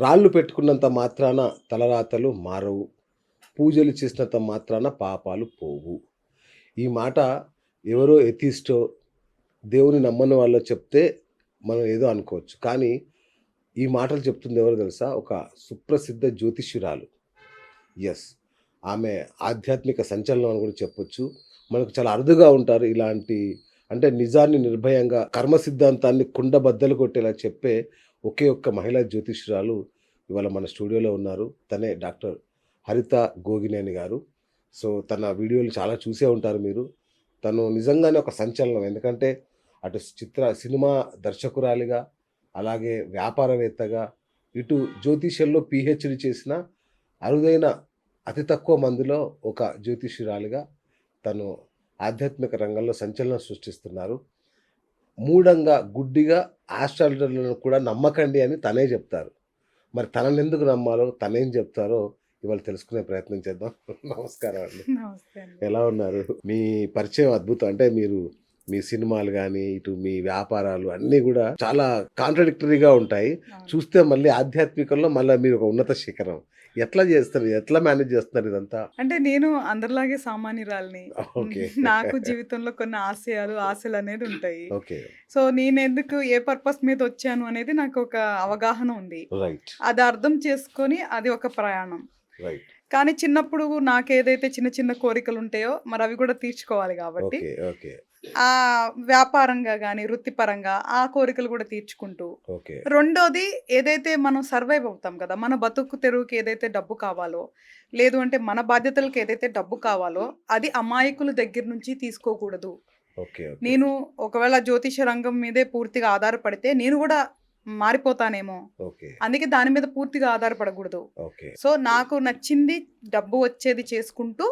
రాళ్ళు పెట్టుకున్నంత మాత్రాన తలరాతలు మారవు. పూజలు చేసినంత మాత్రాన పాపాలు పోవు. ఈ మాట ఎవరో ఎథిస్టో, దేవుని నమ్మని వాళ్ళో చెప్తే మనం ఏదో అనుకోవచ్చు. కానీ ఈ మాటలు చెప్తుంది ఎవరో తెలుసా? ఒక సుప్రసిద్ధ జ్యోతిష్యురాలు. యెస్. ఆమె ఆధ్యాత్మిక సంచలనం అని కూడా చెప్పొచ్చు. మనకు చాలా అరుదుగా ఉంటారు ఇలాంటి, అంటే నిజాన్ని నిర్భయంగా, కర్మ సిద్ధాంతాన్ని కుండబద్దలు కొట్టేలా చెప్పే ఒకే ఒక్క మహిళా జ్యోతిష్యురాలు ఇవాళ మన స్టూడియోలో ఉన్నారు. తనే డాక్టర్ హరిత గోగినేని గారు. సో, తన వీడియోలు చాలా చూసే ఉంటారు మీరు. తను నిజంగానే ఒక సంచలనం. ఎందుకంటే అటు సినిమా దర్శకురాలిగా, అలాగే వ్యాపారవేత్తగా, ఇటు జ్యోతిష్యంలో పీహెచ్‌డీ చేసిన అరుదైన అతి తక్కువ మందిలో ఒక జ్యోతిష్యురాలిగా తను ఆధ్యాత్మిక రంగంలో సంచలనం సృష్టిస్తున్నారు. మూఢంగా, గుడ్డిగా ఆస్ట్రాలజర్లను కూడా నమ్మకండి అని తనే చెప్తారు. మరి తననెందుకు నమ్మాలో, తనేం చెప్తారో ఇవాళ తెలుసుకునే ప్రయత్నం చేద్దాం. నమస్కారం అండి. నమస్తే అండి. ఎలా ఉన్నారు? మీ పరిచయం అద్భుతం. అంటే మీరు మీ సినిమాలు గానీ, ఇటు మీ వ్యాపారాలు అన్నీ గూడా చాలా కాంట్రడిక్టరీగా ఉంటాయి. అవును. చూస్తే మళ్ళీ ఆధ్యాత్మికంలో మళ్ళా మీరు ఒక ఉన్నత శిఖరం. ఎట్లా చేస్తారు? ఎట్లా మేనేజ్ చేస్తున్నారు ఇదంతా? అంటే నేను అందరిలాగే సామాన్యురాలిని. ఓకే. నాకు జీవితంలో కొన్ని ఆశలనేది ఉంటాయి. ఓకే. సో, నేనెందుకు ఏ పర్పస్ మీద వచ్చాను అనేది నాకు ఒక అవగాహన ఉంది. రైట్. అది అర్థం చేసుకొని అది ఒక ప్రయాణం. రైట్. కానీ చిన్నప్పుడు నాకేదైతే చిన్న చిన్న కోరికలు ఉంటాయో మరి అవి కూడా తీర్చుకోవాలి కాబట్టి ఓకే. ఓకే. ఆ వ్యాపారంగా కానీ వృత్తిపరంగా ఆ కోరికలు కూడా తీర్చుకుంటూ, ఓకే. రెండోది ఏదైతే మనం సర్వైవ్ అవుతాం కదా, మన బతుకు తెరువుకి ఏదైతే డబ్బు కావాలో, లేదు అంటే మన బాధ్యతలకు ఏదైతే డబ్బు కావాలో అది అమాయకుల దగ్గర నుంచి తీసుకోకూడదు. ఓకే. ఓకే. నేను ఒకవేళ జ్యోతిష రంగం మీదే పూర్తిగా ఆధారపడితే నేను కూడా మారిపోతానేమో, ఓకే. అందుకే దాని మీద పూర్తిగా ఆధారపడకూడదు. ఓకే. సో నాకు నచ్చింది డబ్బు వచ్చేది చేసుకుంటూ,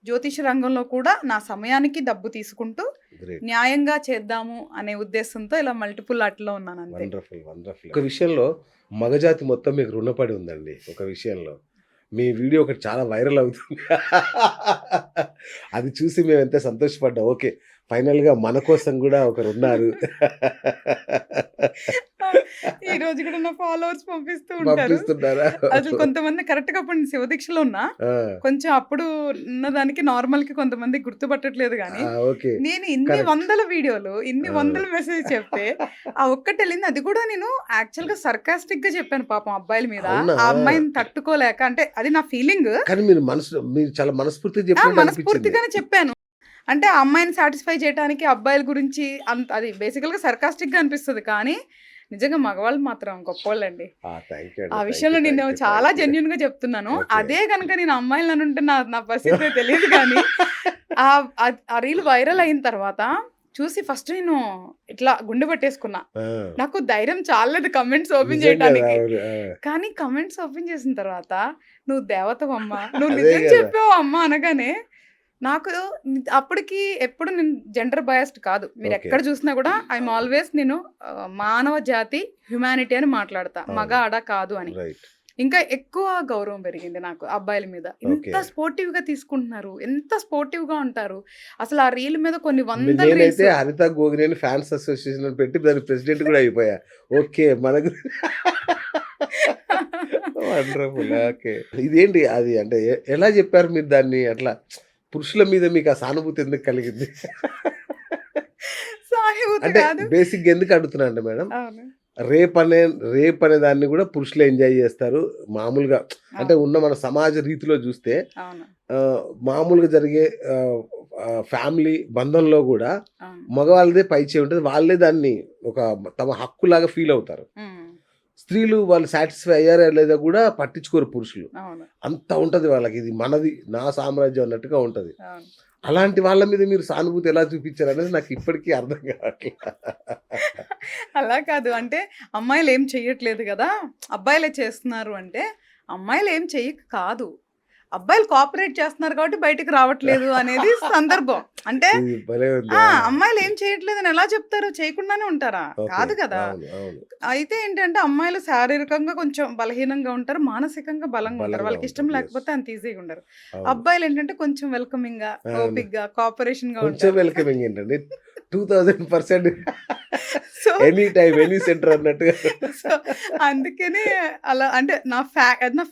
జ్యోతిష రంగంలో కూడా నా సమయానికి డబ్బు తీసుకుంటూ గ్రేట్. న్యాయంగా చేద్దాము అనే ఉద్దేశంతో ఇలా మల్టిపుల్ ఆర్ట్లో ఉన్నాను అంతే. వండర్ఫుల్. వండర్ఫుల్. ఒక విషయంలో మగజాతి మొత్తం మీకు రుణపడి ఉందండి. ఒక విషయంలో మీ వీడియో ఒకటి చాలా వైరల్ అవుతుంది. అది చూసి మేము ఎంత సంతోషపడ్డాం. ఓకే, ఫైనల్‌గా మన కోసం కూడా ఒకరున్నారు. ఈ రోజు కూడా నా ఫాలోవర్స్ పంపిస్తూ ఉంటారు. పంపిస్తున్నారా? అసలు కొంతమంది కరెక్ట్ గా అప్పుడు నేను శివదీక్షలో ఉన్నా, ఆ! కొంచెం అప్పుడు ఉన్నదానికి నార్మల్ కి కొంతమంది గుర్తుపట్టట్లేదు కానీ ఆ! ఓకే. నేను ఇన్ని కరెక్ట్. వందల వీడియోలు, ఇన్ని ఆ! వందల మెసేజ్ చెప్తే ఆ ఒక్కటి వెళ్ళింది. అది కూడా నేను యాక్చువల్ గా సర్కాస్టిక్ గా చెప్పాను పాపం అబ్బాయిల మీద. అవునా? ఆ అమ్మాయిని తట్టుకోలేక, అంటే అది నా ఫీలింగ్. కానీ మీరు చాలా మనస్ఫూర్తిగా చెప్పినట్టు అనిపించింది. మనస్ఫూర్తిగానే చెప్పాను. అంటే ఆ అమ్మాయిని సాటిస్ఫై చేయడానికి అబ్బాయిల గురించి అంత అది బేసికల్ గా సర్కాస్టిక్ గా అనిపిస్తుంది, కానీ నిజంగా మగవాళ్ళు మాత్రం గొప్పోళ్ళండి. థ్యాంక్ యూ ఆ అండి. విషయంలో థ్యాంక్ నేను యూ. చాలా థ్యాంక్ యూ. జెన్యున్ గా చెప్తున్నాను. ఓకే. అదే కనుక నేను అమ్మాయిలను అనుంటే నా పరిస్థితి తెలియదు కానీ ఆ రీల్ వైరల్ అయిన తర్వాత చూసి ఫస్ట్ నేను ఇట్లా గుండె పట్టేసుకున్నా. ఆ! నాకు ధైర్యం చాలలేదు కమెంట్స్ ఓపెన్ నిజంగా చేయడానికి. అవును. ఆ! కానీ కమెంట్స్ ఓపెన్ చేసిన తర్వాత నువ్వు దేవతవమ్మా, నువ్వు అదే నిజం కదా! చెప్పావు అమ్మా అనగానే నాకు అప్పటికి ఎప్పుడు నేను జెండర్ బయాస్డ్ కాదు. మీరు ఓకే. ఎక్కడ చూసినా కూడా ఐఎమ్ ఆల్వేస్ నేను మానవ జాతి హ్యుమానిటీ అని మాట్లాడతా, మగ అవును. ఆడ కాదు అని. రైట్. ఇంకా ఎక్కువ గౌరవం పెరిగింది నాకు అబ్బాయిల మీద. ఓకే. ఇంత స్పోర్టివ్ గా తీసుకుంటున్నారు, ఎంత స్పోర్టివ్ గా ఉంటారు. అసలు ఆ రీల్ మీద కొన్ని వందల రీల్స్. నేనైతే హరిత గోగినేని ఫ్యాన్స్ అసోసియేషన్ అని పెట్టి దాని ప్రెసిడెంట్ కూడా అయిపోయా. ఓకే. మనకు వండర్ఫుల్. ఓకే. ఇదేంటి అది, అంటే ఎలా చెప్పారు మీరు దాన్ని? అట్లా పురుషుల మీద మీకు ఆ సానుభూతి ఎందుకు కలిగింది? సానుభూతి అంటే కాదు. బేసిక్‌గా ఎందుకు అడుగుతున్నా అంటే మేడం, అవును. రేప్ అనే దాన్ని కూడా పురుషులే ఎంజాయ్ చేస్తారు. మామూలుగా అంటే అవును. ఉన్న మన సమాజ రీతిలో చూస్తే అవును. మామూలుగా జరిగే ఫ్యామిలీ బంధంలో కూడా అవును. మగవాళ్ళదే పైచేయి ఉంటది. వాళ్ళే దాన్ని ఒక తమ హక్కులాగా ఫీల్ అవుతారు. ఉమ్. స్త్రీలు వాళ్ళు సాటిస్ఫై అయ్యారా లేదా కూడా పట్టించుకోరు పురుషులు. అవును. అంత ఉంటది వాళ్ళకి. ఇది మనది, నా సామ్రాజ్యం అన్నట్టుగా ఉంటది. అవును. అలాంటి వాళ్ళ మీద మీరు సానుభూతి ఎలా చూపించారనేది నాకు ఇప్పటికీ అర్థం కావట్లేదు. అలా కాదు, అంటే అమ్మాయిలు ఏం చెయ్యట్లేదు కదా, అబ్బాయిలే చేస్తున్నారు అంటే, అమ్మాయిలు ఏం చెయ్యక కాదు, అబ్బాయిలు కోఆపరేట్ చేస్తున్నారు కాబట్టి బయటికి రావట్లేదు అనేది సందర్భం. అంటే ఇది భలే ఉంది. అమ్మాయిలు ఏం చేయట్లేదు అని ఎలా చెప్తారు? చేయకుండానే ఉంటారా? ఓకే. కాదు కదా. అవును. అవును. అయితే ఏంటంటే అమ్మాయిలు శారీరకంగా కొంచెం బలహీనంగా ఉంటారు, మానసికంగా బలంగా ఉంటారు. బలంగా వాళ్ళకి ఇష్టం ఉంటారు. యెస్. లేకపోతే అంత ఈజీగా ఉండరు. అవును. అబ్బాయిలు ఏంటంటే కొంచెం వెల్కమింగ్ గా, అవును. ఓపిక్ గా, కోఆపరేషన్ గా కొంచెం ఉంటారు. వెల్కమింగ్ ఏంటండి 2000% so any time any centre అన్నట్టుగా. సో అందుకనే అలా అంటే నా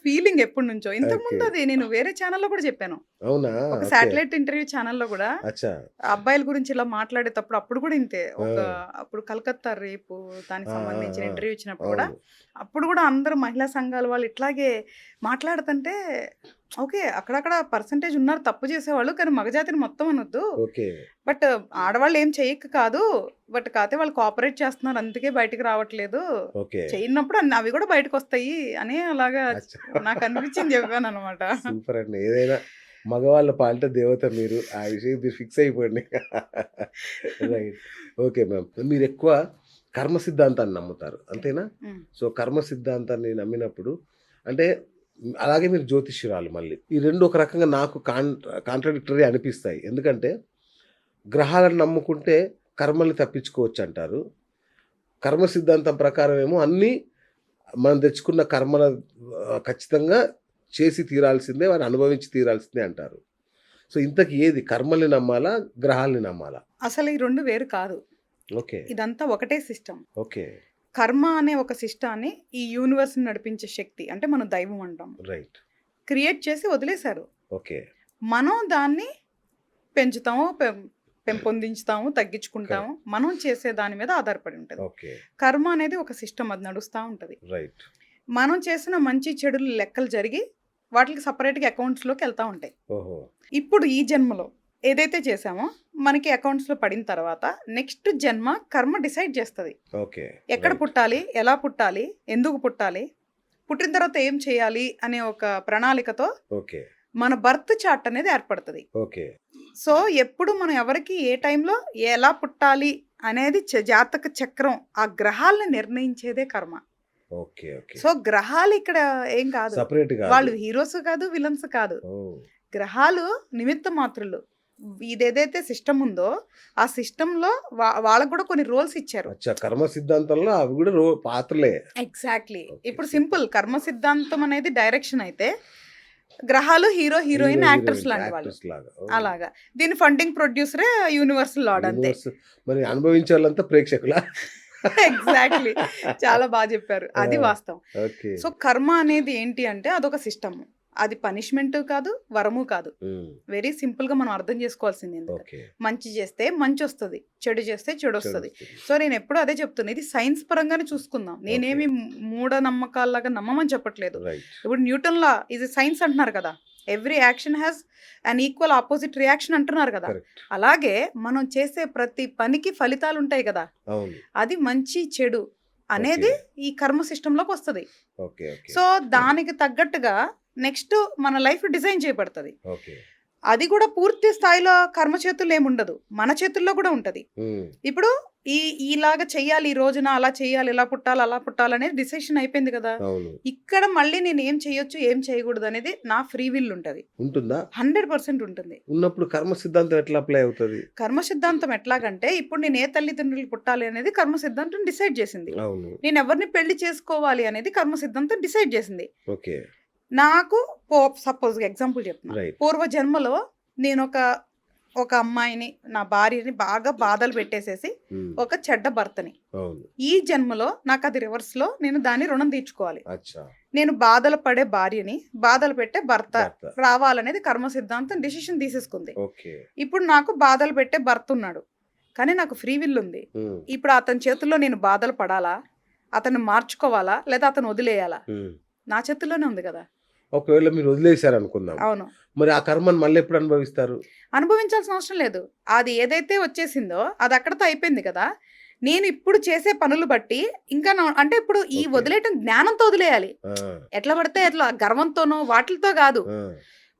ఫీలింగ్ ఎప్పటి నుంచో. ఇంతకుముందు ఓకే. అది నేను వేరే ఛానల్‌లో కూడా చెప్పాను. అవునా? ఒక ఓకే. శాటిలైట్ ఇంటర్వ్యూ ఛానల్‌లో కూడా అచ్చా! అబ్బాయిల గురించి ఇలా మాట్లాడేటప్పుడు అప్పుడు కూడా ఇంతే. ఆ! అప్పుడు కలకత్తా రేపు దానికి ఆ! ఆ! సంబంధించిన ఆ! ఇంటర్వ్యూ ఇచ్చినప్పుడు కూడా అవును. అప్పుడు కూడా అందరూ మహిళా సంఘాల వాళ్ళు ఇట్లాగే మాట్లాడుతుంటే ఓకే. అక్కడక్కడ పర్సెంటేజ్ ఉన్నారు తప్పు చేసేవాళ్ళు. కానీ మగజాతిని మొత్తం అనొద్దు. ఓకే. బట్ ఆడవాళ్ళు ఏం చెయ్యక కాదు. బట్ కాతే వాళ్ళు కోఆపరేట్ చేస్తున్నారు. అందుకే బయటికి రావట్లేదు. ఓకే. చేయనప్పుడు అవి కూడా బయటకొస్తాయి అని అలాగా అచ్చా! నాకనిపించింది చెప్పాననమాట. సూపర్ అండి. ఏదైనా మగవాళ్ళ పాలిట దేవత మీరు. ఆ విషయం మీరు ఫిక్స్ అయిపోండి. రైట్. Okay ma'am. మీరెక్కువ కర్మ సిద్ధాంతాన్ని నమ్ముతారు. అంతేనా? హ్మ్. సో, కర్మ సిద్ధాంతాన్ని నమ్మినప్పుడు అంటే అలాగే మీరు జ్యోతిష్యురాలు మళ్ళీ. ఈ 2 ఒక రకంగా నాకు కాంట్రాడిక్టరీ అనిపిస్తాయి. ఎందుకంటే గ్రహాలను నమ్ముకుంటే కర్మల్ని తప్పించుకోవచ్చంటారు. కర్మ సిద్ధాంతం ప్రకారం ఏమో అన్నీ మనం తెచ్చుకున్న కర్మల ఖచ్చితంగా చేసి తీరాల్సిందే, వారిని అనుభవించి తీరాల్సిందే అంటారు. సో, ఇంతకి ఏది కర్మల్ని నమ్మాలా? గ్రహాల్ని నమ్మాలా? అసలు ఈ 2 వేరు కాదు. ఓకే. ఇదంతా ఒకటే సిస్టమ్. ఓకే. కర్మ అనే ఒక సిస్టాన్ని ఈ యూనివర్స్‌ని నడిపించే శక్తి అంటే మనం దైవం అంటాం. రైట్. క్రియేట్ చేసి వదిలేశారు. ఓకే. మనం దాన్ని పెంచుతాము, పెంపొందించుతాము, తగ్గించుకుంటాము. మనం చేసే దాని మీద ఆధారపడి ఉంటది. ఓకే. కర్మ అనేది ఒక సిస్టమ్, అది నడుస్తా ఉంటది. రైట్. మనం చేసిన మంచి చెడులు లెక్కలు జరిగి వాటికి సెపరేట్‌గా అకౌంట్స్‌లోకి వెళ్తా ఉంటాయి. ఓహో! ఇప్పుడు ఈ జన్మలో ఏదైతే చేశామో మనకి అకౌంట్స్‌లో పడిన తర్వాత నెక్స్ట్ జన్మ కర్మ డిసైడ్ చేస్తది. ఓకే. ఎక్కడ రైట్. పుట్టాలి? ఎలా పుట్టాలి? ఎందుకు పుట్టాలి? పుట్టిన తర్వాత ఏం చేయాలి? అనే ఒక ప్రణాళికతో ఓకే. మన బర్త్ చార్ట్ అనేది ఏర్పడుతది. ఓకే. సో, ఎప్పుడు మనం ఎవరికి ఏ టైంలో ఎలా పుట్టాలి అనేది జాతక చక్రం ఆ గ్రహాలను నిర్ణయించేదే కర్మ. ఓకే. ఓకే. సో, గ్రహాలు ఇక్కడ ఏం కాదు. సెపరేట్ కాదు. వాళ్ళు హీరోస్ కాదు, విలన్స్ కాదు. ఓహ్! గ్రహాలు నిమిత్త మాత్రులు. ఇదేదైతే సిస్టమ్ ఉందో ఆ సిస్టంలో వాళ్ళకు కూడా కొన్ని రోల్స్ ఇచ్చారు. అచ్చా! కర్మ సిద్ధాంతంలో అవి కూడా పాత్రలే. ఎగ్జాక్ట్లీ. ఓకే. ఇప్పుడు సూపర్. సింపుల్ కర్మ సిద్ధాంతం అనేది డైరెక్షన్ అయితే గ్రహాలు హీరో, హీరోయిన్, యాక్టర్స్ లాంటి వాళ్ళు. యాక్టర్స్ లాగా. ఓహ్! అలాగా. దీని ఫండింగ్ ప్రొడ్యూసరే యూనివర్సల్ లార్డ్ అంతే. యూనివర్స్ మరి అనుభవించే వాళ్ళంతా ప్రేక్షకులా? ఎగ్జాక్ట్లీ. చాలా బాగా చెప్పారు. అది ఆ! వాస్తవం. ఓకే. సో, కర్మ అనేది ఏంటి అంటే అదొక సిస్టమ్. అది పనిష్మెంట్ కాదు, వరము కాదు. హ్మ్. వెరీ సింపుల్‌గా మనం అర్థం చేసుకోవాల్సింది ఎందుకంటే ఓకే. మంచి చేస్తే మంచొస్తది. చెడు చేస్తే చెడొస్తది. చదువుతుంది. సో, నేను ఎప్పుడూ అదే చెప్తున్నా. ఇది సైన్స్ పరంగానే చూసుకుందాం. నేనేమి మూఢనమ్మకాల్లాగా నమ్మమని చెప్పట్లేదు. రైట్. ఇప్పుడు న్యూటన్ లా ఇది సైన్స్ అంటున్నారు కదా! Every action has an equal opposite reaction అంటున్నారు కదా! కరెక్ట్. అలాగే మనం చేసే ప్రతి పనికి ఫలితాలు ఉంటాయి కదా! అవును. అది మంచి, చెడు అనేది ఈ కర్మ సిస్టంలోకి వస్తది. ఓకే. ఓకే. సో, దానికి తగ్గట్టుగా నెక్స్ట్ మన లైఫ్ డిజైన్ చేయబడతది. ఓకే. అది కూడా పూర్తి స్థాయిలో కర్మ చేతుల్లో ఏముండదు. మన చేతుల్లో కూడా ఉంటది. హ్మ్. ఇప్పుడు ఇలాగ చెయ్యాలి, ఈ రోజున అలా చెయ్యాలి, ఇలా పుట్టాలి, అలా పుట్టాలి అనేది డిసిషన్ అయిపోయింది కదా! అవును. ఇక్కడ మళ్ళీ నేను ఏం చేయొచ్చు, ఏం చేయకూడదు అనేది నా ఫ్రీ విల్ ఉంటది. ఉంటుందా? 100% ఉంటుంది. ఉన్నప్పుడు కర్మ సిద్ధాంతం ఎట్లా అప్లై అవుతది? కర్మ సిద్ధాంతం ఎట్లాగంటే ఇప్పుడు నేను ఏ తల్లిదండ్రులు పుట్టాలి అనేది కర్మ సిద్ధాంతం డిసైడ్ చేసింది. అవును. నేను ఎవరిని పెళ్లి చేసుకోవాలి అనేది కర్మ సిద్ధాంతం డిసైడ్ చేసింది. ఓకే. నాకు సపోజ్‌గా ఎగ్జాంపుల్ చెప్తున్నా. రైట్. పూర్వ జన్మలో నేను ఒక అమ్మాయిని, నా భార్యని బాగా బాధలు పెట్టేసేసి హ్మ్. ఒక చెడ్డ భర్తని. అవును. ఈ జన్మలో నాకు అది రివర్స్‌లో నేను దాని రుణం తీర్చుకోవాలి. అచ్చా! నేను బాధలు పడే భార్యని, బాధలు పెట్టే భర్త భర్త. రావాలనేది కర్మ సిద్ధాంతం డిసిషన్ తీసేసుకుంది. ఓకే. ఇప్పుడు నాకు బాధలు పెట్టే భర్త ఉన్నాడు. కానీ నాకు ఫ్రీ విల్ ఉంది. హ్మ్. ఇప్పుడు అతని చేతుల్లో నేను బాధలు పడాలా? అతన్ని మార్చుకోవాలా? లేదా అతను వదిలేయాలా? హ్మ్. నా చేతుల్లోనే ఉంది కదా! ఒకవేళ మీరు వదిలేశారనుకుందాం. అవును. మరి ఆ కర్మను మళ్ళీ ఎప్పుడు అనుభవిస్తారు? అనుభవించాల్సిన అవసరం లేదు. అది ఏదైతే వచ్చేసిందో అది అక్కడితో అయిపోయింది కదా! నేను ఇప్పుడు చేసే పనులు బట్టి ఇంకా అంటే ఇప్పుడు ఈ ఓకే. వదిలేయటం జ్ఞానంతో వదిలేయాలి. ఆ! ఎట్లా పడితే అట్లా గర్వంతోనో వాటిలతో కాదు. ఆ!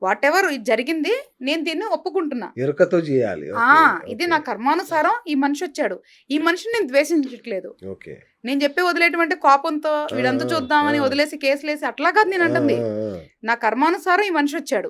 వాటెవర్ ఇది జరిగింది, నేను దీన్ని ఒప్పుకుంటున్నా. ఎరుకతో చేయాలి. ఆ! ఓకే. ఇది ఓకే. నా కర్మానుసారం ఈ మనిషి వచ్చాడు. ఈ మనిషిని నేను ద్వేషించట్లేదు. ఓకే. నేను చెప్పే వదిలేయటం అంటే కోపంతో వీడంతా చూద్దామని వదిలేసి కేసులేసి అట్లా కాదు నేను అంటుంది. నా కర్మానుసారం ఈ మనిషి వచ్చాడు.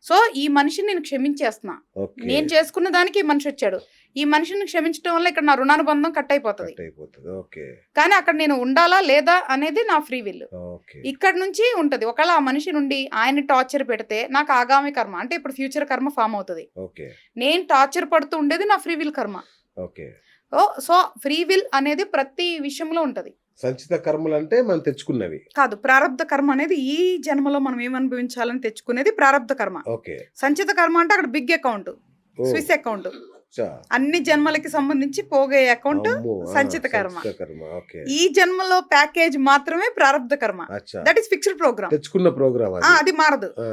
సో, ఈ మనిషిని నేను క్షమించేస్తున్నా. ఓకే. నేను చేసుకున్న దానికి ఈ మనిషి వచ్చాడు. ఈ మనిషిని క్షమించడం వల్ల ఇక్కడ నా రుణానుబంధం కట్ అయిపోతది. కట్ అయిపోతది. ఓకే. కానీ అక్కడ నేను ఉండాలా లేదా అనేది నా ఫ్రీ విల్. ఓకే. ఇక్కడ నుంచి ఉంటది. ఒకవేళ ఆ మనిషి నుండి ఆయన్ని టార్చర్ పెడితే నాకు ఆగామి కర్మ అంటే ఇప్పుడు ఫ్యూచర్ కర్మ ఫామ్ అవుతది. ఓకే. నేను టార్చర్ పడుతూ ఉండేది నా ఫ్రీ విల్ కర్మ. ఓకే. సో ఫ్రీ విల్ అనేది ప్రతి విషయంలో ఉంటది. సంచిత కర్మలు అంటే మనం తెచ్చుకున్నవి. కాదు, ప్రారబ్ధ కర్మ అనేది ఈ జన్మలో మనం ఏం అనుభవించాలని తెచ్చుకునేది ప్రారబ్ధ కర్మ. ఓకే. సంచిత కర్మ అంటే అక్కడ బిగ్ అకౌంట్, ఓ, స్విస్ అకౌంట్, చా. అన్ని జన్మలకి సంబంధించి పోగే అకౌంట్ అమ్మో, సంచిత కర్మ. సంచిత కర్మ. ఓకే. ఈ జన్మలో ప్యాకేజ్ మాత్రమే ప్రారబ్ధ కర్మ. అచ్చా. That is fixed program. తెచ్చుకున్న ప్రోగ్రామ్ అది. అది మారదు. ఆ.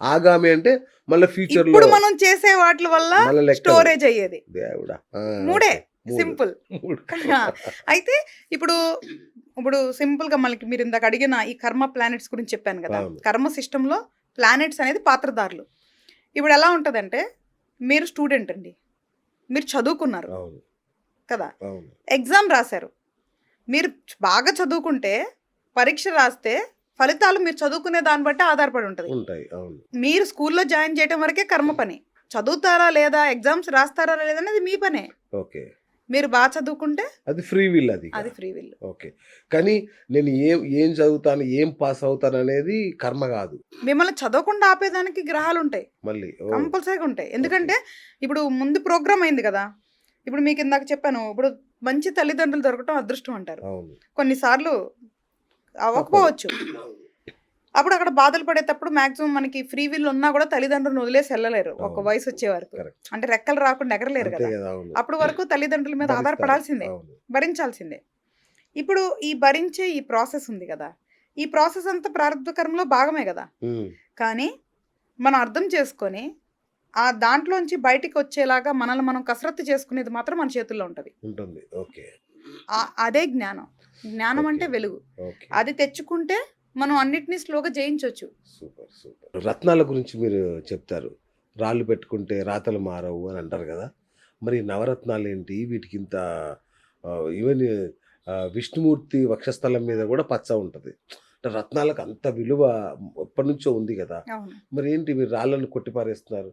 ఆగామి అంటే మళ్ళీ ఫ్యూచర్ లో ఇప్పుడు మనం చేసే వాటి వల్ల మళ్ళీ లెక్క. స్టోరేజ్ అయ్యేది దేవుడా. ఆ, మూడే. మూడు. సింపుల్. మూడు. అయితే ఇప్పుడు ఇప్పుడు సింపుల్ గా మనకి మీరు ఇందాక అడిగిన ఈ కర్మ ప్లానెట్స్ గురించి చెప్పాను కదా. అవును. కర్మ సిస్టమ్ లో ప్లానెట్స్ అనేది పాత్రదారులు. ఇప్పుడు ఎలా ఉంటదంటే, మీరు స్టూడెంట్ అండి, మీరు చదువుకున్నారు అవును. కదా, అవును. ఎగ్జామ్ రాశారు. మీరు బాగా చదువుకుంటే పరీక్ష రాస్తే ఫలితాలు మీరు చదువుకునే దాన్ని బట్టి ఆధారపడి ఉంటుంది. ఉంటాయి. అవును. మీరు స్కూల్లో జాయిన్ చేయడం వరకే కర్మ పని. చదువుతారా లేదా, ఎగ్జామ్స్ రాస్తారా లేదా అనేది మీ పనే. ఓకే. మీరు బాగా చదువుకుంటే అది ఫ్రీ విల్. అది అది ఫ్రీ విల్. ఓకే. కానీ నేను ఏం చదువుతాను, ఏం పాస్ అవుతాను అనేది కర్మ కాదు. మిమ్మల్ని చదవకుండా ఆపేదానికి గ్రహాలు ఉంటాయి, మళ్ళీ కంపల్సరీగా ఉంటాయి. ఎందుకంటే ఇప్పుడు ముందు ప్రోగ్రామ్ అయింది కదా. ఇప్పుడు మీకు ఇందాక చెప్పాను, ఇప్పుడు మంచి తల్లిదండ్రులు దొరకటం అదృష్టం అంటారు. అవును. కొన్నిసార్లు అవ్వకపోవచ్చు. అప్పుడు అక్కడ బాధలు పడేటప్పుడు మాక్సిమం మనకి ఫ్రీ విల్ ఉన్నా కూడా తల్లిదండ్రులను వదిలేసి వెళ్ళలేరు ఒక అవును. వయసు వచ్చే వరకు. Correct. అంటే రెక్కలు రాకుండా ఎగరలేరు అంతే కదా. కదా. అవును. అప్పుడు వరకు తల్లిదండ్రుల మీద భరిస్తారు. ఆధారపడాల్సిందే, అవును. భరించాల్సిందే. ఇప్పుడు ఈ భరించే ఈ ప్రాసెస్ ఉంది కదా, ఈ ప్రాసెస్ అంతా ప్రారంభ కర్మలో భాగమే కదా. ఉమ్. కానీ మనం అర్థం చేసుకొని ఆ దాంట్లోంచి బయటికి వచ్చేలాగా మనల్ని మనం కసరత్తు చేసుకునేది మాత్రం మన చేతుల్లో ఉంటుంది. ఉంటుంది. ఓకే. అదే జ్ఞానం. జ్ఞానం అంటే ఓకే. వెలుగు. ఓకే. అది తెచ్చుకుంటే మనం అన్నిటినీ స్లోగా జయించవచ్చు. Super super. రత్నాల గురించి మీరు చెప్తారు. రాళ్ళు పెట్టుకుంటే రాతలు మారవు అని అంటారు కదా. మరి నవరత్నాలు ఏంటి వీటికి ఇంత ఈవెన్ విష్ణుమూర్తి వక్షస్థలం మీద కూడా పచ్చ ఉంటుంది. అంటే రత్నాలకు అంత విలువ ఎప్పటి నుంచో ఉంది కదా. అవును. మరి ఏంటి మీరు రాళ్ళను కొట్టిపారేస్తున్నారు?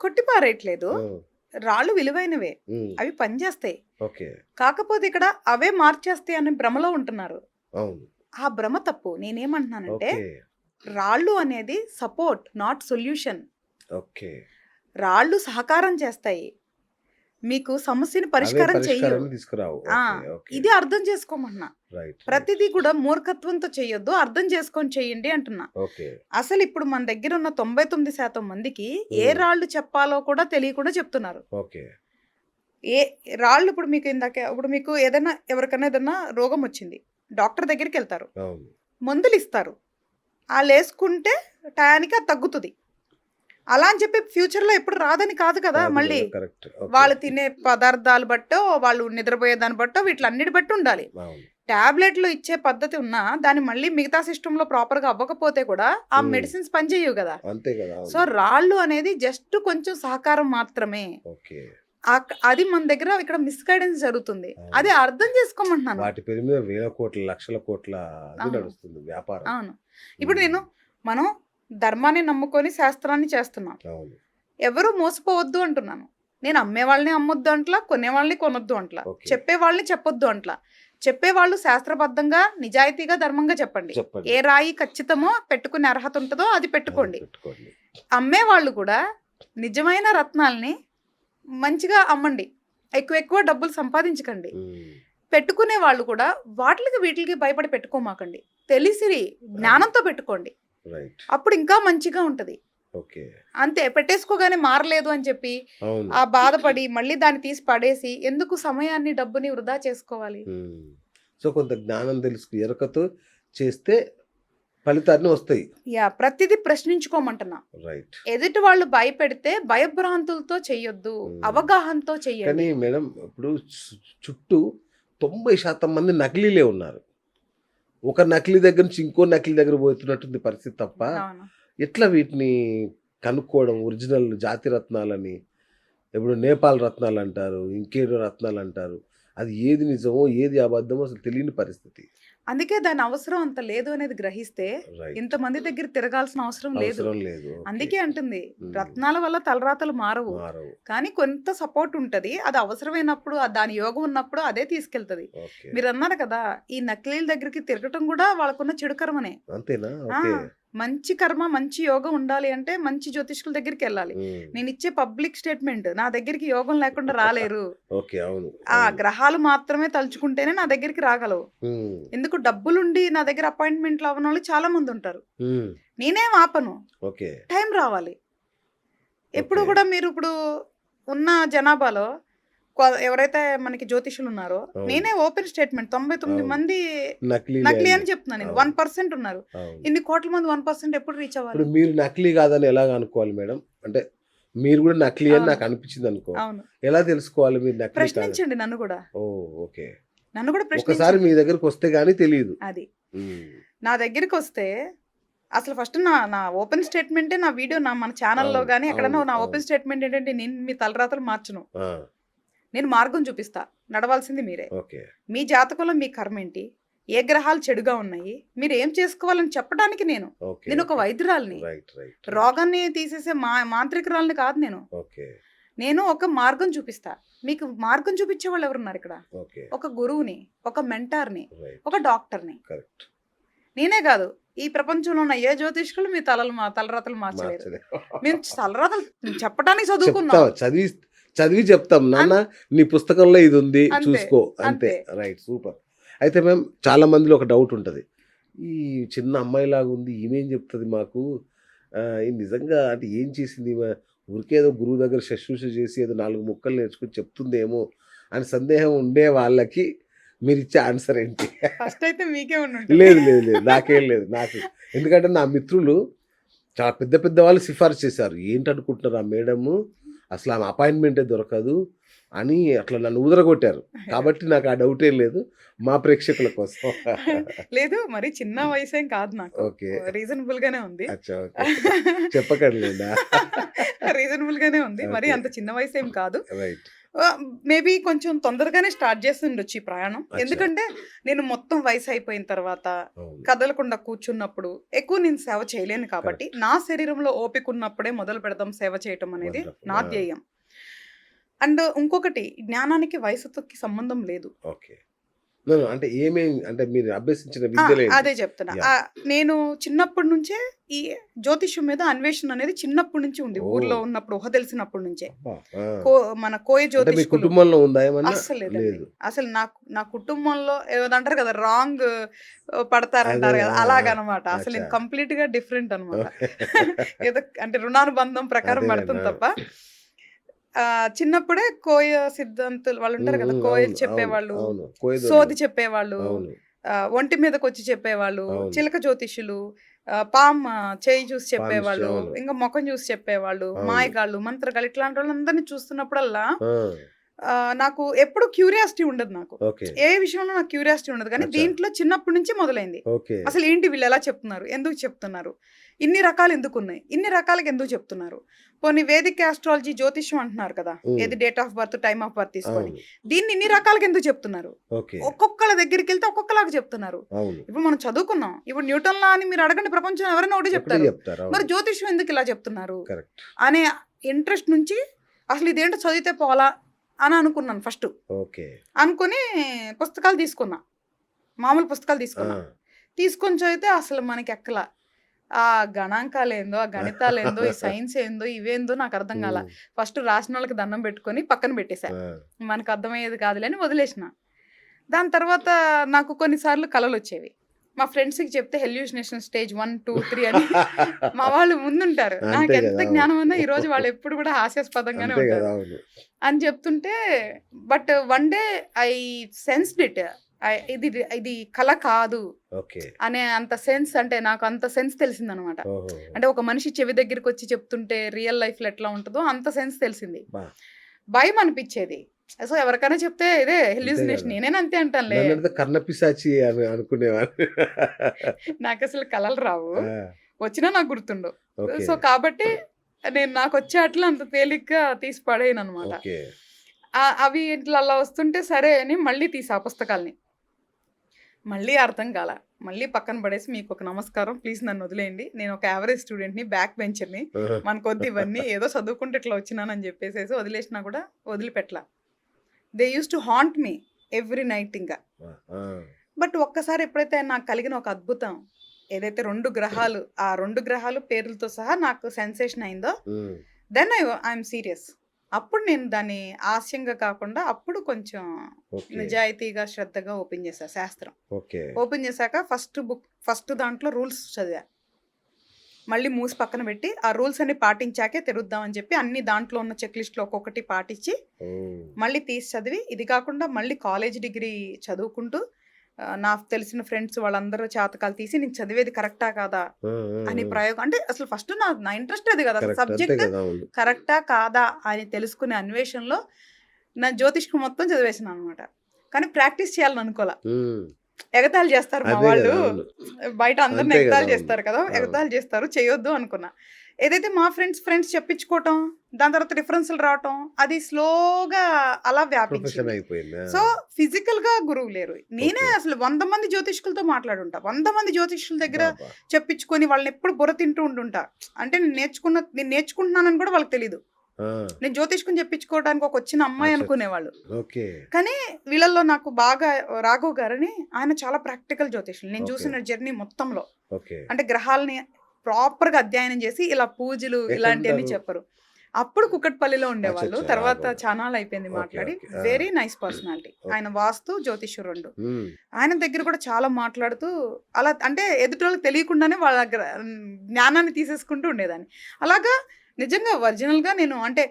కొట్టిపారేయట్లేదు. ఆ, రాళ్ళు విలువైనవే, ఉమ్, అవి పనిచేస్తాయి. ఓకే. కాకపోతే ఇక్కడ అవే మార్చేస్తాయి అనే భ్రమలో ఉంటున్నారు. అవును. ఆ భ్రమ తప్పు. నేనేమంటున్నానంటే, ఓకే. రాళ్ళు అనేది సపోర్ట్, నాట్ సొల్యూషన్. ఓకే. రాళ్ళు సహకారం చేస్తాయి, మీకు సమస్యని అవే పరిష్కారం చెయ్యు. పరిష్కారాన్ని తీసుకురావు. ఆ, ఓకే. ఓకే. ఇది అర్థం చేసుకోమంటున్నా. రైట్. ప్రతిదీ కూడా మూర్ఖత్వంతో చెయ్యొద్దు, అర్థం చేసుకొని చెయ్యండి అంటున్నా. ఓకే. అసలు ఇప్పుడు మన దగ్గర ఉన్న 99% మందికి ఏ రాళ్ళు చెప్పాలో కూడా తెలియకుండా చెప్తున్నారు. ఓకే. ఏ రాళ్ళు ఇప్పుడు మీకు ఇందాక ఇప్పుడు మీకు ఏదైనా ఎవరికైనా ఏదైనా రోగం వచ్చింది, డాక్టర్ దగ్గరికి వెళ్తారు, అవును. మందులు ఇస్తారు, వాళ్ళు వేసుకుంటే టయానికి అది తగ్గుతుంది. అలా అని చెప్పి ఫ్యూచర్లో ఎప్పుడు రాదని కాదు కదా. మళ్ళీ కరెక్ట్. వాళ్ళు తినే పదార్థాలు బట్టో, వాళ్ళు నిద్రపోయే దాన్ని బట్టో, వీటిలన్నిటి బట్టి ఉండాలి. అవును. టాబ్లెట్లు ఇచ్చే పద్ధతి ఉన్నా దాన్ని మళ్ళీ మిగతా సిస్టంలో ప్రాపర్గా అవ్వకపోతే కూడా ఆ మెడిసిన్స్ పనిచేయవు కదా. అంతే కదా. సో రాళ్ళు అనేది జస్ట్ కొంచెం సహకారం మాత్రమే. ఓకే. అది మన దగ్గర ఇక్కడ మిస్గైడెన్స్ జరుగుతుంది. అది అర్థం చేసుకోమంటున్నాను. వాటి పేరు మీద వేల కోట్ల లక్షల కోట్ల అది అవును. నడుస్తుంది వ్యాపారం. అవును. ఇప్పుడు మనం ధర్మాన్ని నమ్ముకొని శాస్త్రాన్ని చేస్తున్నాం. అవును. ఎవరు మోసపోవద్దు అంటున్నాను. నేను అమ్మే వాళ్ళని అమ్మొద్దు అంట్లా, కొనే వాళ్ళని కొనొద్దు అంట్లా, ఓకే. చెప్పే వాళ్ళని చెప్పొద్దు అంట్లా. చెప్పేవాళ్ళు శాస్త్రబద్ధంగా నిజాయితీగా ధర్మంగా చెప్పండి. చెప్పండి. ఏ రాయి ఖచ్చితమో పెట్టుకునే అర్హత ఉంటుందో అది పెట్టుకోండి. పెట్టుకోండి. అమ్మే వాళ్ళు కూడా నిజమైన రత్నాల్ని మంచిగా అమ్మండి, ఎక్కువ ఎక్కువ డబ్బులు సంపాదించకండి. ఉమ్. పెట్టుకునే వాళ్ళు కూడా వీటికి భయపడి పెట్టుకోమాకండి, తెలిసి జ్ఞానంతో పెట్టుకోండి. రైట్. అప్పుడు ఇంకా మంచిగా ఉంటది. ఓకే. అంతే, పెట్టేసుకోగానే మారలేదు అని చెప్పి అవును. ఆ బాధపడి మళ్ళీ దాన్ని తీసి పడేసి ఎందుకు సమయాన్ని డబ్బుని వృధా చేసుకోవాలి. ఉమ్. సో కొంత జ్ఞానం తెలుసు ఎరకతో చేస్తే ఫలితాన్ని వస్తాయి. ప్రతిదీ ప్రశ్నించుకోమంటున్నా. రైట్. ఎదుటి వాళ్ళు భయపెడితే భయభ్రాంతులతో చెయ్యొద్దు, అవగాహనతో చెయ్యండి. కానీ మేడం ఇప్పుడు చుట్టూ 90% మంది నకిలీలే ఉన్నారు. ఒక నకిలీ దగ్గర నుంచి ఇంకో నకిలీ దగ్గర పోతున్నట్టుంది పరిస్థితి తప్ప అవును. ఎట్లా వీటిని కనుక్కోవడం? ఒరిజినల్ జాతి రత్నాలని ఇప్పుడు నేపాల్ రత్నాలు అంటారు, ఇంకేదో రత్నాలు అంటారు. అది ఏది నిజమో ఏది అబద్ధమో అసలు తెలియని పరిస్థితి. అందుకే దాని అవసరం అంత లేదు అనేది గ్రహిస్తే రైట్. ఇంతమంది దగ్గర తిరగాల్సిన అవసరం లేదు. అవసరం లేదు. ఓకే. అందుకే అంటుంది, ఉమ్. రత్నాల వల్ల తలరాతలు మారవు, మారవు. కానీ కొంత సపోర్ట్ ఉంటది. అది అవసరమైనప్పుడు దాని యోగం ఉన్నప్పుడు అదే తీసుకెళ్తది. ఓకే. మీరు అన్నారు కదా, ఈ నకిలీల దగ్గరికి తిరగటం కూడా వాళ్ళకున్న చెడు కర్మనే. అంతేనా? ఆ, ఓకే. మంచి కర్మ, మంచి యోగం ఉండాలి అంటే మంచి జ్యోతిష్కుల దగ్గరికెళ్ళాలి. హ్మ్. నేనిచ్చే పబ్లిక్ స్టేట్‌మెంట్ నా దగ్గరికి యోగం లేకుండా రాలేరు. ఓకే. అవును. ఆ అవును. గ్రహాలు మాత్రమే తలుచుకుంటేనే నా దగ్గరికి రాగలవు. హ్మ్. ఎందుకు డబ్బులుండి నా దగ్గర అపాయింట్‌మెంట్లు అవ్వనోళ్ళు చాలా మందుంటారు. హ్మ్. నేనేం ఆపను. ఓకే. టైం రావాలి. ఎప్పుడు ఓకే. కూడా మీరు ఇప్పుడు ఉన్న జనాభాలో ఎవరైతే మనకి జ్యోతిష్యులున్నారో, అవును. నేనే ఓపెన్ స్టేట్‌మెంట్ 99 అవును. మంది నకిలీలే నకిలీ అని అని చెప్తున్నా నేను. అవును. 1% ఉన్నారు. అవును. ఇన్ని కోట్ల మంది 1% ఎప్పుడు రీచ్ ఇప్పుడు అవ్వాలి? మీరు నకిలీ కాదని ఎలాగ అనుకోవాలి మేడం? అంటే మీరు గూడా నకిలీ అని అవును. నాకు అనిపించిందనుకో. అవును. ఎలా తెలుసుకోవాలి మీరు నకిలీ కాదని? ప్రశ్నించండి నన్ను గూడా. ఓహ్! ఓకే. నన్ను గూడా ఒకసారి మీ ప్రశ్నించండి. దగ్గరకొస్తే గాని తెలీదు. అది. హ్మ్. నా దగ్గరికొస్తే అసలు ఫస్ట్ నా నా ఓపెన్ స్టేట్‌మెంటే నా వీడియో మన ఛానెల్‌లో అవును. గాని ఎక్కడన్నా అవును. నా అవును. ఓపెన్ స్టేట్‌మెంట్ ఏంటంటే నేను మీ తలరాతలు మార్చను. ఆ! నేను మార్గం చూపిస్తా. నడవాల్సింది మీరే. ఓకే. మీ జాతకంలో మీ కర్మేంటి? ఏ గ్రహాలు చెడుగా ఉన్నాయి? మీరేం చేసుకోవాలని చెప్పడానికి నేను. ఓకే. నేనొక ఓకే. వైద్యురాలిని. రైట్. రైట్. రోగాన్ని తీసేసే మాంత్రికురాలిని కాదు నేను. ఓకే. నేను ఒక మార్గం చూపిస్తా. మీకు మార్గం చూపించేవాళ్ళు ఎవరున్నారిక్కడ? ఓకే. ఒక గురువుని, ఒక మెంటార్‌ని, రైట్. ఒక డాక్టర్‌ని. కరెక్ట్. నేనే గాదు. ఈ ప్రపంచంలో ఉన్న ఏ జ్యోతిష్కులు మీ తలరాతలు మార్చలేరు. మార్చలే. మేము తలరాతలు చెప్పటానికి చెప్తాం. చదువుకున్నాం. చదివి చెప్తాం. నాన్న నీ పుస్తకంలో ఇదుంది అంతే. చూసుకో. అంతే. అంతే. రైట్. సూపర్. అయితే మ్యామ్ చాలా మందిలో ఒక డౌట్ ఉంటది. ఈ చిన్న అమ్మాయిలాగుంది ఈమేం చెప్తది మాకు? ఇది నిజంగా అంటే ఏం చేసింది ఈమె? ఊరికే ఏదో గురువు దగ్గర శుశ్రూష చేసి ఏదో 4 ముక్కలు నేర్చుకొని చెప్తుందేమో అని సందేహం ఉండే వాళ్ళకి మీరిచ్చే ఆన్సర్ ఏంటి? ఫస్ట్ అయితే మీకే ఉండుంటది. లేదు. లేదు. లేదు. నాకేం లేదు. నాకు ఎందుకంటే నా మిత్రులు చాలా పెద్ద పెద్ద వాళ్ళు సిఫారసు చేశారు. ఏంటనుకుంటున్నారు ఆ మేడము అసలు ఆమె అపాయింట్‌మెంటే దొరకదు అని అట్లా నన్ను ఊదరగొట్టారు. కాబట్టి నాకు ఆ డౌటేం లేదు. మా ప్రేక్షకుల కోసం. లేదు మరి చిన్న వయసేం కాదు నాకు. ఓకే. రీజనబుల్ గానే ఉంది. అచ్చా! ఓకే. చెప్పకండిలెండి. రీజనబుల్ గానే ఉంది. మరి ఓకే. అంత చిన్న వయసేం కాదు. రైట్. మేబీ కొంచెం తొందరగానే స్టార్ట్ చేసుండొచ్చు ఈ ప్రయాణం. అచ్చా! ఎందుకంటే నేను మొత్తం వయసయిపోయిన తర్వాత అవును. కదలకుండా కూర్చున్నప్పుడు ఎక్కువ నేను సేవ చేయలేను కాబట్టి కరెక్ట్. నా శరీరంలో ఓపిక ఉన్నప్పుడే మొదలు పెడదాం సేవ చేయటం అనేది వండర్‌ఫుల్. నా ఆ! ధ్యేయం. అండ్ ఇంకొకటి జ్ఞానానికి వయసుకి సంబంధం లేదు. ఓకే. అంటే అంటే మీరు అభ్యసించిన ఆ! విద్యలేంటి? అదే చెప్తున్నా. యాహ్! నేను చిన్నప్పటి నుంచే ఈ జ్యోతిష్యం మీద అన్వేషణ అనేది చిన్నప్పటి నుంచి ఉంది. ఊర్లో ఓహ్! ఉన్నప్పుడు ఊహ తెలిసినప్పటి నుంచే. అబ్బా! ఆ! మన కోయ అంటే మీ జ్యోతిష్కులు కుటుంబంలో ఉందా ఏమన్నా? అస్సలు లేదండి. లేదు. అసలు నా కుటుంబంలో ఏదంటారు కదా! రాంగ్ అదే. పడతారంటారు కదా! ఆ! ఆ! అలాగనమాట. అసలు అచ్చా! నేను కంప్లీట్‌గా డిఫరెంట్ అనమాట. ఓకే. ఏదో అంటే రుణానుబంధం ప్రకారం అదేలెండి. పడుతుంది ఆ! తప్ప చిన్నప్పుడే కోయ సిద్ధాంతులు వాళ్ళుంటారు కదా! కోయలు అవును. అవును. చెప్పేవాళ్ళు, అవును. కోయదొరలు. సోది చెప్పేవాళ్ళు, అవును. ఒంటి మీదకొచ్చి చెప్పేవాళ్ళు, అవును. చిలక జ్యోతిష్యులు, పాము చెయ్యి చూసి పామిస్ట్ చెప్పేవాళ్ళు, అవును. ఇంకా మొఖం చూసి చెప్పేవాళ్ళు, అవును. మాయగాళ్ళు, మంత్రగాళ్ళు ఇట్లాంటోళ్ళందరిని చూస్తున్నప్పుడల్లా ఆ! నాకు ఎప్పుడు క్యూరియాసిటీ ఉండదు నాకు. ఓకే. ఏ విషయంలో నాకు క్యూరియాసిటీ ఉండదు. కానీ అచ్చా! దీంట్లో చిన్నప్పటి నుంచి మొదలైంది. ఓకే. అసలేంటి వీళ్ళెలా చెప్తున్నారు? ఎందుకు చెప్తున్నారు? ఇన్ని రకాలు ఎందుకున్నాయి? ఇన్ని రకాలుగా ఎందుకు చెప్తున్నారు? పోనీ వేదిక్ యాస్ట్రాలజీ జ్యోతిష్యం అంటున్నారు కదా! హ్మ్. ఏది date of birth, time of birth తీసుకొని. అవును. దీన్ని ఇన్ని రకాలుగా ఎందుకు చెప్తున్నారు? ఓకే. ఒక్కొక్కళ్ళ దగ్గరికెళ్తే ఒక్కొక్కలాగా చెప్తున్నారు. అవును. ఇప్పుడు మనం చదువుకున్నాం. ఇప్పుడు న్యూటన్ లా అని మీరు అడగండి ప్రపంచంలో ఎవరైనా ఒకటే ఒకటే చెప్తారు. చెప్తారు. మరి అవును. జ్యోతిష్యం ఎందుకు ఇలా చెప్తున్నారు? కరెక్ట్. అనే ఇంట్రెస్ట్ నుంచి అసలు ఇదేంటో చదివితే పోలా అని అనుకున్నాను ఫస్టు. ఓకే. అనుకుని పుస్తకాలు తీసుకున్నా. మామూలు పుస్తకాలు ఆ! తీసుకున్నా. తీసుకొని చదివితే అసలు మనకెక్కల. ఆ గణాంకాలేందో, ఆ గణితాలేందో, ఈ సైన్స్ ఏందో, ఇవేందో నాకర్థం గాల. హ్మ్. ఫస్ట్ రాసినోళ్ళకి దండం పెట్టుకొని పక్కన పెట్టేశా. ఆ! మనకర్థమయ్యేది కాదులే అని వదిలేసిన. దాని తర్వాత నాకు కొన్ని సార్లు కలలొచ్చేవి. మా ఫ్రెండ్స్‌కి చెప్తే హెల్యూసినేషన్ స్టేజ్ 1, 2, 3 అని మా వాళ్ళు ముందుంటారు. అంతే నాకెంత గదా! అవును. జ్ఞానం ఉన్నా ఈరోజు వాళ్ళెప్పుడు కూడా హాస్యాస్పదంగానే అంతే గదా! ఉంటారు. అవును. అని చెప్తుంటే but one day I sensed it. ఇది ఇది కల కాదు ఓకే. అనే అంత సెన్స్ అంటే నాకు అంత సెన్స్ తెలిసిందనమాట. ఓహోహో! అంటే ఒక మనిషి చెవి దగ్గరికొచ్చి చెప్తుంటే రియల్ లైఫ్‌లో ఎట్లా ఉంటదో అంత సెన్స్ తెలిసింది. అబ్బా! భయం అనిపిచ్చేది. సో, ఎవరికైనా చెప్తే ఇదే అంతే హెల్యూసినేషన్ గదా! నేనైనా అంతే అంటానులే. నన్నడిగితే కర్ణపిశాచి అని అనుకునేవాడిని. నాకసలు కలలు రావు. ఆ! వచ్చినా నాకు గుర్తుండవు. ఓకే. సో, కాబట్టి నేను నాకొచ్చే ఆటిలో అంత తేలిగ్గా తీసి పడేయననమాట. ఓకే. అవి ఇట్లా అలా వస్తుంటే సరే అని మళ్ళీ తీసా ఆ పుస్తకాల్ని. మళ్ళీ అర్థం కాల. మళ్ళీ పక్కన పడేసి మీకొక నమస్కారం. ప్లీజ్ నన్నొదిలేయండి. నేనొక యావరేజ్ స్టూడెంట్‌ని, బ్యాక్ బెంచర్‌ని. ఆహా! మనకొద్దు ఇవన్నీ. ఏదో చదువుకుంటే ఇట్లా వచ్చినానని జెప్పేసేసి వదిలేసినా కూడా వదిలిపెట్టలా. They used to haunt me every night ఇంగ. ఆ! బట్ ఒక్కసారి ఎప్పుడైతే నాకు కలిగిన ఒక అద్భుతం. ఏదైతే 2 గ్రహాలు, ఆ 2 గ్రహాలు పేర్లతో సహా నాకు సెన్సేషన్ అయిందో, ఉమ్, దెన్ ఐఎమ్ సీరియస్. అప్పుడు నేను దాన్ని హాస్యంగా కాకుండా అప్పుడు కొంచెం ఓకే నిజాయితీగా, శ్రద్ధగా ఓపెన్ చేశా శాస్త్రం. ఓకే ఓపెన్ చేశాక ఫస్ట్ దాంట్లో రూల్స్ చదివా. మళ్ళీ మూసి పక్కన పెట్టి ఆ రూల్స్ అన్ని పాటించాకే తెరుద్దామని చెప్పి అన్ని దాంట్లో ఉన్న చెక్ లిస్ట్లో ఒక్కొక్కటి పాటించి ఓ, మళ్ళీ తీసి చదివి, ఇది కాకుండా మళ్ళీ కాలేజ్ డిగ్రీ చదువుకుంటూ నాకు తెలిసిన ఫ్రెండ్స్ వాళ్ళందరూ జాతకాలు తీసి నేను చదివేది కరెక్టా కాదా ఆ, ఆ, అని ఆ. ప్రయోగం. అంటే అసలు ఫస్ట్ నా ఇంట్రెస్ట్ అది కదా, కరెక్ట్ అంతే సబ్జెక్ట్ కదా, అవును. కరెక్టా కాదా అని తెలుసుకునే అన్వేషణలో నా జ్యోతిష్కం మొత్తం చదివేసాను అనమాట. కానీ ప్రాక్టీస్ చేయాలని అనుకోలే. ఉమ్, ఎగతాళి చేస్తారు మా అదే వాళ్ళు, కదా, అవును. బయట అందరిని అంతే కదా, ఎగతాళి అవును. చేస్తారు కదా, అవును. ఎగతాళి చేస్తారు, చేయొద్దు అనుకున్నా. ఏదైతే మా ఫ్రెండ్స్ చెప్పించుకోవటం, దాని తర్వాత రిఫరెన్స్లు రావటం, అది స్లోగా అలా ప్రొఫెషన్ వ్యాపించింది. అయిపోయింది. సో ఫిజికల్ గా గురువు లేరు. నేనే ఓకే. అసలు 100 మంది జ్యోతిష్కులతో మాట్లాడుంటా, 100 మంది జ్యోతిష్కుల దగ్గర బాబా. చెప్పించుకొని వాళ్ళని ఎప్పుడు బుర్ర తింటూ ఉంటుంటా. అంటే నేను నేర్చుకుంటున్నానని కూడా వాళ్ళకి తెలీదు. ఆ, నేను జ్యోతిష్కం చెప్పించుకోవడానికి ఒక వచ్చిన అమ్మాయి అచ్చా. అనుకునేవాళ్ళు. ఓకే కానీ వీళ్ళల్లో నాకు బాగా రాఘవ్ గారని, ఆయన చాలా ప్రాక్టికల్ జ్యోతిష్యులు నేను ఓకే. చూసిన జర్నీ మొత్తంలో. ఓకే అంటే గ్రహాలని ప్రాపర్గా అధ్యయనం చేసి ఇలా పూజలు ఇలాంటివన్నీ ఎక్కడుంటారు? చెప్పరు. అప్పుడు కుక్కట్పల్లిలో ఉండేవాళ్ళు, అచ్చచ్చా, తర్వాత రాఘవ్. చానాళ్ళు అయిపోయింది ఓకే మాట్లాడి. ఓకే. ఆ, వెరీ నైస్ పర్సనాలిటీ. ఓకే. ఆయన వాస్తు జ్యోతిష్యం 2. ఉమ్, ఆయన దగ్గర కూడా చాలా మాట్లాడుతూ అలా, అంటే ఎదుటోళ్ళకి తెలియకుండానే వాళ్ళ దగ్గర జ్ఞానాన్ని తీసేసుకుంటూ ఉండేదాన్ని. అలాగా నిజంగా ఒరిజినల్గా నేను అంటే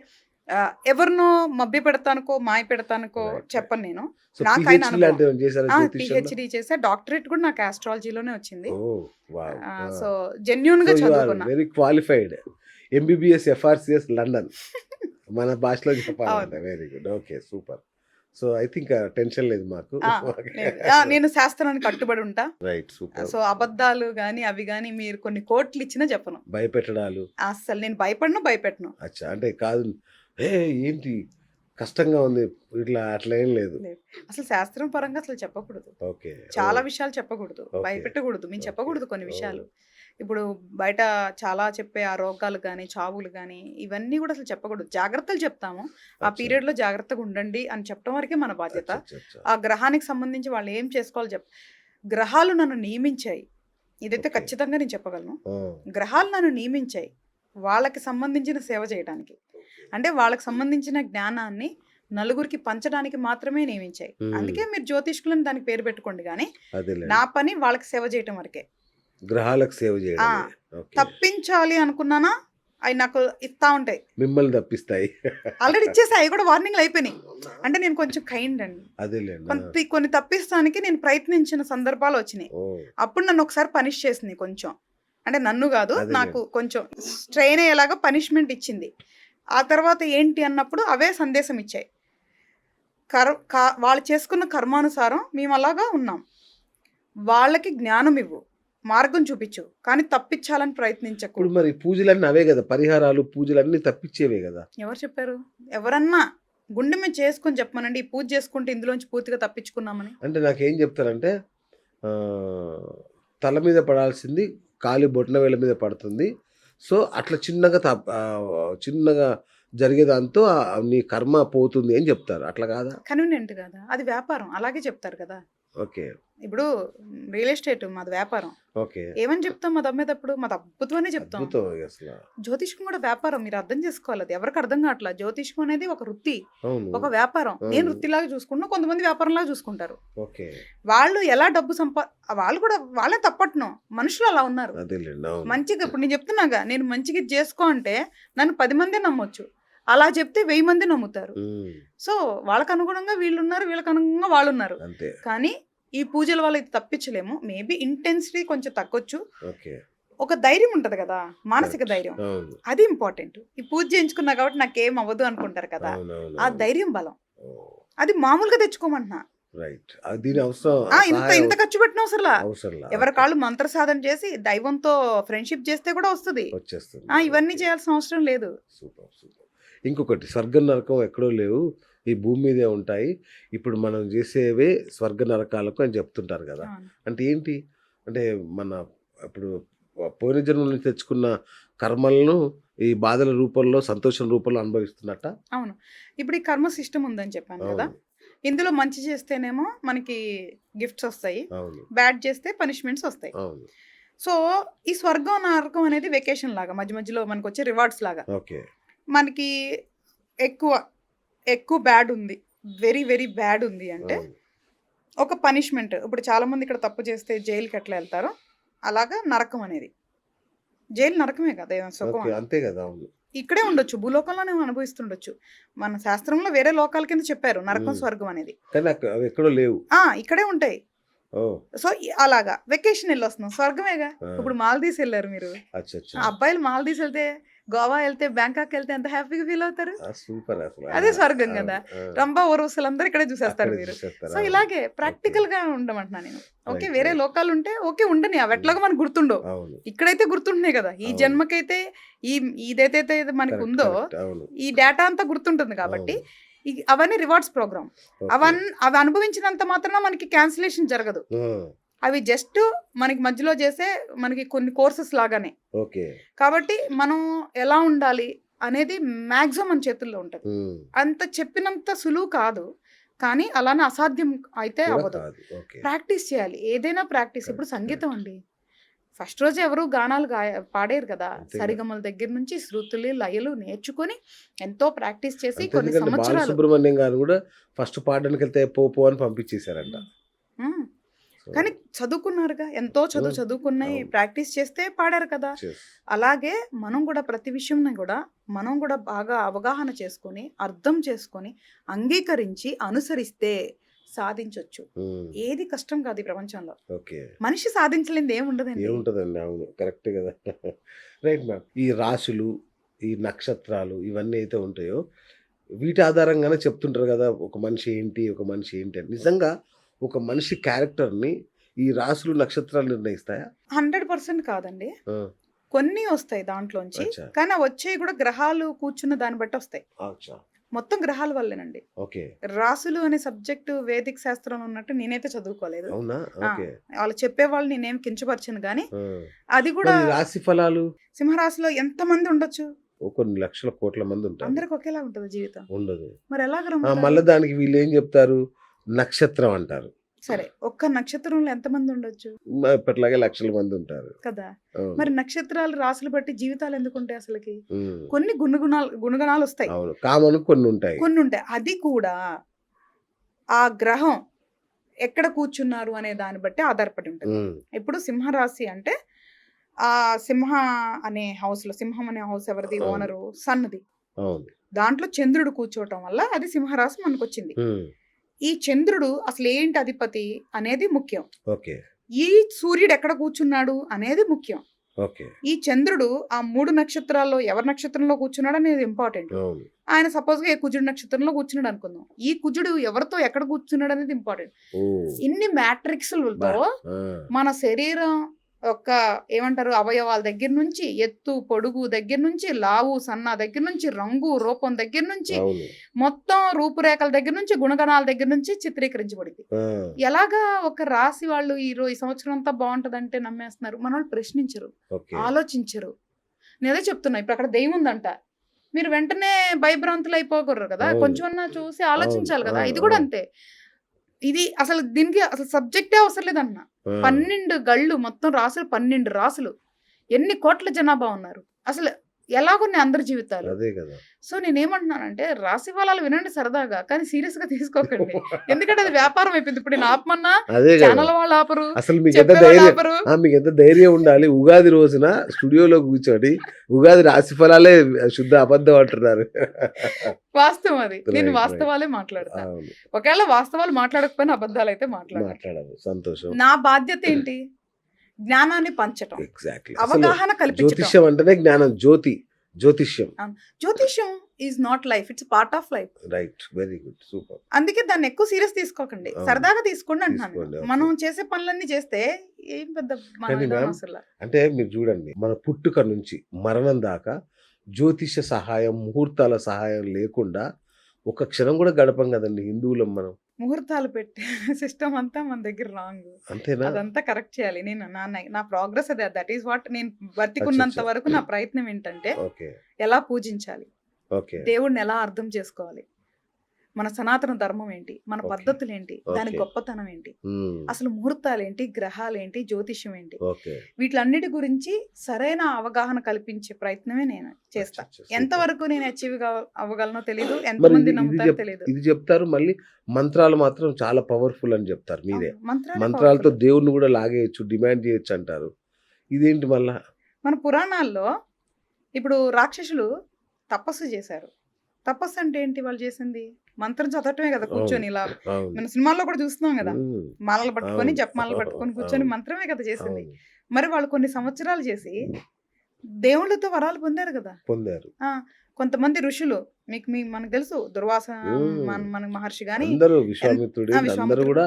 ఎవరినో మభ్య పెడతానుకో, మాయ పెడతానుకో రైట్. చెప్పను నేను. సో నాకైన పిహెచ్డి అనుభవం. లాంటివి ఏమైనా చేశారా జ్యోతిష్యంలో? పిహెచ్డి చేసా, డాక్టరేట్ కూడా నాకు ఆస్ట్రాలజీలోనే వచ్చింది. ఓ వావ్. సో జెన్యున్ గా సో యు ఆర్ చదువుకున్నా. Very qualified. MBBS FRCS London. మన భాషలో చెప్పాలంటే అవును. Very good. Okay super. So I think tension లేదు మాకు. లేదు. నేను శాస్త్రానికి కట్టుబడి ఉంటా. Right super. సో అబద్ధాలు గాని అవి గాని మీరు కొన్ని కోట్లు ఇచ్చినా చెప్పను. భయపెట్టడాలు అసలు నేను భయపెట్టను. అచ్చా అంటే కాదు, ఏ ఏంటి కష్టంగా ఉంది ఇట్లా అట్లా ఏం లేదు. లేదు. అసలు శాస్త్రం పరంగా అసలు చెప్పకూడదు. ఓకే చాలా విషయాలు చెప్పకూడదు, ఓకే. భయపెట్టకూడదు. మేము ఓకే. చెప్పకూడదు కొన్ని ఓ. విషయాలు. ఇప్పుడు బయట చాలా చెప్పే ఆ రోగాలు కానీ, చావులు కానీ, ఇవన్నీ కూడా అసలు చెప్పకూడదు. జాగ్రత్తలు చెప్తాము. ఆ అచ్చా. పీరియడ్లో జాగ్రత్తగా ఉండండి అని చెప్పడం వరకే మన బాధ్యత. అచ్చా, అచ్చా. ఆ గ్రహానికి సంబంధించి వాళ్ళు ఏం చేసుకోవాలో గ్రహాలు నన్ను నియమించాయి. ఇదైతే ఓకే. ఖచ్చితంగా నేను చెప్పగలను. ఆ, గ్రహాలు నన్ను నియమించాయి వాళ్ళకి సంబంధించిన సేవ చేయడానికి. అంటే వాళ్ళకి సంబంధించిన జ్ఞానాన్ని నలుగురికి పంచడానికి మాత్రమే నియమించాయి. అందుకే మీరు జ్యోతిష్కులని దానికి పేరు పెట్టుకోండి, కానీ అదేలే నా పని వాళ్ళకి సేవ చేయటం వరకే. గ్రహాలకు సేవ చేయడం. ఓకే. తప్పించాలి అనుకున్నానా అవి నాకు ఇస్తా ఉంటాయి. మిమ్మల్ని తప్పిస్తాయి. ఆల్రెడీ ఇచ్చేసి అవి కూడా వార్నింగ్లు అయిపోయినాయి. అంటే నేను కొంచెం కైండ్ అండి. అదేలేండి. కొన్ని తప్పిస్తానికి నేను ప్రయత్నించిన సందర్భాలు వచ్చినాయి. ఓ అప్పుడు నన్ను ఒకసారి పనిష్ చేసింది కొంచెం. అంటే నన్ను కాదు, అదేలే. నాకు కొంచెం స్ట్రెయిన్ అయ్యేలాగా పనిష్మెంట్ ఇచ్చింది. ఆ తర్వాత ఏంటి అన్నప్పుడు అవే సందేశం ఇచ్చాయి. వాళ్ళు చేసుకున్న కర్మానుసారం మేము అలాగా ఉన్నాం. వాళ్ళకి జ్ఞానం ఇవ్వు, మార్గం చూపించు, కానీ తప్పించాలని ఇప్పుడు ప్రయత్నించకూడదు. మరి పూజలన్నీ అవే కదా, పరిహారాలు పూజలన్నీ తప్పించేవే కదా. ఎవరు చెప్పారు? ఎవరన్నా గుండె మీద చేసుకొని చెప్పమనండి, ఈ పూజ చేసుకుంటే ఇందులోంచి పూర్తిగా తప్పించుకున్నామని. అంటే నాకేం చెప్తారంటే ఆ, తల మీద పడాల్సింది కాలి బొట్ల వేళ్ళ మీద పడుతుంది. సో అట్లా చిన్నగా జరిగేదాంతో నీ కర్మ పోతుంది అని చెప్తారు. అట్లా కాదా? కన్వీనియంట్ కదా, అది వ్యాపారం, అలాగే చెప్తారు కదా. ఓకే ఇప్పుడు రియల్ ఎస్టేట్ మాది వ్యాపారం. ఓకే. ఏమని చెప్తాం మాది అమ్మేటప్పుడు? మాది అద్భుతమనే చెప్తాం. అద్భుతం అసలు. జ్యోతిష్కం కూడా వ్యాపారం, మీరు అర్థం చేసుకోవాలి. అది ఎవరికి అర్థం కావట్లా. జ్యోతిష్కం అనేది ఒక వృత్తి, అవును. ఒక వ్యాపారం. అవును. నేను వృత్తిలాగా చూసుకున్నా, కొంతమంది వ్యాపారంలాగా చూసుకుంటారు. ఓకే. వాళ్ళు ఎలా డబ్బు వాళ్ళు కూడా వాళ్ళే తప్పట్ను, మనుషులు అలా ఉన్నారు. అదేలేండి. అవును. మంచిగా ఇప్పుడు నేను చెప్తున్నాగా, నేను మంచిగా ఇది చేసుకో అంటే నన్ను 10 మంది నమ్మొచ్చు, అలా చెప్తే 1000 మంది నమ్ముతారు. ఉమ్, సో వాళ్ళకు అనుగుణంగా వీళ్ళు ఉన్నారు, వీళ్ళకి అనుగుణంగా వాళ్ళు ఉన్నారు. అంతే. కానీ ఈ పూజల వల్ల ఇది తప్పించలేము. మేబీ ఇంటెన్సిటీ కొంచెం తగ్గొచ్చు. ఓకే. ఒక ధైర్యం ఉంటది కదా, మానసిక ధైర్యం, అవును అది ఇంపార్టెంట్. ఈ పూజ చేయించుకున్నా కాబట్టి నాకేం అవ్వదు అనుకుంటారు కదా, అవునవును. ఆ ధైర్యం బలం అది మామూలుగా తెచ్చుకోమంటున్నా. రైట్. దీని అవసరం ఇంత ఖర్చు పెట్టిన అవసరంలా. అవసరం ఎవరి కాళ్ళు మంత్ర సాధన చేసి దైవంతో ఫ్రెండ్షిప్ చేస్తే కూడా వస్తుంది. వచ్చేస్తుంది. ఇవన్నీ చేయాల్సిన అవసరం లేదు. Super super. ఇంకొకటి, స్వర్గం నరకం ఎక్కడో లేవు, ఈ భూమి మీదే ఉంటాయి. ఇప్పుడు మనం చేసేవే స్వర్గ నరకాలకు అని చెప్తుంటారు కదా. అవును. అంటే ఏంటి అంటే మన ఇప్పుడు పోయిన జన్మ నుంచి తెచ్చుకున్న కర్మలను ఈ బాధల రూపంలో, సంతోషం రూపంలో అనుభవిస్తున్నట్ట. అవును. ఇప్పుడు ఈ కర్మ సిస్టమ్ ఉందని చెప్పాను కదా, అవును ఇందులో మంచి చేస్తేనేమో మనకి గిఫ్ట్స్ వస్తాయి, అవును బ్యాడ్ చేస్తే పనిష్మెంట్స్ వస్తాయి. అవును. సో ఈ స్వర్గం నరకం అనేది వెకేషన్ లాగా మధ్య మధ్యలో మనకు వచ్చే రివార్డ్స్ లాగా. ఓకే. మనకి ఎక్కువ ఎక్కువ బ్యాడ్ ఉంది, వెరీ వెరీ బ్యాడ్ ఉంది అంటే అవును. ఒక పనిష్మెంట్. ఇప్పుడు చాలా మంది ఇక్కడ తప్పు చేస్తే జైలుకి ఎట్లా వెళ్తారో అలాగా నరకం అనేది. జైలు నరకమే కదా, ఏదైనా సుఖం ఓకే. అంతే కదా! అవును. ఇక్కడే ఉండొచ్చు, భూలోకంలోనే అనుభవిస్తుండొచ్చు. మన శాస్త్రంలో వేరే లోకాల కింద చెప్పారు నరకం హ్మ్. స్వర్గం అనేది. కానీ అవి ఎక్కడో లేవు. ఇక్కడే ఉంటాయి. ఓహ్! సో అలాగా వెకేషన్ వెళ్ళొస్తున్నాం, స్వర్గమేగా. ఆ! ఇప్పుడు మాల్దీవ్స్ వెళ్ళారు మీరు, అచ్చచ్చా! అబ్బాయిలు మాల్దీవ్స్ వెళ్తే, గోవా వెళ్తే, బ్యాంకాక్ వెళ్తే ఎంత హ్యాపీగా ఫీల్ అవుతారు. సూపర్ అసలు. అదే స్వర్గం అవును. కదా. ఆ! రంభా ఊర్వశులు అందరూ ఇక్కడే చూసేస్తారు అక్కడే మీరు. చూసేస్తారు. సో అవును. ఇలాగే ఓకే. ప్రాక్టికల్ గా ఉండమంటున్నా నేను. Okay, right. వేరే రైట్. లోకాలు ఉంటే ఓకే ఉండని, అవి ఎట్లాగో మనకు గుర్తుండవు. అవును. ఇక్కడైతే గుర్తుంటున్నాయి కదా. ఈ అవును. జన్మకైతే ఈ ఇదైతే మనకు కరెక్ట్. ఉందో కరెక్ట్. అవును. ఈ డేటా అంతా గుర్తుంటుంది కాబట్టి అవును. అవన్నీ రివార్డ్స్ ప్రోగ్రామ్. ఓకే. అవి అనుభవించినంత మాత్రాన మనకి క్యాన్సిలేషన్ జరగదు. ఆ! అవి జస్ట్ మనకి మధ్యలో చేసే మనకి కొన్ని కోర్సెస్ లాగానే. ఓకే. కాబట్టి మనం ఎలా ఉండాలి అనేది మాక్సిమం మన చేతుల్లో ఉంటుంది. హ్మ్. అంత చెప్పినంత సులువు కాదు, కానీ అలానే అసాధ్యం అయితే కూడా అవ్వదు. కాదు. ఓకే. ప్రాక్టీస్ చేయాలి, ఏదైనా ప్రాక్టీస్. ఇప్పుడు కరెక్ట్. సంగీతం కరెక్ట్. అండి, ఫస్ట్ రోజు ఎవరు గానాలు పాడేరు కదా. అంతే కదా! సరిగమల దగ్గర నుంచి శృతులు లయలు నేర్చుకొని ఎంతో ప్రాక్టీస్ చేసి అంతే. కొన్ని ఎందుకంటే సంవత్సరాలు. బాలసుబ్రహ్మణ్యం గారు కూడా ఫస్ట్ పాడడానికి వెళ్తే పో అని పంపించేశారంట. ఉమ్, సో కానీ చదువుకున్నారుగా, ఎంతో హ్మ్. చదువుకున్నాయి, అవును. ప్రాక్టీస్ చేస్తే పాడారు కదా. చెస్. అలాగే మనం కూడా ప్రతి విషయంని కూడా మనం కూడా బాగా అవగాహన చేసుకొని, అర్థం చేసుకొని, అంగీకరించి అనుసరిస్తే సాధించవచ్చు. హ్మ్. ఏది కష్టం కాదు ఈ ప్రపంచంలో. ఓకే. మనిషి సాధించలేనిది ఏముండదండి. ఏముంటదండి. అవును. కరెక్టే కదా! Right ma'am. ఈ రాశులు, ఈ నక్షత్రాలు ఇవన్నీ అయితే ఉంటాయో వీటి ఆధారంగానే చెప్తుంటారు కదా! ఒక మనిషి ఏంటి? ఒక మనిషి ఏంటి అని. నిజంగా ఒక మనిషి క్యారెక్టర్‌ని ఈ రాశులు, నక్షత్రాలు నిర్ణయిస్తాయా? 100% కాదండి. ఆ! కొన్ని వస్తాయి దాంట్లోంచి. అచ్చా! కానీ ఆ వచ్చేవి కూడా గ్రహాలు కూర్చున్న దాన్ని బట్టి వస్తాయి. అచ్చా! మొత్తం గ్రహాల వల్లేనండి. ఓకే. రాసులు అనే సబ్జెక్టు వేదిక శాస్త్రంలో ఉన్నట్టు నేనైతే చదువుకోలేదు. అవునా? ఆ! ఓకే. వాళ్ళు చెప్పేవాళ్ళు నేనేం కించపరచను గానీ, ఆ! అది కూడా మరి రాశి ఫలాలు సింహరాశిలో ఎంతమంది ఉండొచ్చు? కొన్ని లక్షల కోట్ల మంది ఉంటారు. అందరికి ఒకేలా ఉంటదా జీవితం? ఉండదు. మరి ఎలాగ ఆ! నమ్ముతారు? మళ్ళా దానికి వీళ్ళేం చెప్తారు? నక్షత్రం అంటారు. సరే, ఒక్క నక్షత్రంలో ఎంతమంది ఉండొచ్చు ఇప్పటిలాగే లక్షల మంది ఉంటారు. కదా. అవును. మరి నక్షత్రాలు, రాసులు బట్టి జీవితాలు ఎందుకుంటాయి అసలకి? హ్మ్. కొన్ని గుణగణాలు వస్తాయి, అవును. కామన్ కొన్ని ఉంటాయి. కొన్ని ఉంటాయి. అది కూడా ఆ గ్రహం ఎక్కడ కూర్చున్నారు అనే దాన్ని బట్టి ఆధారపడి ఉంటుంది. హ్మ్. ఇప్పుడు సింహరాశి అంటే ఆ సింహ అనే హౌస్ లో, సింహం అనే హౌస్ ఎవరిది? అవును. ఓనరు సన్నుది. అవును. దాంట్లో చంద్రుడు కూర్చోవటం వల్ల అది సింహరాశి మనకు వచ్చింది. హ్మ్. ఈ చంద్రుడు అసలు ఏంటి అధిపతి అనేది ముఖ్యం. ఓకే. ఈ సూర్యుడు ఎక్కడ కూర్చున్నాడు అనేది ముఖ్యం. ఓకే. ఈ చంద్రుడు ఆ 3 నక్షత్రాల్లో ఎవరి నక్షత్రంలో కూర్చున్నాడు అనేది ఇంపార్టెంట్. అవును. ఆయన సపోజ్గా ఏ కుజుడు నక్షత్రంలో కూర్చున్నాడు అనుకుందాం. ఈ కుజుడు ఎవరితో ఎక్కడ కూర్చున్నాడు అనేది ఇంపార్టెంట్. ఓహ్! ఇన్ని బా! మ్యాట్రిక్స్లతో ఆ! మన శరీరం యొక్క ఏమంటారు అవయవాల దగ్గర నుంచి, ఎత్తు పొడుగు దగ్గర నుంచి, లావు సన్న దగ్గర నుంచి, రంగు రూపం దగ్గర నుంచి, అవును. మొత్తం రూపురేఖల దగ్గర నుంచి, గుణగణాల దగ్గర నుంచి చిత్రీకరించబడింది. ఆ! ఎలాగా ఒక రాశి వాళ్ళు ఈ సంవత్సరం అంతా బాగుంటదంటే నమ్మేస్తున్నారు? మన వాళ్ళు ప్రశ్నించరు, ఓకే. ఆలోచించరు. నేనే చెప్తున్నా, ఇప్పుడు అక్కడ దెయ్యం ఉందంట, మీరు వెంటనే భయభ్రాంతులు అయిపోకూడరు కదా. అవును. కొంచెం అన్నా చూసి అవును. ఆలోచించాలి కదా. ఆ! ఇది కూడా ఆ! అంతే. ఇది అసలు దీనికి అసలు సబ్జెక్టే అవసరం లేదన్న. ఆ! 12 గళ్ళు, మొత్తం రాసులు 12 రాసులు. ఎన్ని కోట్ల జనాభా ఉన్నారు. అసలు ఎలాగున్నాయి అందరి జీవితాలు. అదే కదా! సో నేనేమంటున్నానంటే రాశి ఫలాలు వినండి సరదాగా, కానీ సీరియస్‌గా తీసుకోకండి. ఎందుకంటే అది వ్యాపారం అయిపోయింది. ఇప్పుడు నేను ఆపమన్నా అదే కదా! ఛానల్ వాళ్ళు ఆపరు, అసలు మీకెంత చెప్పేవాళ్ళు ధైర్యం ఆపరు. మీకెంత ధైర్యం ఉండాలి. ఉగాది రోజున స్టూడియోలో కూర్చొని ఉగాది రాశి ఫలాలే శుద్ధ అబద్ధం అంటున్నారు. వాస్తవం అది. నేను రైట్. రైట్. వాస్తవాలే మాట్లాడతా. అవును. ఒకవేళ వాస్తవాలు మాట్లాడకపోయినా అబద్ధాలైతే మాట్లాడను. మాట్లాడరు. సంతోషం. నా బాధ్యత ఏంటి? జ్ఞానాన్ని పంచటం, ఎగ్జాక్ట్‌లీ. అసలు అవగాహన కల్పించటం. జ్యోతిష్యం అంటేనే జ్ఞానం. జ్యోతిష్యం. జ్యోతిష్యం is not life, it's part of life. Right. Very good. Super. అందుకే దాన్ని ఎక్కువ సీరియస్ తీసుకోకండి, అవును. సరదాగా తీసుకోండి అంటున్నాను. తీసుకోండి. ఓకే. మనం చేసే పనులన్నీ చేస్తే ఏం పెద్ద కానీ మనం మ్యామ్ అసలు. అంటే మీరు చూడండి మన పుట్టుక నుంచి మరణం దాకా జ్యోతిష్య సహాయం, ముహూర్తాల సహాయం లేకుండా ఒక క్షణం కూడా గడపం కదండీ హిందువులం మనం. ముహూర్తాలు పెట్టే సిస్టమ్ అంతా మన దగ్గర రాంగ్. అంతేనా? అదంతా కరెక్ట్ చేయాలి. నేను నా ప్రోగ్రెస్ అదే. దట్ ఈస్ వాట్ నేను బతికున్నంత అచ్చచ్చ. వరకు నా ప్రయత్నం ఏంటంటే ఓకే. ఎలా పూజించాలి, ఓకే. దేవుడిని ఎలా అర్థం చేసుకోవాలి, మన సనాతన ధర్మం ఏంటి, మన ఓకే. పద్ధతులు ఏంటి, దాని ఓకే. గొప్పతనం ఏంటి, హ్మ్. అసలు ముహూర్తాలు ఏంటి, గ్రహాలు ఏంటి, జ్యోతిష్యం ఏంటి, ఓకే. వీటిలన్నిటి గురించి సరైన అవగాహన కల్పించే ప్రయత్నమే నేను చేస్తా. అచ్చచ్చ! సూపర్. ఎంతవరకు నేను అచీవ్ అవ్వగలనో తెలియదు, మరి ఎంతమంది ఇది నమ్ముతారో తెలియదు. ఇది చెప్తారు మళ్ళీ మంత్రాలు మాత్రం చాలా పవర్‌ఫుల్ అని చెప్తారు మీరే. అవును, మంత్రాలే మంత్రాలతో పవర్ఫుల్. దేవుడిని కూడా లాగేయొచ్చు, డిమాండ్ చేయొచ్చు అంటారు. ఇదేంటి మళ్ళా? మన పురాణాల్లో ఇప్పుడు రాక్షసులు తపస్సు చేశారు. తపస్సు అంటే ఏంటి వాళ్ళు చేసింది? మంత్రం చదవటమే కదా, కూర్చొని ఇలా అవును. మన సినిమాల్లో కూడా చూస్తున్నాం కదా, హ్మ్. మాలలు పట్టుకొని అవును. జపమాలలు పట్టుకొని కూర్చొని అవును. మంత్రమే కదా చేసింది. అవును. మరి వాళ్ళు కొన్ని సంవత్సరాలు చేసి దేవుళ్ళతో వరాలు పొందారు కదా. పొందారు. ఆ, కొంతమంది ఋషులు మనకు తెలుసు, దుర్వాస హ్మ్. మన మహర్షి గాని అందరూ విశ్వామిత్రుడు అందరూ విశ్వామిత్రుడు కూడా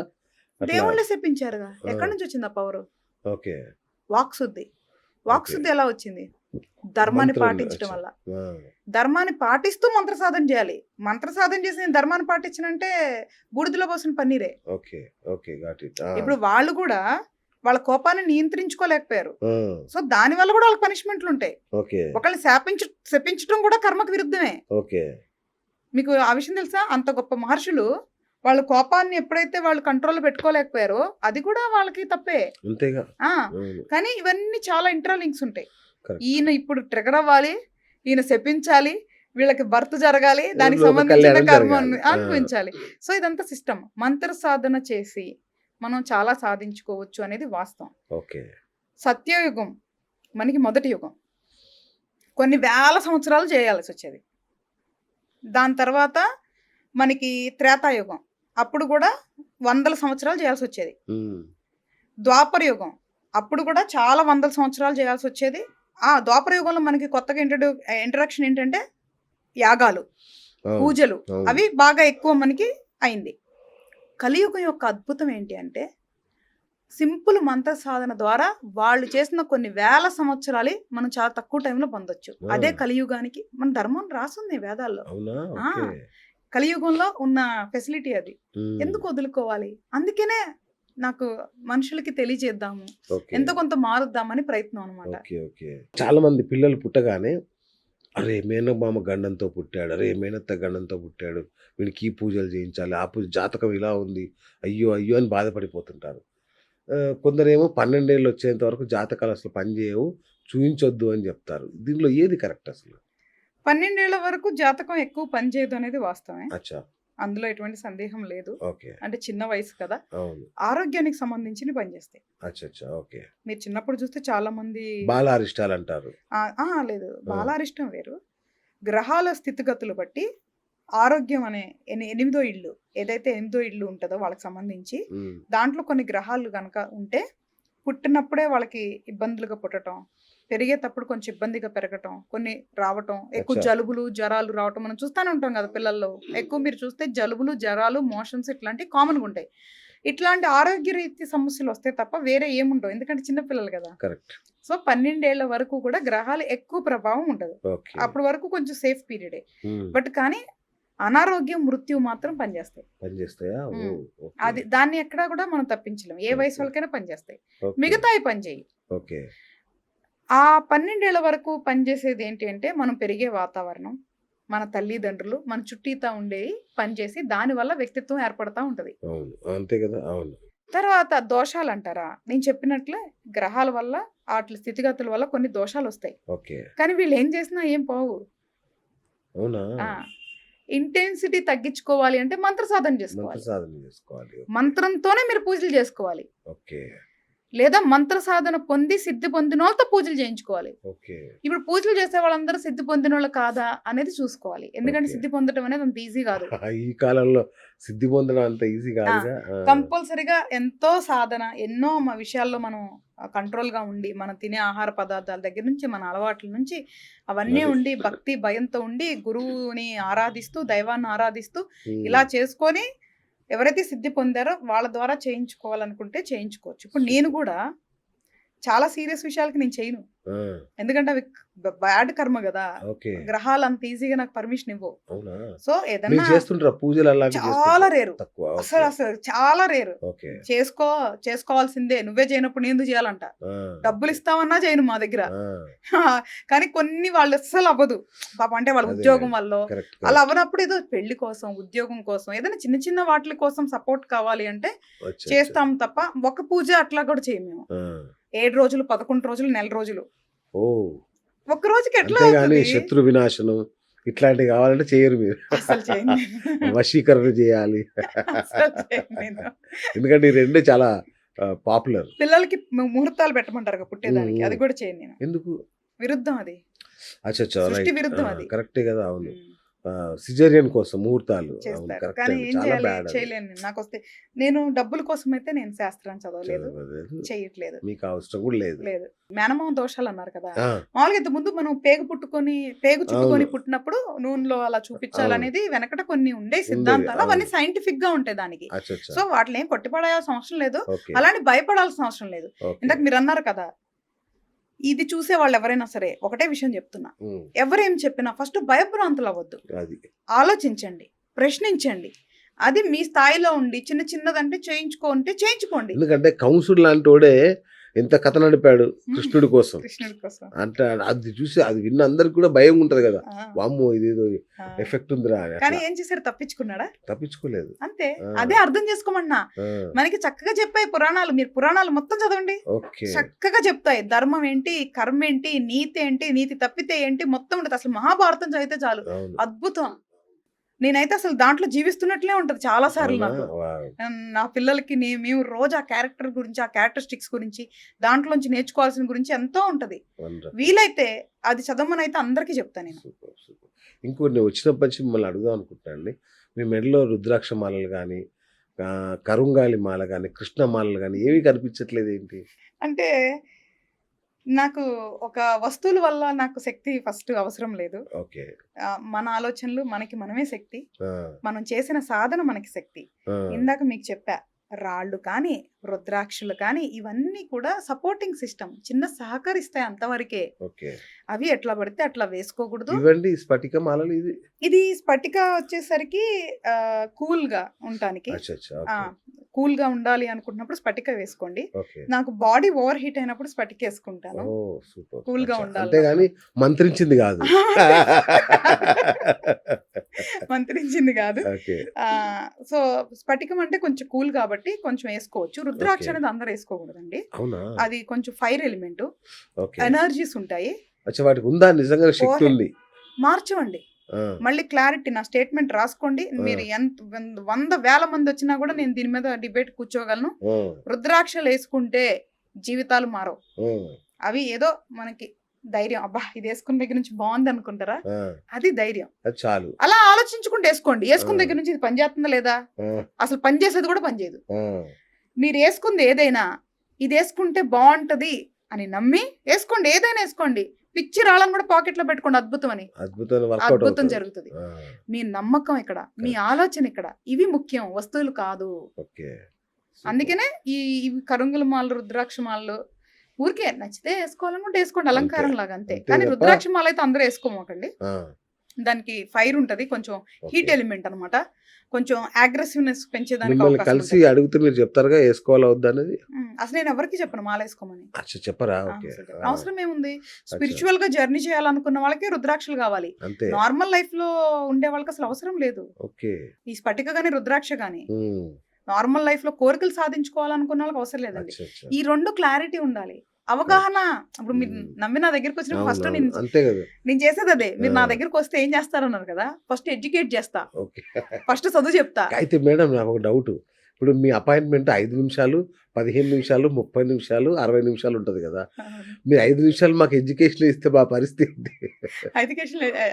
అట్లా. దేవుళ్ళే చెప్పించారుగా. ఆ. ఎక్కడి నుంచి వచ్చింది ఆ పవర్? ఓకే. వాక్శుద్ధి. ఓకే. వాక్శుద్ధి ఎలా వచ్చింది? ధర్మాన్ని మంత్రం. పాటించడం అచ్చా! వల్ల. ఆ! ధర్మాన్ని పాటిస్తూ మంత్ర సాధన చేయాలి. మంత్ర సాధన చేసి నేను ధర్మాన్ని పాటించనంటే బూడిదలో పోసిన పన్నీరే. ఓకే. ఓకే. Got it. ఆ! ఇప్పుడు వాళ్ళు కూడా వాళ్ళ కోపాన్ని నియంత్రించుకోలేకపోయారు. ఆ! సో దాని వల్ల కూడా వాళ్ళకి పనిష్మెంట్లు ఉంటాయి. ఓకే. ఒకళ్ళని శపించడం కూడా కర్మకు విరుద్ధమే. ఓకే. మీకు ఆ విషయం తెలుసా? అంత గొప్ప మహర్షులు వాళ్ళ కోపాన్ని ఎప్పుడైతే వాళ్ళు కంట్రోల్లో పెట్టుకోలేకపోయారో అది కూడా వాళ్ళకి తప్పే. అంతేగా. ఆ, అవును. కానీ ఇవన్నీ చాలా ఇంటర్లింక్స్ ఉంటాయి. కరెక్ట్. ఈయన ఇప్పుడు ట్రిగర్ అవ్వాలి, ఈయన శపించాలి, వీళ్ళకి బర్త్ జరగాలి, దానికి లోక సంబంధించిన కళ్యాణం కర్మ జరగాలి. ఆ! అనుభవించాలి. సో ఇదంతా సిస్టమ్. మంత్ర సాధన చేసి మనం చాలా సాధించుకోవచ్చు అనేది వాస్తవం. ఓకే. సత్యయుగం మనకి మొదటి యుగం. కొన్ని వేల సంవత్సరాలు చేయాల్సి వచ్చేది. దాని తర్వాత మనకి త్రేతాయుగం, అప్పుడు కూడా వందల సంవత్సరాలు చేయాల్సి వచ్చేది. హ్మ్. ద్వాపర యుగం, అప్పుడు కూడా చాలా వందల సంవత్సరాలు చేయాల్సి వచ్చేది. ఆ ద్వాపర యుగంలో మనకి కొత్తగా ఇంట్రడక్షన్ ఏంటంటే యాగాలు, అవును. పూజలు, అవును. అవి బాగా ఎక్కువ మనకి అయింది. కలియుగం యొక్క అద్భుతం ఏంటి అంటే సింపుల్ మంత్ర సాధన ద్వారా వాళ్ళు చేసిన కొన్ని వేల సంవత్సరాలు మనం చాలా తక్కువ టైంలో పొందొచ్చు. ఆ! అదే కలియుగానికి మన ధర్మం రాసుంది వేదాల్లో. అవునా? ఆ, ఓకే. కలియుగంలో ఉన్న ఫెసిలిటీ అది. హ్మ్. ఎందుకు వదులుకోవాలి? అందుకనే నాకు మనుషులకి తెలియజేద్దాము, ఓకే. ఎంతో కొంత మారుద్దామని ప్రయత్నం అనమాట. ఓకే. ఓకే. చాలా మంది పిల్లలు పుట్టగానే అరే! మేనమామ గండంతో పుట్టాడు. అరే! మేనత్త గండంతో పుట్టాడు. వీడికి ఈ పూజలు చేయించాలి. ఆ పూజ జాతకం ఇలా ఉంది. అయ్యో! అయ్యో! అని బాధపడిపోతుంటారు. కొందరేమో 12 ఏళ్ళు వచ్చేంత వరకు జాతకాలు అసలు పనిచేయవు. చూయించొద్దు అని చెప్తారు. దీనిలో ఏది కరెక్ట్ అసలు? 12 ఏళ్ల వరకు జాతకం ఎక్కువ పనిచేయదు అనేది వాస్తవమే. అచ్చా! అందులో ఎటువంటి సందేహం లేదు. ఓకే. అంటే చిన్న వయసు కదా, అవును. ఆరోగ్యానికి సంబంధించి పనిచేస్తాయి. అచ్చచ్చా! ఓకే. మీరు చిన్నప్పుడు చూస్తే చాలా మంది బాలారిష్టాలంటారు. లేదు, ఆ! బాలారిష్టం వేరు. గ్రహాల స్థితిగతులు బట్టి ఆరోగ్యం అనే ఎనిమిదో ఇల్లు, ఏదైతే ఎనిమిదో ఇల్లు ఉంటుందో వాళ్ళకి సంబంధించి హ్మ్. దాంట్లో కొన్ని గ్రహాలు కనుక ఉంటే పుట్టినప్పుడే వాళ్ళకి ఇబ్బందులుగా పుట్టడం, పెరిగేటప్పుడు కొంచెం ఇబ్బందిగా పెరగటం, కొన్ని రావటం, ఎక్కువ అచ్చా! జలుబులు జ్వరాలు రావటం మనం చూస్తూనే ఉంటాం కదా పిల్లల్లో. ఎక్కువ మీరు చూస్తే జలుబులు జ్వరాలు మోషన్స్ ఇట్లాంటివి కామన్గా ఉంటాయి. ఇట్లాంటి ఆరోగ్య రీతి సమస్యలు వస్తే తప్ప వేరే ఏముండవు, ఎందుకంటే చిన్నపిల్లలు కదా. కరెక్ట్. సో 12 ఏళ్ల వరకు కూడా గ్రహాలు ఎక్కువ ప్రభావం ఉండదు. ఓకే. అప్పటి వరకు కొంచెం సేఫ్ పీరియడే. హ్మ్. బట్ కానీ అనారోగ్యం మృత్యు మాత్రం పనిచేస్తాయి. పనిచేస్తాయా? హ్మ్. ఓహ్! అది ఓకే. దాన్ని ఎక్కడా కూడా మనం తప్పించలేం. ఏ వయసు ఓకే. వాళ్ళకైనా పనిచేస్తాయి. ఓకే. మిగతాయి పనిచేయి. ఓకే. ఆ 12 ఏళ్ల వరకు పనిచేసేది ఏంటి అంటే మనం పెరిగే వాతావరణం, మన తల్లిదండ్రులు, మన చుట్టూతా ఉండేవి పనిచేసి దానివల్ల వ్యక్తిత్వం ఏర్పడతా ఉంటది. అవును. అంతే కదా! అవును. తర్వాత దోషాలంటారా? నేను చెప్పినట్లే గ్రహాల వల్ల ఆట్ల స్థితిగతుల వల్ల కొన్ని దోషాలొస్తాయి. ఓకే. కానీ వీళ్ళు ఏం చేసినా ఏం పోవు. అవునా? ఆ, ఇంటెన్సిటీ తగ్గించుకోవాలి అంటే మంత్ర సాధన మంత్ర చేసుకోవాలి. సాధన చేసుకోవాలి. ఓకే. మంత్రంతోనే మీరు పూజలు చేసుకోవాలి. ఓకే. లేదా మంత్ర సాధన పొంది సిద్ధి పొందిన వాళ్ళతో పూజలు చేయించుకోవాలి. ఓకే. ఇప్పుడు పూజలు చేసే వాళ్ళందరూ సిద్ధి పొందిన వాళ్ళు కాదా అనేది చూసుకోవాలి. ఎందుకంటే ఓకే. సిద్ధి పొందడం అనేది అంత ఈజీ కాదు. ఈ కాలంలో సిద్ధి పొందడం అంత ఈజీ కాదుగా. ఆ! కంపల్సరిగా ఎంతో సాధన, ఎన్నో విషయాల్లో మనం కంట్రోల్గా ఉండి, మనం తినే ఆహార పదార్థాల దగ్గర నుంచి మన అలవాట్ల నుంచి అవన్నీ అదే. ఉండి, భక్తి భయంతో ఉండి, గురువుని ఆరాధిస్తూ, దైవాన్ని ఆరాధిస్తూ హ్మ్. ఇలా చేసుకొని ఎవరైతే సిద్ధి పొందారో వాళ్ళ ద్వారా చేయించుకోవాలనుకుంటే చేయించుకోవచ్చు. ఇప్పుడు నేను కూడా చాలా సీరియస్ విషయాలకి నేను చేయను. ఆ! ఎందుకంటే అవి బ్యాడ్ కర్మ గదా! ఓకే. గ్రహాలు అంత ఈజీగా నాకు పర్మిషన్ ఇవ్వవు. అవునా? సో, మీరు ఏదన్నా చేస్తుంటారా? పూజలు అలాంటివి చాలా చేస్తుంటారా? రేరు. తక్కువ. ఓకే. అసలు చాలా రేరు. ఓకే. చేసుకోవాల్సిందే. నువ్వే చేయనప్పుడు నేనెందుకు జేయాలంట. ఆ! డబ్బులు ఇస్తామన్నా చేయను మా దగ్గర. ఆ! కానీ కొన్ని వాళ్ళు అస్సలు అవ్వదు. పాపం అంటే వాళ్ళ అదే. ఉద్యోగం వల్లో కరెక్ట్. అలా కరెక్ట్. అవ్వనప్పుడు ఏదో పెళ్లి కోసం, ఉద్యోగం కోసం ఏదైనా చిన్న చిన్న వాటిల కోసం సపోర్ట్ కావాలి అంటే అచ్చా! చేస్తాం తప్ప ఒక పూజ అట్లా కూడా చేయము మేము. ఆ! 7 రోజులు, 11 రోజులు, నెల రోజులు. ఓహ్! ఒక్క రోజుకి ఎట్లా అంతేగాని అవుతది? శత్రు వినాశనం ఇట్లాంటివి కావాలంటే చేయరు మీరు. అస్సలు చేయను నేను. వశీకరణ చేయాలి. అస్సలు చేయను నేను. ఎందుకంటే ఈ 2 చాలా పాపులర్. పిల్లలకి ముహూర్తాలు పెట్టమంటారు కదా పుట్టేదానికి. హ్మ్. అది కూడా చేయను నేను. ఎందుకు? విరుద్ధం అది. అచ్చచ్చా! సృష్టి రైట్. విరుద్ధం అది. కరెక్టే కదా! అవును. హ్మ్. సిజేరియన్ కోసం ముహూర్తాలు. అవును. చేస్తారు. కరెక్టే కానీ అండి. ఏం చాలా చేయాలి? బ్యాడ్ అది. చేయలేను నేను. నాకొస్తే నేను డబ్బుల కోసమైతే నేను శాస్త్రాన్ని చదవలేదు. చదవలేదు. చెయ్యట్లేదు. మీకు అవసరం కూడా లేదు. లేదు. మేనమామ దోషాలన్నారు కదా! ఆ! మామూలుగా ఇంతకుముందు మనం పేగు చుట్టుకొని అవును. పుట్టినప్పుడు నూనెలో అలా అవును. చూపించాలనేది వెనకట కొన్ని ఉండేవి ఉండేవి. సిద్ధాంతాలు. అవన్నీ అవును. సైంటిఫిక్‌గా ఉంటాయి దానికి. అచ్చచ్చా! సో, వాటిని ఏం కొట్టిపడేయాల్సిన అవసరం లేదు. ఓకే. అలాని భయపడాల్సిన అవసరం లేదు. ఓకే. ఇందాక మీరన్నారు కదా! ఇది చూసేవాళ్ళు ఎవరైనా సరే ఒకటే విషయం చెప్తున్నా. హ్మ్. ఎవరేం చెప్పినా ఫస్ట్ భయభ్రాంతులవ్వద్దు. అది. ఆలోచించండి. ప్రశ్నించండి. అది మీ స్థాయిలో ఉండి చిన్న చిన్నదంటే చేయించుకోండి. ఎందుకంటే కంసుడు లాంటోడే ఎంత కథ నడిపాడు కృష్ణుడి కోసం. కృష్ణుడి కోసం. అంటే అది చూసి అది విన్న అందరికి కూడా భయం ఉంటది కదా! ఆ! వామ్మో! ఇదేదో ఆ! ఎఫెక్ట్ ఉందిరా అని. కానీ అట్లా ఏం చేశారు? తప్పించుకున్నాడా? తప్పించుకోలేదు. అంతే. ఆ! అదే అర్థం చేసుకోమన్నా. ఆ! మనకి చక్కగా చెప్పాయి పురాణాలు. మీరు పురాణాలు మొత్తం చదవండి. ఓకే. చక్కగా చెప్తాయి. ధర్మం ఏంటి? కర్మ ఏంటి? నీతి ఏంటి? నీతి తప్పితే ఏంటి? మొత్తం ఉంటది. అసలు మహాభారతం చదివితే చాలు. అవును. అద్భుతం. నేనైతే అసలు దాంట్లో జీవిస్తున్నట్లే ఉంటది చాలా సార్లు అవునా? నాకు. వావ్! నా పిల్లలకి మేము రోజు ఆ క్యారెక్టర్ గురించి, ఆ క్యారెక్టరిస్టిక్స్ గురించి, దాంట్లోంచి నేర్చుకోవాల్సిన గురించి ఎంతో ఉంటది. వండర్ఫుల్. వీలైతే అది చదవమనైతే అందరికీ చెప్తా నేను. సూపర్. సూపర్. ఇంకోటి వచ్చినప్పటి నుంచి మిమ్మల్ని అడుగుదాం అనుకుంటున్నా అండి. మీ మెడలో రుద్రాక్ష మాలలు గాని, కరుంగాలి మాల గాని, కృష్ణ మాలలు గాని ఏవి కనిపించట్లేదు ఏంటి? అంటే నాకు ఒక వస్తువుల వల్ల నాకు శక్తి ఫస్ట్ అవసరం లేదు. ఓకే. మన ఆలోచనలు మనకి మనమే శక్తి. ఆ! మనం చేసిన సాధన మనకి శక్తి. ఆ! ఇందాక మీకు చెప్పా. రాళ్ళు కానీ, రుద్రాక్షలు కానీ ఇవన్నీ కూడా సపోర్టింగ్ సిస్టమ్. చిన్న సహకరిస్తాయి అంతవరకే. ఓకే. అవి ఎట్లా పడితే అట్లా వేసుకోకూడదు. ఇవండి స్ఫటిక మాలలు ఇది? ఇది స్ఫటిక వచ్చేసరికి కూల్‌గా ఉండటానికి. అచ్చచ్చా! ఆ! ఓకే. కూల్‌గా ఉండాలి అనుకుంటున్నప్పుడు స్ఫటిక వేసుకోండి. ఓకే. నాకు బాడీ ఓవర్ హీట్ అయినప్పుడు స్ఫటిక ఏసుకుంటాను. ఓహ్! సూపర్. కూల్‌గా అచ్చా! ఉండాలి. అంతేగాని మంత్రించింది కాదు. మంత్రించింది కాదు. ఓకే. సో, స్ఫటికం అంటే కొంచెం కూల్ కాబట్టి కొంచెం ఏసుకోవచ్చు. రుద్రాక్ష ఓకే. అనేది అందరూ ఏసుకోకూడదండి. అవునా? అది కొంచెం ఫైర్ ఎలిమెంట్. ఓకే. ఎనర్జీస్ ఉంటాయి. అచ్చా! వాటికి ఉందా నిజంగా శక్తి ఉంది? మార్చవండి. ఆ! మళ్ళీ క్లారిటీ నా స్టేట్మెంట్ రాసుకోండి. మీరు ఎంత 100,000 మంది వచ్చినా కూడా నేను దీని మీద డిబేట్ కూర్చోగలను. ఆ! రుద్రాక్షలు ఏసుకుంటే జీవితాలు మారవు. ఆ! అవి ఏదో మనకి ధైర్యం. అబ్బా! ఇది ఏసుకున్న దగ్గర నుంచి బాగుంది అనుకుంటారా? ఆ! అది ధైర్యం. అది చాలు. అలా ఆలోచించుకుంటూ ఏసుకోండి. ఏసుకున్న దగ్గర నుంచి ఇది పని చేస్తుందా లేదా? ఆ! అసలు పని చేసేది కూడా పని చేయదు. ఆ! మీరు ఏసుకుంది ఏదైనా ఇది ఏసుకుంటే బాగుంటది అని నమ్మి ఏసుకోండి. ఏదైనా ఏసుకోండి. పిచ్చి రాళ్ళని కూడా పాకెట్‌లో పెట్టుకోండి అద్భుతం అని. అద్భుతంగా వర్కౌట్ అద్భుతం అవుతది. జరుగుతది. ఆ! మీ నమ్మకం ఇక్కడ. మీ ఆలోచన ఇక్కడ. ఇవి ముఖ్యం. వస్తువులు కాదు. ఓకే. సూపర్. అందుకనే ఇవి కరుంగల మాలలు, రుద్రాక్ష మాలలు ఊరికే నచ్చితే ఏసుకోవాలనుకుంటే ఏసుకోండి అలంకారం లాగా అంతే. అంతే కానీ తప్ప రుద్రాక్ష మాల అయితే అందరూ ఏసుకోమాకండి. ఆ! దానికి ఫైర్ ఉంటది. కొంచెం ఓకే. హీట్ ఎలిమెంట్ అన్నమాట. కొంచెం అగ్రెసివ్‌నెస్ పెంచేదానికి మిమ్మల్ని అవకాశం కలిసి ఉంటది. అడిగితే మీరు చెప్తారుగా ఏసుకోవాలా వద్దా అనేది? అసలు నేను ఎవరికీ చెప్పను మాలేసుకోమని. అచ్చా! చెప్పరా? ఆ! ఓకే. అసలు ఆ! చెప్పను. అవసరం ఏముంది? స్పిరిచువల్‌గా జర్నీ చేయాలనుకున్న వాళ్ళకి రుద్రాక్షలు కావాలి. అంతే. నార్మల్ లైఫ్‌లో ఉండే వాళ్ళకి అసలు అవసరం లేదు. ఓకే. ఈ స్ఫటిక గాని, రుద్రాక్ష గాని. హ్మ్. నార్మల్ లైఫ్‌లో కోరికలు సాధించుకోవాలనుకున్న వాళ్ళకి అవసరం లేదండి. అచ్చచ్చా! ఈ 2 క్లారిటీ ఉండాలి. అవగాహన. ఇప్పుడు మీరు హ్మ్. నమ్మి నా దగ్గరికొచ్చినప్పుడు ఫస్ట్ అవునవును. అంతే కదా! నేను చేసేదదే. మీరు నా ఆ! దగ్గరికొస్తే ఏం చేస్తారన్నారు కదా! ఫస్ట్ ఎడ్యుకేట్ చేస్తా. ఓకే. ఫస్ట్ చదువు చెప్తా. అయితే మేడం నాకొక డౌటు. ఇప్పుడు మీ అపాయింట్‌మెంట్ 5 నిమిషాలు, 15 నిమిషాలు, 30 నిమిషాలు, 60 నిమిషాలు ఉంటది కదా! మీరు 5 నిమిషాలు మాకు ఎడ్యుకేషన్ ఇస్తే మా పరిస్థితి ఏంటి?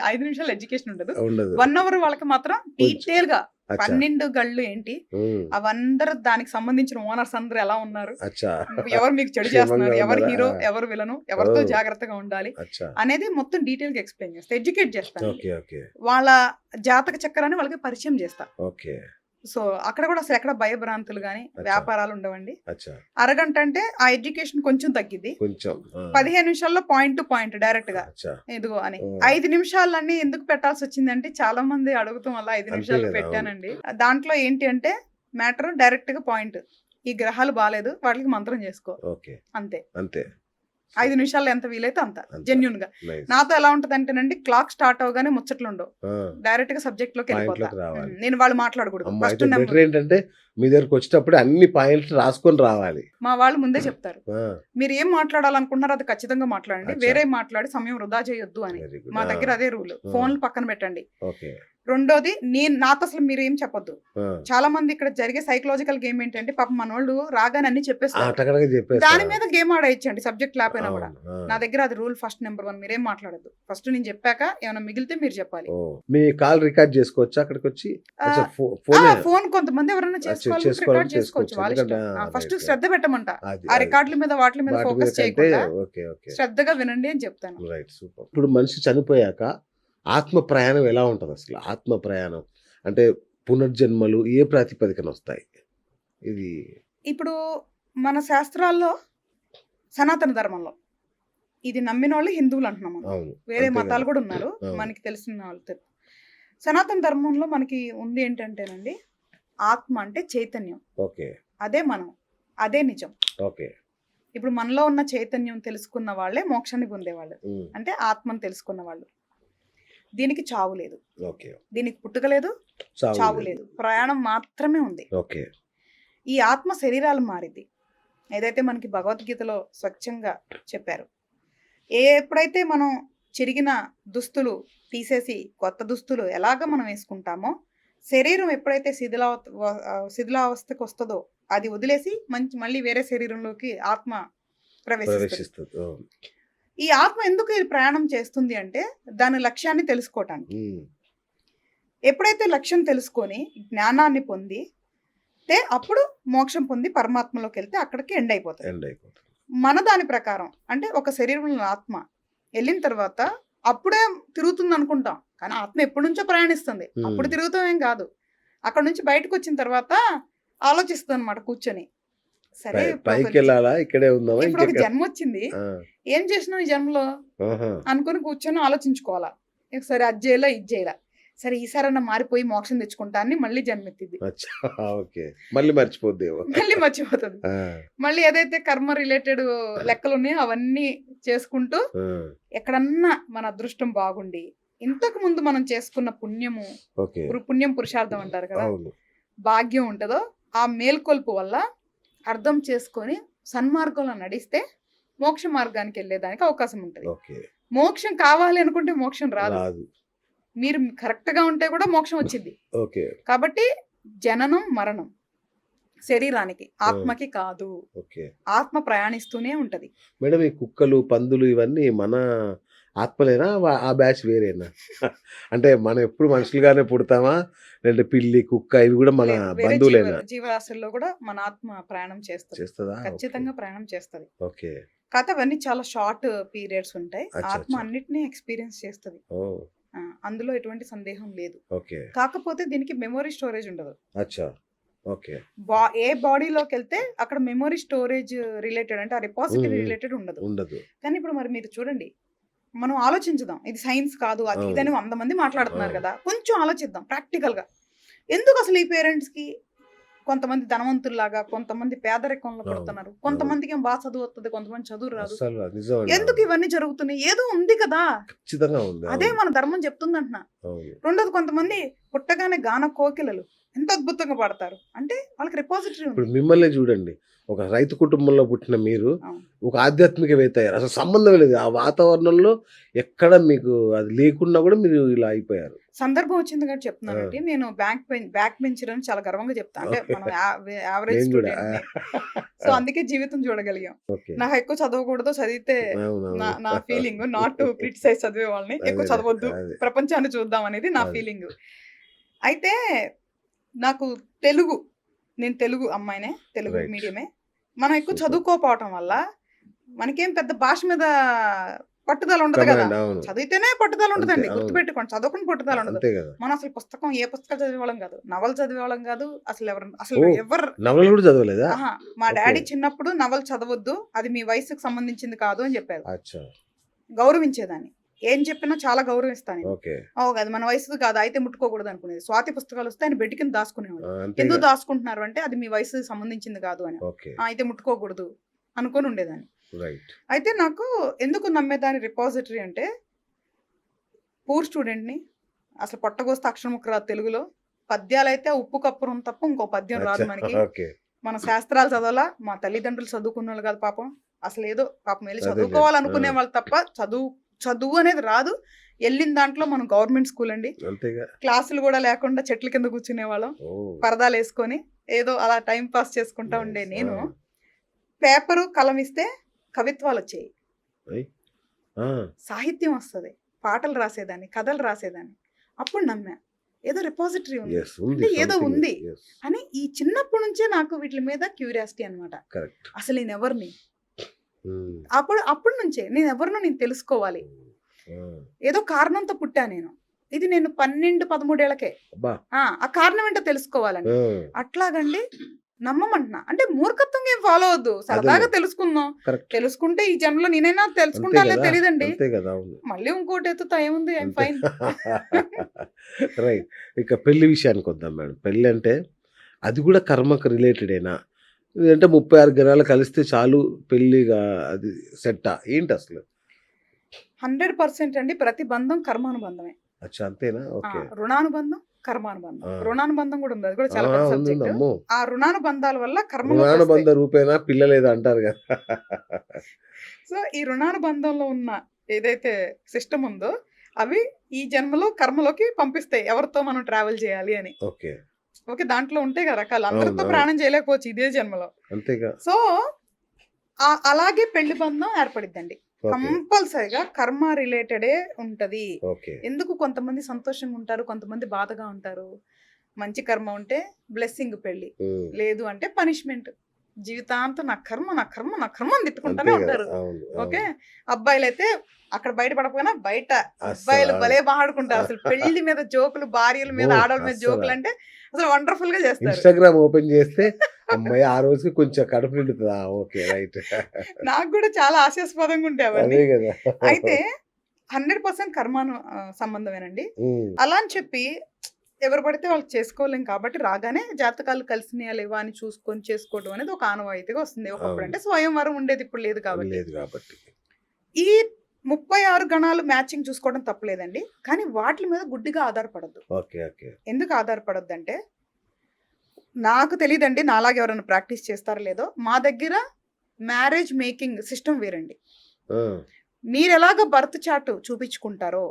5 నిమిషాలు ఎడ్యుకేషన్ ఉండదు. ఉండదు. 1 అవర్ వాళ్ళకి మాత్రం డీటెయిల్‌గా అచ్చా! 12 గళ్ళు ఏంటి? హ్మ్. అవందరూ దానికి సంబంధించిన ఓనర్స్ అందరూ ఎలా ఉన్నారు? అచ్చా! ఎవరు మీకు చెడు క్షేమంగా చేస్తున్నారు? ఎవరు ఉన్నారా? హీరో? ఆ! ఎవరు విలను? ఎవరితో ఓహ్! జాగ్రత్తగా ఉండాలి? అచ్చా! అనేది మొత్తం డీటెయిల్‌గా ఎక్స్‌ప్లెయిన్ చేస్తా. ఎడ్యుకేట్ చేస్తానండి. ఓకే. ఓకే. వాళ్ళ జాతక చక్రాన్ని వాళ్ళకి పరిచయం చేస్తా. ఓకే. సో అక్కడ కూడా అసలు ఎక్కడ భయభ్రాంతులు కానీ అచ్చా. వ్యాపారాలు ఉండవండి. అచ్చా అరగంట అంటే ఆ ఎడ్యుకేషన్ కొంచెం తగ్గిద్ది. కొంచెం 15 నిమిషాల్లో పాయింట్ టు పాయింట్ డైరెక్ట్ గా అచ్చా ఇదిగో అని. ఓ. 5 నిమిషాలన్నీ ఎందుకు పెట్టాల్సి వచ్చిందంటే చాలా మంది అడుగుతాం వల్ల 5 అంతే నిమిషాలు కదా, పెట్టానండి. దాంట్లో ఏంటి అంటే మ్యాటర్ డైరెక్ట్ గా పాయింట్. ఈ గ్రహాలు బాగాలేదు వాటికి మంత్రం చేసుకో ఓకే అంతే. అంతే 5 నిమిషాల్లో ఎంత వీలైతే అంత అంత. జెన్యున్ గా. నైస్ నాతో ఎలా ఉంటది అంటేనండి క్లాక్ స్టార్ట్ అవగానే ముచ్చట్లు ఉండవు, డైరెక్ట్ గా సబ్జెక్ట్ లోకి వెళ్ళిపోతా. పాయింట్లోకి రావాలి. నేను వాళ్ళు మాట్లాడకూడదు. అమ్మ ఫస్ట్ అయితే బెటర్ ఏంటంటే మీ దగ్గరకు వచ్చేటప్పుడు అన్ని పాయింట్లు రాసుకొని రావాలి. మా వాళ్ళు ముందే చెప్తారు ఆ, మీరు ఏం మాట్లాడాలనుకుంటున్నారో అది ఖచ్చితంగా మాట్లాడండి, అచ్చా. వేరే మాట్లాడి సమయం వృధా చేయొద్దు అని. very good. మా ఆ, దగ్గర అదే రూల్. ఫోన్లు పక్కన పెట్టండి. ఓకే రెండోది నాతో అసలు మీరు ఏం చెప్పొద్దు. ఆ, చాలా మంది ఇక్కడ జరిగే సైకలాజికల్ గేమ్ ఏంటంటే పాపం మనోళ్ళు రాగానే అన్ని చెప్పేస్తారు, అటకడగా చెప్పేస్తా. దాని మీద గేమ్ ఆడేయచ్చండి సబ్జెక్ట్ లేకపోయినా కూడా. అవును, ఆ. నా దగ్గర అది రూల్ ఫస్ట్ నెంబర్ 1. మీరేం మాట్లాడద్దు. ఫస్ట్ నేను చెప్పాక ఏమైనా మిగిలితే మీరు చెప్పాలి. ఓ, మీ కాల్ రికార్డ్ చేసుకోవచ్చా అక్కడికి వచ్చి? ఆ, అచ్చా, ఫోన్ ఫోన్ కొంతమంది ఎవరైనా చేసుకోవాలి, రికార్డ్ చేసుకోవచ్చు వాళ్ళ ఇష్టం. ఫస్ట్ శ్రద్ధ పెట్టమంట. ఆ రికార్డుల మీద వాటి మీద ఫోకస్ చేయకుండా ఓకే ఓకే శ్రద్ధగా వినండి అని చెప్తాను. Right, super. ఇప్పుడు మనిషి చనిపోయాక ఆత్మ ప్రయాణం ఎలా ఉంటుంది అసలు? ఆత్మ ప్రయాణం అంటే పునర్జన్మలు ఏ ప్రాతిపదికన వస్తాయి? ఇది ఇప్పుడు మన శాస్త్రాల్లో సనాతన ధర్మంలో ఇది నమ్మిన వాళ్ళు హిందువులు అంటున్నాం మనం. అవును, వేరే అంతే మతాలు కదా. కూడా ఉన్నారు, అవును. మనకి తెలిసిన వాళ్ళు. సనాతన ధర్మంలో మనకి ఉంది ఏంటంటేనండి ఆత్మ అంటే చైతన్యం, ఓకే అదే మనం, అదే నిజం. ఓకే ఇప్పుడు మనలో ఉన్న చైతన్యం తెలుసుకున్న వాళ్ళే మోక్షాన్ని పొందేవాళ్ళు, ఉమ్, అంటే ఆత్మను తెలుసుకున్న వాళ్ళు. దీనికి చావు లేదు, ఓకే దీనికి పుట్టుక లేదు, చావు లేదు, ప్రయాణం మాత్రమే ఉంది. ఓకే ఈ ఆత్మ శరీరాలు మారిద్ది. ఏదైతే మనకి భగవద్గీతలో స్వచ్ఛంగా చెప్పారు, ఎప్పుడైతే మనం చిరిగిన దుస్తులు తీసేసి కొత్త దుస్తులు ఎలాగ మనం వేసుకుంటామో, శరీరం ఎప్పుడైతే శిథిలావస్థకు వస్తుందో అది వదిలేసి మళ్ళీ వేరే శరీరంలోకి ఆత్మ ప్రవేశిస్తుంది. ప్రవేశిస్తుంది. ఓ, ఈ ఆత్మ ఎందుకు ఈ ప్రయాణం చేస్తుంది అంటే దాని లక్ష్యాన్ని తెలుసుకోవటానికి. ఉమ్, ఎప్పుడైతే లక్ష్యం తెలుసుకొని జ్ఞానాన్ని పొంది అప్పుడు మోక్షం పొంది పరమాత్మలోకి వెళ్తే అక్కడికి ఎండ్ అయిపోతుంది. ఎండ్ అయిపోతుంది. మన దాని ప్రకారం అంటే ఒక శరీరంలో ఆత్మ వెళ్ళిన తర్వాత అప్పుడే తిరుగుతుంది అనుకుంటాం, కానీ ఆత్మ ఎప్పటి నుంచో ప్రయాణిస్తుంది. అప్పుడు తిరుగుతాం ఏం కాదు. అక్కడ నుంచి బయటకు వచ్చిన తర్వాత ఆలోచిస్తుంది అనమాట కూర్చొని, సరే పైకి వెళ్ళాలా ఇక్కడే ఉందామా ఇప్పుడు ఒక ఇంకెక్కడ? జన్మ వచ్చింది, ఆ, ఏం చేసినావు ఈ జన్మలో ఆహా, అనుకుని కూర్చొని ఆలోచించుకోవాలా. సరే అది చేయాలా ఇది చేయాలా, సరే ఈసారన్నా మారిపోయి మోక్షం తెచ్చుకుంటా అని మళ్ళీ జన్మెత్తింది. అచ్చా, ఓకే. మళ్ళీ మర్చిపోద్దేమో. మళ్ళీ మర్చిపోతుంది. ఆ, మళ్ళీ ఏదైతే కర్మ రిలేటెడ్ లెక్కలు ఉన్నాయో అవన్నీ చేసుకుంటూ ఆ, ఎక్కడన్నా మన అదృష్టం బాగుండి ఇంతకు ముందు మనం చేసుకున్న పుణ్యము, ఓకే. పుణ్యం పురుషార్థం అంటారు కదా, అవును, భాగ్యం ఉంటుందో ఆ మేల్కొల్పు వల్ల అర్థం చేసుకొని సన్మార్గంలో నడిస్తే మోక్ష మార్గానికి వెళ్ళేదానికి అవకాశం ఉంటుంది. ఓకే. మోక్షం కావాలి అనుకుంటే మోక్షం రాదు. రాదు. మీరు కరెక్ట్ గా ఉంటే కూడా మోక్షం వచ్చింది. ఓకే. కాబట్టి జననం మరణం శరీరానికి, ఆత్మకి కాదు. ఓకే. ఆత్మ ప్రయాణిస్తూనే ఉంటది. మేడం, ఈ కుక్కలు పందులు ఇవన్నీ మన ఆత్మలేనా? ఆ బ్యాచ్ వేరేనా? అంటే మనం ఎప్పుడు మనుషులుగానే పుడతామా, లేదంటే పిల్లి కుక్క ఇవి కూడా మన వేరే బంధువులేనా? జీవరాశుల్లో కూడా మన ఆత్మ ప్రయాణం చేస్తుంది, చేస్తుందా? ఖచ్చితంగా ప్రయాణం చేస్తుంది. ఓకే. కాకపోతే అవన్నీ చాలా షార్ట్ పీరియడ్స్ ఉంటాయి. అచ్చా, ఆత్మ అచ్చా. అన్నిటినీ ఎక్స్పీరియన్స్ చేస్తుంది, ఓ, అందులో ఎటువంటి సందేహం లేదు. ఓకే. కాకపోతే దీనికి మెమొరీ స్టోరేజ్ ఉండదు. అచ్చా, ఓకే. ఏ బాడీలోకి వెళ్తే అక్కడ మెమొరీ స్టోరేజ్ రిలేటెడ్ అంటే ఆ రిపాజిటరీ రిలేటెడ్ ఉండదు. ఉండదు. కానీ ఇప్పుడు మరి మీరు చూడండి, మనం ఆలోచించుదాం, ఇది సైన్స్ కాదు అది అవును. ఇదని 100 మంది మాట్లాడుతున్నారు అవును. కదా, కొంచెం ఆలోచిద్దాం ప్రాక్టికల్ గా. ఎందుకు అసలు ఈ పేరెంట్స్ కి కొంతమంది ధనవంతుల్లాగా కొంతమంది పేదరికంలో అవును. పడుతున్నారు, కొంతమందికి ఏం బాగా చదువు వస్తుంది, కొంతమంది చదువు రాదు, అసలు నిజం అండి. ఎందుకు ఇవన్నీ జరుగుతున్నాయి? ఏదో ఉంది కదా, ఖచ్చితంగా ఉంది. అదే అవును, మన ధర్మం చెప్తుంది అంటున్నా. అవును. రెండోది, కొంతమంది పుట్టగానే గాన కోకిలలు ఎంత అద్భుతంగా పాడతారు అంటే వాళ్ళకి రిపాజిటరీ ఇప్పుడు ఉంది. మిమ్మల్ని చూడండి, ఒక రైతు కుటుంబంలో పుట్టిన మీరు అవును. ఒక ఆధ్యాత్మికవేత్త అయ్యారు. అసలు సంబంధం లేదు, ఆ వాతావరణంలో ఎక్కడ మీకు అది లేకున్నా కూడా మీరు ఇలా అయిపోయారు. సందర్భం వచ్చింది కాబట్టి చెప్తున్నానండి. నేను బ్యాక్ బెంచర్ అని చాలా గర్వంగా చెప్తా. అంటే మనం యావరేజ్ నేను కూడా. సో అందుకే జీవితం చూడగలిగాం. ఓకే. నాకు ఎక్కువ చదవకూడదు, చదివితే అవునవును. నా ఫీలింగ్ నాట్ టు క్రిటిసైజ్ చదివే వాళ్ళని, ఎక్కువ అదే, చదవద్దు, అదే. ప్రపంచాన్ని చూద్దాం అనేది నా అదే. ఫీలింగ్. అయితే నాకు నేను తెలుగు అమ్మాయినే, తెలుగు Right. మీడియమే. మనం ఎక్కువ Super. చదువుకోపోవటం వల్ల మనకేం పెద్ద భాష మీద పట్టుదల ఉండదు కదా. కమాండ్. అవును. చదివితేనే పట్టుదల అంతే. ఉంటదండి. అవును. గుర్తుపెట్టుకోండి. చదవకుండా పట్టుదల ఉండదు. అంతే కదా! మనం అసలు ఏ పుస్తకాలు చదివేవాళ్ళం కాదు. నవలు చదివేవాళ్ళం కాదు. అసలు ఓహ్! ఎవరు నవలలు కూడా చదవలేదా? ఆహా! మా ఓకే. డ్యాడీ చిన్నప్పుడు నవలు చదవొద్దు. అది మీ వయసుకు సంబంధించింది కాదు అని చెప్పారు. అచ్చా! గౌరవించేదాన్ని. ఏం చెప్పినా చాలా గౌరవిస్తా నేను. ఓకే. ఓహ్! అది మన వయసుది కాదు. అయితే ముట్టుకోకూడదు అనుకునేది. స్వాతి పుస్తకాలొస్తే ఆయన బెడ్ కింద ఆ! దాసుకునేవాడు. అంతేగా. ఎందుకు దాసుకుంటున్నారు అంటే అది మీ వయసుకి సంబంధించింది కాదు అని. ఓకే. అయితే ముట్టుకోకూడదు అనుకోని ఉండేదాన్ని. రైట్. అయితే నాకు ఎందుకు నమ్మేదాన్ని రిపాజిటరీ అంటే పూర్ స్టూడెంట్‌ని. అసలు పొట్టగోస్తే అక్షరం ముక్క రాదు తెలుగులో. పద్యాలైతే ఉప్పు కప్పురం తప్ప ఇంకో పద్యం రాదు అచ్చా! మనకి. ఓకే. మన శాస్త్రాలు చదవలా. మా తల్లిదండ్రులు చదువుకున్నోళ్ళు కాదు పాపం. అసలేదో పాపం ఎళ్లి అదేలే. చదువుకోవాలనుకునే ఆ! వాళ్ళు తప్ప చదువు అనేది రాదు. ఎళ్ళిన దాంట్లో మనం గవర్నమెంట్ స్కూల్ అండి. అంతేగా. క్లాసులు గూడా లేకుండా చెట్ల కింద కూర్చునేవాళ్ళం. ఓహ్! పరదాలేసుకొని ఏదో అలా టైమ్ పాస్ చేసుకుంటా ఉండే నైస్. నేను ఆ! పేపరు, కలం ఇస్తే కవిత్వాలొచ్చేయి. అయ్! ఆ! సాహిత్యం వస్తది. పాటలు రాసేదాన్ని, కథలు రాసేదాన్ని. అప్పుడు నమ్మా. ఏదో రిపాజిటరీ ఉంది. యెస్. ఉంది. అంటే ఏదో సంథింగ్ ఉంది యెస్. అని ఈ చిన్నప్పటి నుంచే నాకు వీటిల మీద క్యూరియాసిటీ అన్నమాట. కరెక్ట్. అసలు నేనెవరిని? హ్మ్. అప్పటి నుంచే నేనెవరినో నేను తెలుసుకోవాలి. ఆ! ఏదో కారణంతో పుట్టా నేను. ఇది నేను 12, 13 ఏళ్లకే. అబ్బా! ఆ కారణం ఏంటో తెలుసుకోవాలని. ఆ! అట్లాగండి నమ్మమంటున్నా. అంటే మూర్ఖత్వంగా ఏం ఫాలో అవ్వద్దు. సరదాగా అదేలే. తెలుసుకుందాం. కరెక్ట్. తెలుసుకుంటే ఈ జన్మలో నేనైనా అంతే తెలుసుకుంటానో లేదో గదా! తెలీదండి. అంతే గదా! అవును. మళ్ళీ ఇంకోటి ఎత్తుతా ఏముంది ఐ యామ్ అంతే. ఫైన్. రైట్. ఇక పెళ్లి విషయానికొద్దాం మేడం. పెళ్ళంటే అది గూడా కర్మకు రిలేటెడేనా? లేదంటే 36 గణాలు కలిస్తే చాలు పెళ్లిగా అది సెట్టా? ఏంటసలు? 100% అండి. ప్రతి బంధం కర్మానుబంధమే. అచ్చా! అంతేనా? ఆ! ఓకే. రుణానుబంధం, కర్మానుబంధం. ఆ! రుణానుబంధం గూడా ఉంది. అది కూడా ఆ! చాలా పెద్ద ఉంది. సబ్జెక్ట్. అమ్మో! ఆ రుణానుబంధాల వల్ల కర్మలోకొస్తాయి. రుణానుబంధ రూపేణా పిల్లలేదో అంటారు గదా! సో, ఈ రుణానుబంధంలో ఉన్న ఏదైతే సిస్టమ్ ఉందో అవి ఈ జన్మలో కర్మలోకి పంపిస్తాయి. ఎవరితో మనం ట్రావెల్ చేయాలి అని. ఓకే. ఓకే. దాంట్లో ఉంటాయి కదా రకాలు. అవును. అందరితో అవును. ప్రాణం చేయలేకపోవచ్చు ఇదే జన్మలో. అంతేగా. సో, అలాగే పెళ్లి బంధం ఏర్పడిద్దండి. ఓకే. కంపల్సరీగా కర్మ రిలేటెడే ఉంటది. ఓకే. ఎందుకు కొంతమంది సంతోషంగా ఉంటారు, కొంతమంది బాధగా ఉంటారు. మంచి కర్మ ఉంటే బ్లెస్సింగ్ పెళ్లి. హ్మ్. లేదు అంటే పనిష్మెంట్. జీవితాంతం నా కర్మ, నా కర్మ, నా కర్మ అని అంతే తిట్టుకుంటానే గదా! ఉంటారు. అవును. ఓకే. అవును. అబ్బాయిలైతే అక్కడ బయట పడకపోయినా బయట అస్సలు అబ్బాయిలు భలే అవును. మాట్లాడుకుంటారు. అసలు పెళ్లి మీద జోకులు, భార్యల మీద, అమ్మో! ఆడోళ్ళ మీద అస్సల. జోకులంటే అసలు వండర్‌ఫుల్‌గా చేస్తారు. ఇన్‌స్టాగ్రామ్ ఓపెన్ చేస్తే హమ్మయ్య! ఆ రోజుకి కొంచెం కడుపు నిండుతది. ఆ! ఓకే. రైట్. నాకు గూడా చాలా హాస్యాస్పదంగా ఉంటాయి అవన్నీ. అదే గదా! అయితే 100% సంబంధమేనండి. హ్మ్. అలా అని చెప్పి ఎవరు పడితే వాళ్ళు చేసుకోలేం కాబట్టి రాగానే జాతకాలు కలిసినాయా లేవా అని చూసుకొని చేసుకోవడం అనేది ఒక ఆనవాయితీగా వస్తుంది. ఒకప్పుడు అవును. అంటే స్వయంవరం ఉండేది. ఇప్పుడు లేదు కాబట్టి. లేదు గాబట్టి. ఈ 36 గణాలు మ్యాచింగ్ చూసుకోవడం తప్పులేదండి. కానీ వాటిల మీద గుడ్డిగా ఆధారపడొద్దు. ఓకే. ఓకే. ఎందుకు ఆధారపడొద్దంటే నాకు తెలీదండి. నాలాగా ఎవరైనా ప్రాక్టీస్ చేస్తారో లేదో. మా దగ్గర మ్యారేజ్ మేకింగ్ సిస్టమ్ వేరండి. ఆ! మీరెలాగ బర్త్ చార్ట్ చూపించుకుంటారో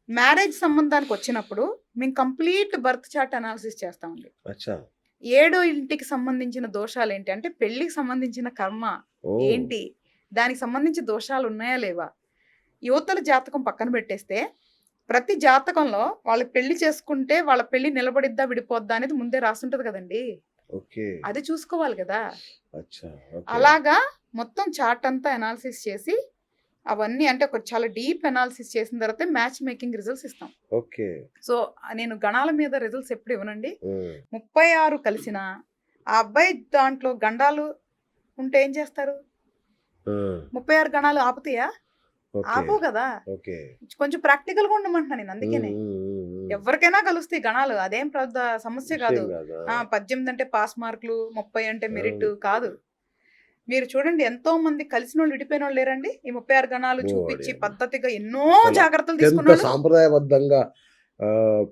మ్యారేజ్ సంబంధానికొచ్చినప్పుడు మేము కంప్లీట్ బర్త్ చార్ట్ అనాలిసిస్ చేస్తామండి. అచ్చా! ఏడో ఇంటికి సంబంధించిన దోషాలేంటి? అంటే పెళ్ళికి సంబంధించిన కర్మ ఓహ్! ఏంటి? దానికి సంబంధించి దోషాలున్నాయా లేవా? యువతల జాతకం పక్కన పెట్టేస్తే, ప్రతి జాతకంలో వాళ్ళు పెళ్లి చేసుకుంటే వాళ్ళ పెళ్లి నిలబడిద్దా? విడిపోద్దా? అనేది ముందే రాసుంటది కదండీ! ఓకే. అది చూసుకోవాలి గదా! అచ్చా! ఓకే. అలాగా మొత్తం చార్ట్ అంతా అనాలిసిస్ చేసి, అవన్నీ అంటే ఒక చాలా డీప్ అనాలిసిస్ చేసిన తర్వాతే మ్యాచ్ మేకింగ్ రిజల్ట్స్ ఇస్తాం. ఓకే. సో, నేను గణాల మీద రిజల్ట్స్ ఎప్పుడు ఇవ్వనండి. హ్మ్. 36 కలిసినా, ఆ అబ్బాయి దాంట్లో గండాలు ఉంటే ఏం చేస్తారు? ఆ! 36 గణాలు ఆపుతాయా? ఓకే. ఆపవు కదా! ఓకే. కొంచెం ప్రాక్టికల్‌గా ఉండమంటున్నా నేను హ్మ్. అందుకనే. హ్మ్. హ్మ్. హ్మ్. ఎవరికైనా కలుస్తాయి గణాలు. అదేం పెద్ద సమస్య కాదు. విషయం గాదు. ఆ! 18 అంటే పాస్ మార్కులు, 30 అంటే మెరిట్ అవును. కాదు. మీరు చూడండి ఎంతో మంది కలిసినోళ్ళు విడిపోయినోళ్ళు లేరండి? ఈ 36 గణాలు చూపించి ఓడియమ్మ! పద్ధతిగా ఎన్నో అసల జాగ్రత్తలు అత్యంత తీసుకున్నోళ్ళు. సాంప్రదాయబద్ధంగా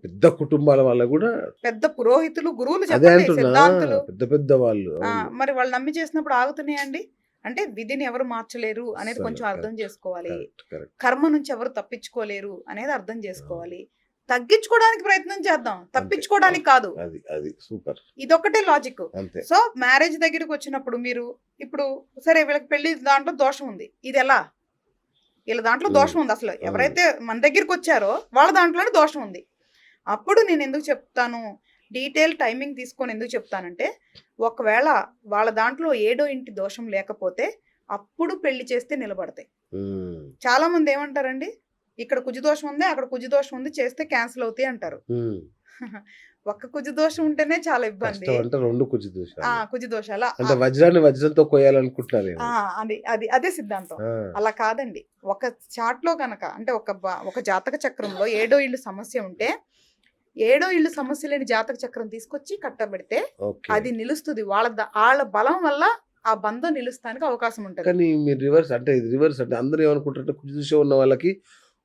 పెద్ద కుటుంబాల వాళ్ళు గూడా పెద్ద పురోహితులు, గురువులు అదే చెప్పండి, అంటున్నా. సిద్ధాంతులు. పెద్ద పెద్ద వాళ్ళు. అవును. మరి వాళ్ళు నమ్మి చేసినప్పుడు ఆగుతున్నాయండి? అంటే విధిని ఎవరు మార్చలేరు అనేది అస్సలు కొంచెం అర్థం కరెక్ట్. చేసుకోవాలి. కరెక్ట్. కరెక్ట్. కర్మ నుంచి ఎవరు తప్పించుకోలేరు అనేది అర్థం అవును. చేసుకోవాలి. తగ్గించుకోవడానికి ప్రయత్నం చేద్దాం. అంతే. తప్పించుకోవడానికి కాదు. అది సూపర్. ఇదొక్కటే లాజిక్. అంతే. సో, మ్యారేజ్ దగ్గరికొచ్చినప్పుడు మీరు ఇప్పుడు సరే వీళ్ళకి పెళ్లి దాంట్లో దోషం ఉంది. ఇదెలా? వీళ్ళ దాంట్లో హ్మ్. దోషం ఉంది అసలు. అవును. ఎవరైతే మన దగ్గరికొచ్చారో వాళ్ళ దాంట్లోనే దోషం ఉంది. అప్పుడు నేనెందుకు చెప్తాను, డీటెయిల్ టైమింగ్ తీసుకొని ఎందుకు చెప్తానంటే, ఒకవేళ వాళ్ళ దాంట్లో ఏడో ఇంటి దోషం లేకపోతే, అప్పుడు పెళ్లి చేస్తే నిలబడతాయి. ఉమ్, చాలా మంది ఏమంటారండి, ఇక్కడ కుజదోషం ఉంది, అక్కడ కుజదోషం ఉంది, చేస్తే క్యాన్సిల్ అవుతాయి అంటారు. ఉమ్. ఒక్క కుజదోషం ఉంటేనే చాలా ఇబ్బంది. కష్టం అంటే 2 కుజ ఆ దోషాలు. కుజదోషాలు అంటే వజ్రాన్ని వజ్రంతో కొయ్యాలనుకుంటున్నారేమో. అది అది అదే సిద్ధాంతం. ఆ, అలా కాదండి. ఒక చార్ట్ లో కనుక అంటే ఒక జాతక చక్రంలో 7వ ఇల్లు సమస్య ఉంటే 7వ ఇల్లు సమస్య లేని జాతక చక్రం తీసుకొచ్చి కట్టబెడితే ఓకే. అది నిలుస్తుంది. వాళ్ళ బలం వల్ల ఆ బంధం నిలుస్తానికి అవకాశం ఉంటుంది. కానీ మీరు రివర్స్ అంటే ఇది రివర్స్ అంటే అందరూ ఏమనుకుంటారంటే కుజదోషం ఉన్న వాళ్ళకి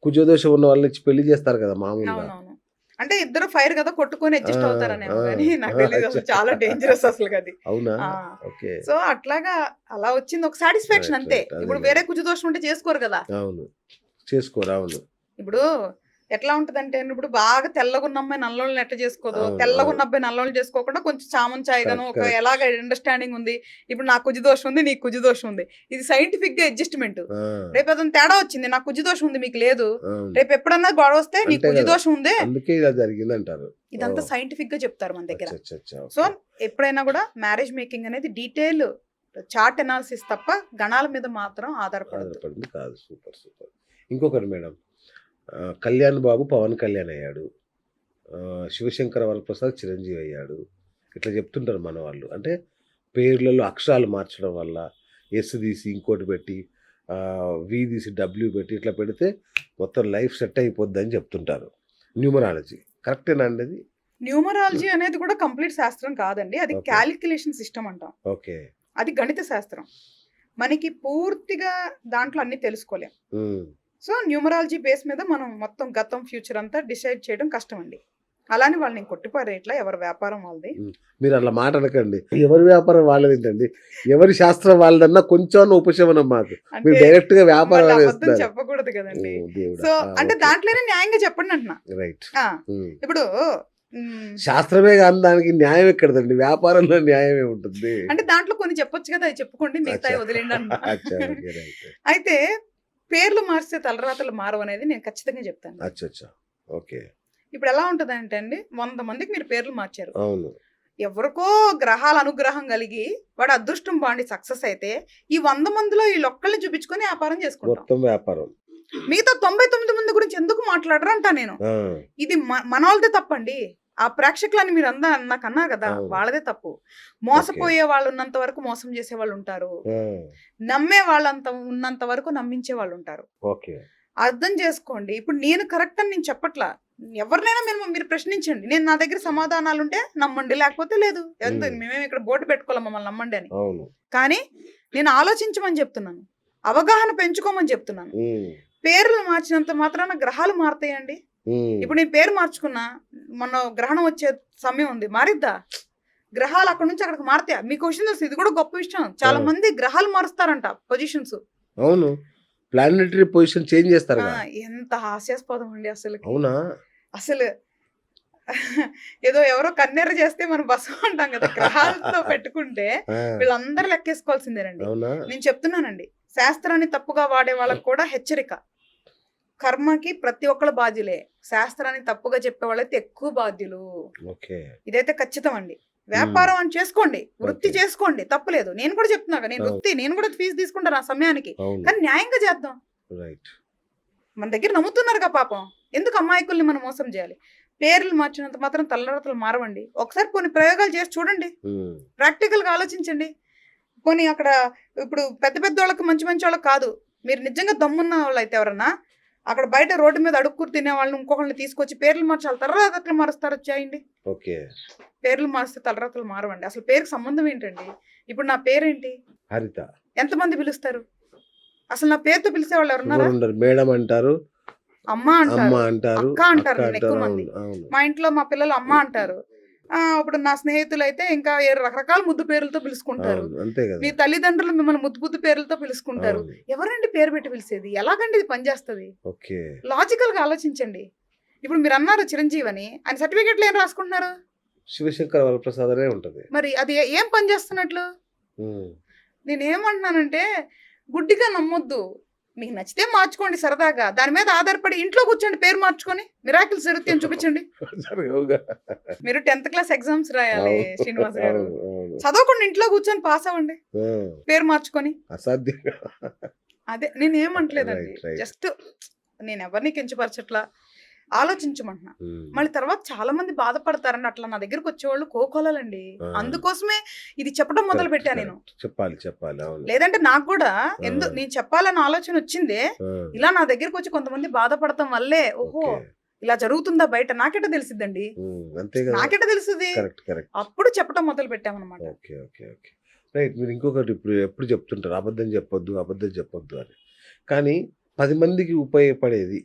కుజదోషం ఉన్న వాళ్ళని ఇచ్చి పెళ్లి చేస్తారు కదా మామూలుగా. అవునవును. అంటే ఇద్దరు ఫైర్ కదా కొట్టుకొని అడ్జస్ట్ ఆ, అవుతారనేమో ఆ, కానీ నాకు ఆ, తెలియదు, అసలు చాలా డేంజరస్ అసలు అది. అవునా? ఆ ఓకే. సో అట్లాగా అలా వచ్చింది ఒక సాటిస్ఫాక్షన్ రైట్ అంతే. రైట్ ఇప్పుడు అదేలే. వేరే కుజదోషం ఉంటే చేసుకోరు కదా. అవును, చేసుకోరు. అవును ఇప్పుడు ఎట్లా ఉంటదంటే ఇప్పుడు బాగా తెల్లగున్న అమ్మాయి నల్లోళ్ళని ఎట్లా చేసుకోదు, అవును తెల్లగున్న అబ్బాయి నల్లోళ్ళు చేసుకోకుండా కొంచెం చామన్ చాయగాను కరెక్ట్ ఒక కరెక్ట్. ఎలాగ అండర్స్టాండింగ్ ఉంది. ఇప్పుడు నాకు కుజదోషం ఉంది, నీకు కుజదోషం ఉంది, ఇది సైంటిఫిక్ గా అడ్జస్ట్మెంట్. ఆ, రేపు అతను తేడా వచ్చింది, నాకు కుజదోషం ఉంది మీకు లేదు, అవును. రేపు ఎప్పుడన్నా గొడవ వస్తే నీకు అంతే కదా, కుజదోషం ఉంది, అందుకే ఇలా జరిగింది అంటారు. ఇదంతా సైంటిఫిక్ గా చెప్తారు మన దగ్గర. అచ్చా అచ్చా, సో ఓకే. ఎప్పుడైనా కూడా మ్యారేజ్ మేకింగ్ అనేది డీటెయిల్ చార్ట్ అనాలిసిస్ తప్ప గణాల మీద మాత్రం ఆధారపడదు. ఆధారపడింది కాదు. Super super. ఇంకొకటి మేడం, కళ్యాణ్ బాబు పవన్ కళ్యాణ్ అయ్యాడు, శివశంకర వరప్రసాద్ చిరంజీవి అయ్యాడు. ఇట్లా చెప్తుంటారు మన వాళ్ళు. అంటే పేర్లలో అక్షరాలు మార్చడం వల్ల ఎస్ తీసి ఇంకోటి పెట్టి వి తీసి డబ్ల్యూ పెట్టి ఇట్లా పెడితే మొత్తం లైఫ్ సెట్ అయిపోద్ది అని చెప్తుంటారు. న్యూమరాలజీ కరెక్టేనా అండి అది? న్యూమరాలజీ అనేది కూడా కంప్లీట్ శాస్త్రం కాదండి, అది ఓకే. క్యాలిక్యులేషన్ సిస్టమ్ అంటాం. ఓకే. అది గణిత శాస్త్రం. మనకి పూర్తిగా దాంట్లో అన్ని తెలుసుకోలేం. ఉమ్, సో న్యూమరాలజీ బేస్ మీద మనం మొత్తం గతం ఫ్యూచర్ అంతా డిసైడ్ చేయడం కష్టం అండి. అలానే వాళ్ళని కొట్టిపారేట్లా, ఎవరి వ్యాపారం వాళ్ళది. మీరు అలా మాట అనకండి. ఎవరి వ్యాపారం వాళ్ళదేంటండి, ఎవరి శాస్త్రం వాళ్ళదన్నా కొంచెం ఉపశమనం మాకు. మీరు అంటే డైరెక్ట్ గా వ్యాపారం మళ్ళీ అబద్ధం వేస్తున్నారు. చెప్పకూడదు కదండి. ఓ దేవుడా. సో అంటే ఓకే. దాంట్లోనే న్యాయంగా చెప్పండి అంటున్నా. రైట్. ఆ, ఉమ్. ఇప్పుడు శాస్త్రమే కాదు, దానికి న్యాయం ఎక్కడదండి, వ్యాపారంలో న్యాయమే ఉంటుంది. అంటే దాంట్లో కొన్ని చెప్పొచ్చు కదా, అవి చెప్పుకోండి, మిగతా అచ్చా వదిలేండి అంటున్నా. అచ్చా, ఓకే రైట్. అయితే పేర్లు మార్చితే తలరాతలు మారవు అనేది నేను ఖచ్చితంగా చెప్తాను. అచ్చా అచ్చా, ఓకే. ఇప్పుడు ఎలా ఉంటుంది అంటే అండి, 100 మందికి మీరు పేర్లు మార్చారు, అవును. ఎవరికో గ్రహాల అనుగ్రహం కలిగి వాడు అదృష్టం బాండి సక్సెస్ అయితే ఈ 100 మందిలో వీళ్ళొక్కళ్ళని చూపించుకొని వ్యాపారం చేసుకుంటాం. మొత్తం వ్యాపారం. మిగతా 99 మంది గురించి ఎందుకు మాట్లాడరు అంటా నేను. ఆ, ఇది మన వాళ్ళదే తప్పండి. ఆ ప్రేక్షకులని మీరు నాకు అన్నారు కదా, అవును. వాళ్ళదే తప్పు. మోసపోయే వాళ్ళు ఉన్నంత వరకు మోసం చేసే వాళ్ళు ఉంటారు, ఆ, నమ్మే వాళ్ళంత ఉన్నంత వరకు నమ్మించే వాళ్ళు ఉంటారు. ఓకే. అర్థం చేసుకోండి. ఇప్పుడు నేను కరెక్ట్ అని నేను చెప్పట్లా, ఎవరినైనా మీరు ప్రశ్నించండి, నేను నా దగ్గర సమాధానాలు ఉంటే నమ్మండి, లేకపోతే లేదు. మేమేమి ఇక్కడ బోర్డు పెట్టుకోలేం మమ్మల్ని నమ్మండి అని. అవును. కానీ నేను ఆలోచించమని చెప్తున్నాను, అవగాహన పెంచుకోమని చెప్తున్నాను. ఉమ్, పేర్లు మార్చినంత మాత్రాన గ్రహాలు మారుతాయండి. ఉమ్, ఇప్పుడు నేను పేరు మార్చుకున్నా, మొన్న గ్రహణం వచ్చే సమయం ఉంది, మారిద్దా? గ్రహాలు అక్కడ నుంచి అక్కడికి మారుతాయా? మీకు క్వశ్చన్ తెలుసు, ఇది కూడా గొప్ప విషయం. చాలా మంది గ్రహాలు మారుస్తారంట పొజిషన్స్. అవును, ప్లానెటరీ పొజిషన్ చేంజ్ చేస్తారు కదా. ఎంత హాస్యాస్పదం అండి అసలు. అవునా? అసలు ఏదో ఎవరో కన్నెర చేస్తే మనం బసం అంటాం కదా, గ్రహాలతో పెట్టుకుంటే ఆ, వీళ్ళందరూ లెక్కేసుకోవాల్సిందేనండి. అవునా? నేను చెప్తున్నానండి, శాస్త్రాన్ని తప్పుగా వాడే వాళ్ళకి కూడా హెచ్చరిక. కర్మకి ప్రతి ఒక్కళ్ళు బాధ్యులే, శాస్త్రాన్ని తప్పుగా చెప్పే వాళ్ళైతే ఎక్కువ బాధ్యులు. ఓకే. ఇదైతే ఖచ్చితం అండి. వ్యాపారం అని చేసుకోండి, వృత్తి ఓకే. చేసుకోండి, తప్పులేదు. నేను కూడా చెప్తున్నా, నేను వృత్తి, నేను కూడా ఫీజు తీసుకుంటాను ఆ సమయానికి, అవును. కానీ న్యాయంగా చేద్దాం. రైట్. మన దగ్గర నమ్ముతున్నారుగా పాపం, ఎందుకు అమాయకుల్ని మనం మోసం చేయాలి? పేర్లు మార్చినంత మాత్రం తలరాతలు మారవండి. ఒకసారి కొన్ని ప్రయోగాలు చేసి చూడండి, ఉమ్, ప్రాక్టికల్ గా ఆలోచించండి. పోనీ అక్కడ ఇప్పుడు పెద్ద పెద్ద వాళ్ళకి మంచి మంచి వాళ్ళకి కాదు, మీరు నిజంగా దమ్మున్న వాళ్ళు అయితే ఎవరన్నా అక్కడ బయట రోడ్డు మీద అడుక్కురు తినే వాళ్ళని ఇంకొకళ్ళని తీసుకొచ్చి పేర్లు మార్చాలి, తలరాతలు మారుస్తారు చేయండి. ఓకే. పేర్లు మారిస్తే తలరాతలు మారవండి. అసలు పేరుకి సంబంధం ఏంటండి? ఇప్పుడు నా పేరేంటి, హరిత. ఎంతమంది పిలుస్తారు? అసలు నా పేరుతో పిలిచే వాళ్ళు ఎవరున్నారా? ఎవరు ఉండరు. మేడం అంటారు, అమ్మ అమ్మ అంటారు, అంటారు, అక్క అంటారు. అక్క నేను ఎక్కువ అంటారు. మంది అవును అవును. మా ఇంట్లో మా పిల్లలు అమ్మ అంటారు. ఇప్పుడు నా స్నేహితులు అయితే ఇంకా రకరకాల ముద్దు పేర్లతో పిలుచుకుంటారు. అవును, అంతే కదా. మీ తల్లిదండ్రులు మిమ్మల్ని ముద్దు ముద్దు పేర్లతో పిలుచుకుంటారు. అవును. ఎవరండి పేరు పెట్టి పిలిచేది? ఎలాగండి ఇది పనిచేస్తుంది? ఓకే. లాజికల్ గా ఆలోచించండి. ఇప్పుడు మీరు అన్నారు చిరంజీవి అని, ఆయన సర్టిఫికెట్లు ఏం రాసుకుంటున్నారు? శివశంకర వరప్రసాద్ అనే ఉంటది. మరి అది ఏం పని చేస్తున్నట్లు? ఉమ్, నేనేమంటున్నానంటే గుడ్డిగా నమ్మొద్దు. మీకు నచ్చితే మార్చుకోండి సరదాగా, దాని మీద ఆధారపడి ఇంట్లో కూర్చోండి, పేరు మార్చుకొని మిరాకిల్స్ జరుగుతాయి అని చూపించండి. జరగవుగా. మీరు 10th క్లాస్ ఎగ్జామ్స్ రాయాలి అవును, శ్రీనివాస్ గారు. అవును, అవును. చదవకుండా ఇంట్లో కూర్చొని పాస్ అవ్వండి, ఆ, పేరు మార్చుకొని. అసాధ్యం. అదే నేనేమంటలేదండి, రైట్ రైట్. జస్ట్ నేను ఎవరిని కించపరచట్లా, ఆలోచించమంటున్నా. ఉమ్, మళ్ళీ తర్వాత చాలా మంది బాధపడతారని అట్లా నా దగ్గరకు వచ్చేవాళ్ళు కోకోలండి. ఆ, అందుకోసమే ఇది చెప్పడం మొదలు కరెక్ట్ పెట్టా నేను. కరెక్ట్. చెప్పాలి చెప్పాలి, అవును. లేదంటే నాకు కూడా ఆ, నేను చెప్పాలన్న ఆలోచన వచ్చిందే ఆ, ఇలా నా దగ్గరకు వచ్చి కొంతమంది బాధపడటం వల్లే. ఓహో ఓకే. ఇలా జరుగుతుందా బయట, నాకెట తెలిసిద్దండి, అంతే కదా. నాకెట తెలుస్తుంది. Correct correct. అప్పుడు చెప్పడం మొదలు పెట్టామన్నమాట. Okay okay okay. రైట్. మీరు ఇంకొకటి ఇప్పుడు ఎప్పుడు చెప్తుంటారు అబద్ధం చెప్పొద్దు అబద్ధం చెప్పొద్దు అని. కానీ 10 మందికి ఉపయోగపడేది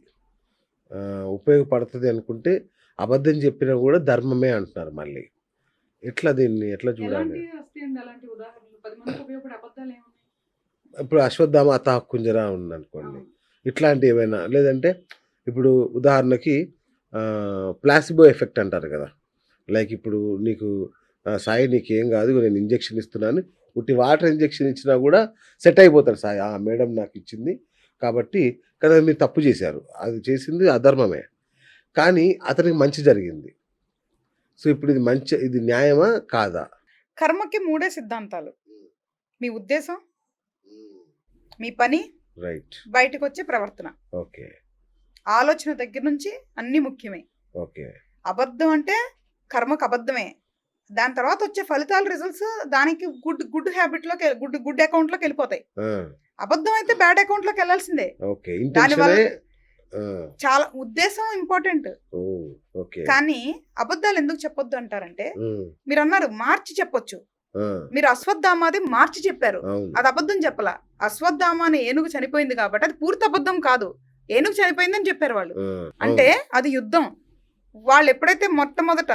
ఉపయోగపడుతుంది అనుకుంటే అబద్ధం చెప్పినా కూడా ధర్మమే అంటున్నారు మళ్ళీ. ఎట్లా దీన్ని ఎట్లా చూడాలి? అలాంటి ఉదాహరణలు 10 మందికి ఉపయోగపడే అబద్ధాలు ఏమున్నాయి? ఇప్పుడు అశ్వత్థామ అతఃకుంజర ఉందనుకోండి, ఇట్లాంటి ఏమైనా, లేదంటే ఇప్పుడు ఉదాహరణకి ప్లాసిబో ఎఫెక్ట్ అంటారు కదా. లైక్ ఇప్పుడు నీకు సాయి నీకేం కాదు, ఇగో నేను ఇంజెక్షన్ ఇస్తున్నాను, ఉట్టి వాటర్ ఇంజెక్షన్ ఇచ్చినా కూడా సెట్ అయిపోతాడు సాయి. మేడం నాకు ఇచ్చింది కాబట్టి, కానీ మీరు తప్పు చేశారు, అది చేసింది అధర్మమే, కానీ అతనికి మంచి జరిగింది. సో ఇప్పుడు ఇది మంచి, ఇది న్యాయమా కాదా? కర్మకి 3 సిద్ధాంతాలు: మీ ఉద్దేశం, మీ పని, రైట్. బయటకు వచ్చే ప్రవర్తన. ఓకే ఆలోచన దగ్గర నుంచి అన్ని ముఖ్యమే. ఓకే. అబద్ధం అంటే కర్మకు అబద్ధమే, దాని తర్వాత వచ్చే ఫలితాలు, రిజల్ట్స్ దానికి గుడ్ హ్యాబిట్ లోకి, గుడ్ అకౌంట్ లోకి వెళ్ళిపోతాయి. అబద్ధం అయితే బ్యాడ్ అకౌంట్ లోకి వెళ్ళాల్సిందే. ఓకే. దానివల్ల ఇంటెన్షనే. చాలా ఉద్దేశం ఇంపార్టెంట్. ఓకే. కానీ అబద్ధాలు ఎందుకు చెప్పొద్దు అంటారంటే, మీరు అన్నారు మార్చి చెప్పొచ్చు, మీరు అశ్వత్థామాది మార్చి చెప్పారు, అవును. అది అబద్ధం చెప్పలా. అశ్వత్థామ అనే ఏనుగు చనిపోయింది కాబట్టి అది పూర్తి అబద్ధం కాదు, ఏనుగు చనిపోయిందని చెప్పారు వాళ్ళు. అంటే అది యుద్ధం. వాళ్ళు ఎప్పుడైతే మొట్టమొదట